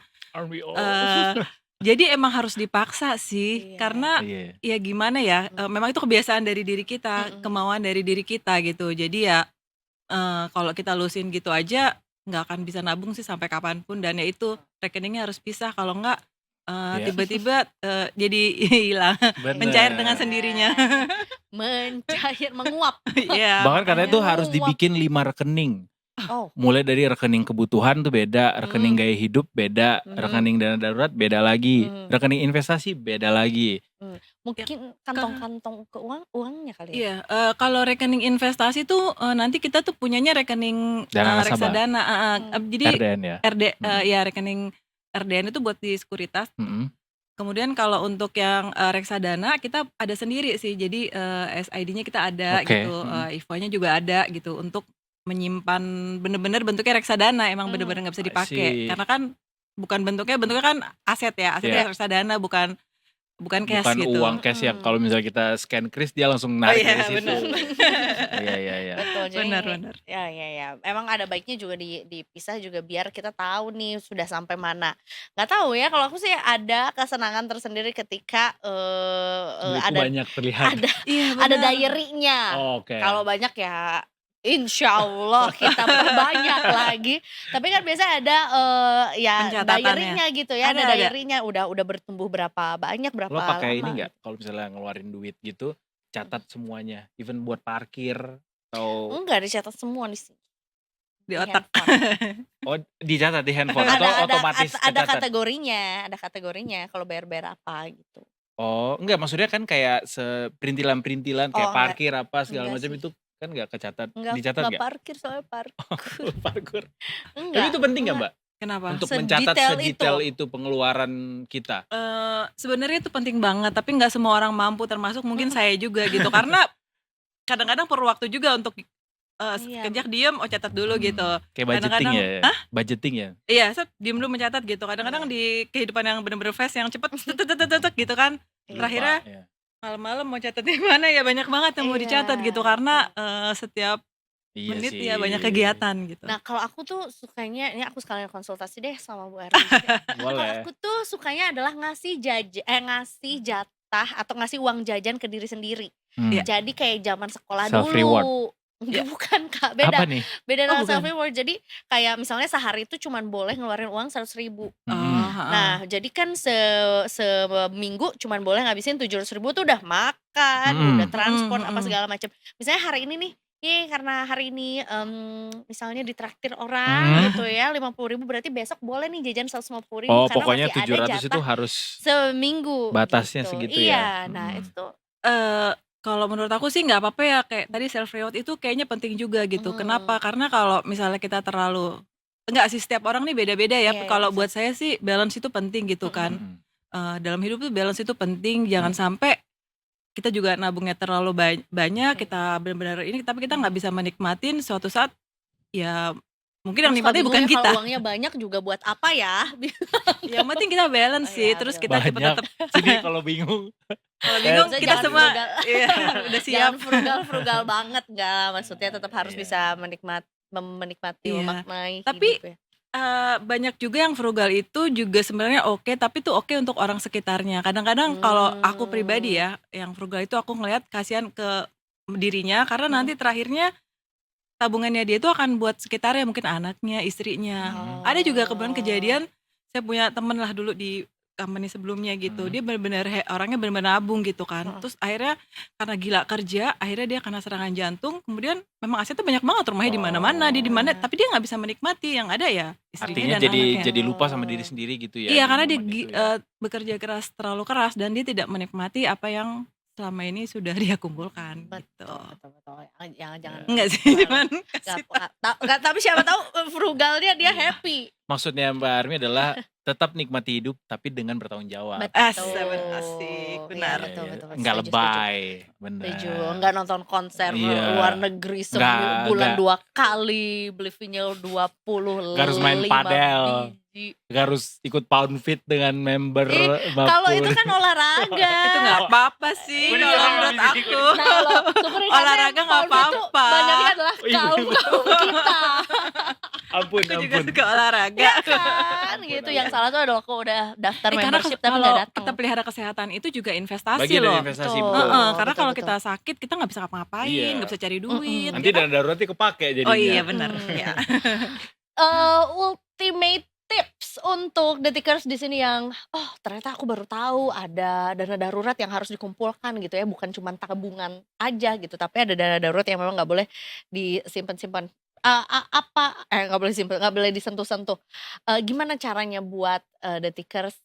jadi emang harus dipaksa sih, karena ya gimana ya? Memang itu kebiasaan dari diri kita, kemauan dari diri kita gitu. Jadi ya kalau kita lusin gitu aja nggak akan bisa nabung sih sampai kapanpun. Dan ya itu rekeningnya harus pisah. Kalau nggak tiba-tiba jadi hilang, mencair dengan sendirinya.
Mencair, menguap.
Iya.
Bahkan katanya tuh harus dibikin 5 rekening.
Oh.
Mulai dari rekening kebutuhan tuh beda, rekening gaya hidup beda, rekening dana darurat beda lagi, rekening investasi beda lagi.
Mungkin kantong-kantong uangnya kali ya.
Iya, kalau rekening investasi tuh nanti kita tuh punyanya rekening
Dana nasabah.
reksadana. Jadi
RDN ya.
ya rekening RDN itu buat di sekuritas. Kemudian kalau untuk yang reksadana kita ada sendiri sih. Jadi SID-nya kita ada gitu, IFO-nya juga ada gitu untuk menyimpan bener-bener bentuknya reksadana, emang bener-bener nggak bisa dipakai. Karena kan bentuknya kan aset ya, asetnya reksadana bukan cash
Bukan
gitu.
uang cash yang kalau misalnya kita scan kris dia langsung narik dari situ.
Benar.
Iya.
Betul. Jadi
Benar.
ya. Emang ada baiknya juga dipisah juga biar kita tahu nih sudah sampai mana. Nggak tahu ya, kalau aku sih ada kesenangan tersendiri ketika
Duitku banyak terlihat.
ada diary-nya.
Oke.
Kalau banyak ya insya Allah kita perbanyak lagi. Tapi kan biasa ada
Pencatatannya.
diary-nya gitu ya. Ada
Ada.
diary-nya udah bertumbuh berapa banyak, berapa
Lo pakai
lama.
ini nggak? Kalau misalnya ngeluarin duit gitu, catat semuanya, even buat parkir atau
Enggak dicatat semua di sini.
Di otak.
dicatat di handphone atau otomatis
ada
kecatat?
kategorinya kalau bayar apa gitu.
Oh, enggak, maksudnya kan kayak perintilan-perintilan kayak
Oh, enggak.
parkir apa segala
Enggak
macam
sih.
itu kan nggak kecatat,
Enggak
dicatat nggak?
parkir soalnya parkur.
Parkur. Tapi
Enggak.
itu penting nggak Mbak?
Kenapa?
Untuk
Sedetail
mencatat sedetail
itu.
itu pengeluaran kita?
Sebenarnya itu penting banget, tapi nggak semua orang mampu, termasuk mungkin saya juga gitu. Karena kadang-kadang perlu waktu juga untuk
Iya.
sekejap diem, catat dulu gitu.
Kayak budgeting
Kadang-kadang,
ya? Budgeting ya?
Iya, diem dulu mencatat gitu. Kadang-kadang di kehidupan yang bener-bener fast, yang cepet gitu kan.
Iya.
Terakhirnya
Lupa, ya.
malam-malam mau catat di mana ya, banyak banget yang mau
Iya,
dicatat gitu. Karena setiap
Iya
menit
sih.
ya banyak kegiatan gitu.
Nah kalau aku tuh sukanya, ini aku sekalian konsultasi deh sama Bu Erni juga. Kalau
Boleh.
aku tuh sukanya adalah ngasih jatah atau ngasih uang jajan ke diri sendiri.
Hmm.
Jadi kayak zaman sekolah
Self reward.
dulu. Enggak, bukan Kak,
Apa
beda.
nih?
Beda
Oh,
dengan
bukan.
self reward. Jadi kayak misalnya sehari itu cuman boleh ngeluarin uang 100.000. Nah, jadi kan seminggu cuman boleh ngabisin 700.000 tuh udah makan, udah transport apa segala macam. Misalnya hari ini nih, karena hari ini misalnya ditraktir orang gitu ya 50.000, berarti besok boleh nih jajan 150.000
Oh,
karena
pokoknya
masih ada
700 itu
jatah
harus
seminggu
batasnya
gitu.
segitu
Iya,
ya?
nah itu
Kalau menurut aku sih nggak apa-apa ya, kayak tadi self reward itu kayaknya penting juga gitu. Kenapa? Karena kalau misalnya kita terlalu enggak sih, setiap orang nih beda-beda ya.
Iya,
Kalau
bisa.
buat saya sih balance itu penting gitu kan. Dalam hidup tuh balance itu penting. Jangan sampai kita juga nabungnya terlalu banyak, kita benar-benar ini, tapi kita nggak bisa menikmatin suatu saat ya mungkin yang
Terus kalau
nikmatnya bukan
bingungnya
kita.
kalau uangnya banyak juga buat apa ya?
Yang penting kita balance
Oh
sih,
iya,
terus
betul.
kita cepet
banyak.
tetap
Jadi kalau bingung.
kalau bingung
Maksudnya
kita
jangan
semua
frugal.
iya, udah siap.
Jangan frugal banget, enggak. Maksudnya tetap harus
Iya.
bisa menikmati,
Iya.
memaknai
Tapi
hidup ya.
banyak juga yang frugal itu juga sebenarnya oke, tapi tuh oke untuk orang sekitarnya. Kadang-kadang kalau aku pribadi ya, yang frugal itu aku ngelihat kasihan ke dirinya, karena nanti terakhirnya tabungannya dia itu akan buat sekitarnya, mungkin anaknya, istrinya. Ada juga kebetulan kejadian, saya punya temen lah dulu di company sebelumnya gitu, dia benar-benar orangnya benar-benar nabung gitu kan. Terus akhirnya karena gila kerja, akhirnya dia kena serangan jantung, kemudian memang asetnya banyak banget, rumahnya di mana-mana, dia di mana, tapi dia nggak bisa menikmati, yang ada ya istrinya
Artinya
dan
jadi
anaknya.
jadi lupa sama diri sendiri gitu ya?
Iya,
di
karena dia
momen itu ya?
bekerja keras, terlalu keras, dan dia tidak menikmati apa yang selama ini sudah dia kumpulkan gitu.
Betul. Jangan.
Enggak sih, cuman kasih
Enggak, tapi siapa tahu frugalnya dia happy.
Maksudnya Mbak Armi adalah tetap nikmati hidup tapi dengan bertanggung jawab.
asik,
Iya,
benar.
betul.
Enggak
Setuju,
lebay, benar.
Setuju. Enggak nonton konser
Iya.
luar negeri
Nggak-
sebulan
nggak.
2 kali, beli vinyl 25
Nggak harus main padel.
biji.
Gak harus ikut pound fit dengan member
Kalau itu
50.
kan olahraga.
Itu nggak apa-apa sih
Iya.
kalau menurut aku.
Nah, loh, sebenarnya
Olahraga nggak
Pound Fit tuh
apa-apa.
banyaknya adalah
Oh, iya,
kaum kita.
Ampun,
Aku juga
ampun.
suka olahraga.
Ya kan, gitu. Yang salah tuh adalah aku udah daftar
Karena
membership tapi
kalau
nggak datang.
kita pelihara kesehatan itu juga investasi
Bagian dari
loh.
investasi,
Betul.
betul.
Karena
betul,
kalau
betul.
kita sakit kita nggak bisa ngapa-ngapain,
Iya.
nggak bisa cari duit.
Nanti
ya kan?
dana daruratnya kepake jadinya.
Oh iya benar. Ya.
Ultimate tips untuk detikers di sini yang ternyata aku baru tahu ada dana darurat yang harus dikumpulkan gitu ya, bukan cuma tabungan aja gitu, tapi ada dana darurat yang memang nggak boleh disimpan-simpan. Nggak boleh simpan, nggak boleh disentuh-sentuh. Gimana caranya buat detikers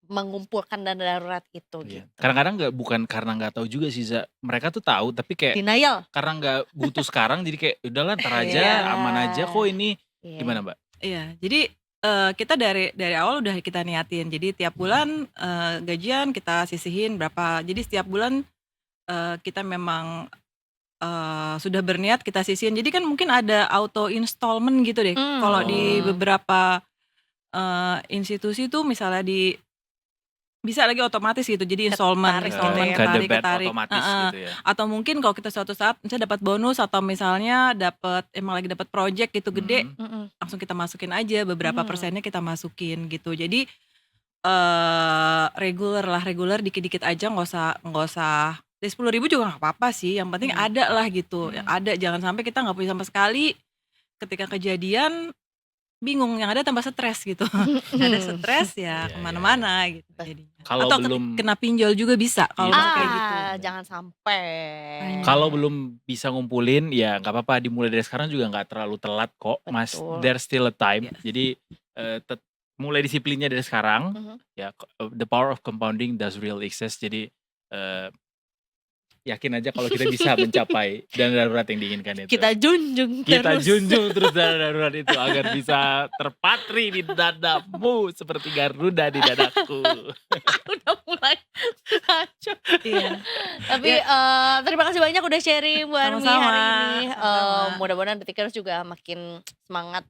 mengumpulkan dana darurat itu
Iya.
gitu?
Kadang-kadang bukan karena nggak tahu juga sih, Za. Mereka tuh tahu tapi kayak
Denial.
karena nggak butuh sekarang jadi kayak udahlah ntar aja,
Iya.
aman aja kok ini.
Iya.
Gimana, Mbak?
Iya, jadi kita dari awal udah kita niatin. Jadi tiap bulan gajian kita sisihin berapa. Jadi setiap bulan kita memang sudah berniat kita sisihin. Jadi kan mungkin ada auto installment gitu deh. Kalau di beberapa institusi tuh misalnya bisa lagi otomatis gitu. Jadi installment
Ketarik
installment
gitu ya.
Ke
ketarik
debit
ketarik.
otomatis gitu ya.
Atau mungkin kalau kita suatu saat misalnya dapat bonus atau misalnya emang lagi dapat project gitu gede, langsung kita masukin aja beberapa persennya kita masukin gitu. Jadi reguler dikit-dikit aja, nggak usah dari 10.000 juga nggak apa-apa sih. Yang penting ada lah gitu. Ada, jangan sampai kita nggak punya sama sekali. Ketika kejadian bingung, yang ada tambah stres gitu. Ada stres ya
Iya,
kemana-mana gitu jadinya.
Kalau
Atau
belum
kena pinjol juga bisa kalau
Iya.
kayak gitu.
Jangan sampai.
kalau belum bisa ngumpulin ya nggak apa-apa, dimulai dari sekarang juga nggak terlalu telat kok, Mas.
Betul.
There's still a time.
Yes.
Jadi mulai disiplinnya dari sekarang. Ya, the power of compounding does real exist. Jadi yakin aja kalau kita bisa mencapai dana darurat yang diinginkan itu.
Kita junjung
Kita
terus.
junjung terus dana darurat itu agar bisa terpatri di dadamu seperti Garuda di dadaku.
Udah mulai ngaco.
Iya.
Tapi terima kasih banyak udah sharing Bu Armi
Sama-sama,
hari ini.
sama-sama.
Mudah-mudahan Detikers juga makin semangat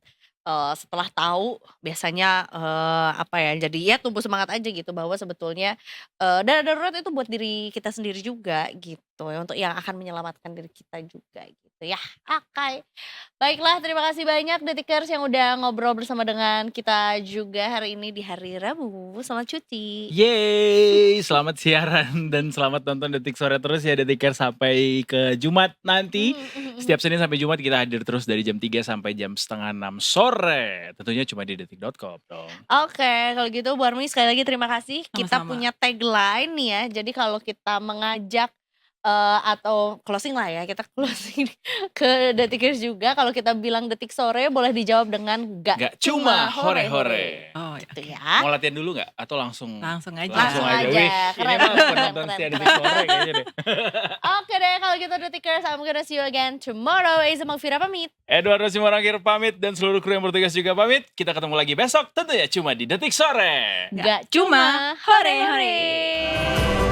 setelah tahu biasanya apa ya, jadi ya tumbuh semangat aja gitu bahwa sebetulnya dana darurat itu buat diri kita sendiri juga gitu ya, untuk yang akan menyelamatkan diri kita juga gitu ya. Oke. Baiklah, terima kasih banyak Detikers yang udah ngobrol bersama dengan kita juga hari ini di hari Rabu. Selamat cuti.
Yeay, selamat siaran dan selamat nonton Detik Sore terus ya Detikers sampai ke Jumat nanti. Setiap Senin sampai Jumat kita hadir terus dari jam 3 sampai jam setengah 6 sore. Tentunya cuma di detik.com dong.
Oke, kalau gitu Bu Armi sekali lagi terima kasih. Kita
Sama-sama.
punya tagline nih ya. Jadi kalau kita mengajak atau closing lah ya, kita closing ke Detikers juga. Kalau kita bilang Detik Sore boleh dijawab dengan
Gak cuma hore-hore.
Oh ya.
Gitu ya.
Mau latihan dulu gak? Atau langsung?
Langsung aja.
Langsung aja.
Wih,
Keren,
ini mah
keren,
penonton
keren,
setia
keren.
Detik Sore kayaknya deh.
Oke deh, kalau gitu Detikers, I'm gonna see you again tomorrow. Eza Magfira pamit.
Eduardo Simarangkir pamit dan seluruh kru yang bertugas juga pamit. Kita ketemu lagi besok tentunya cuma di Detik Sore.
Gak cuma hore-hore.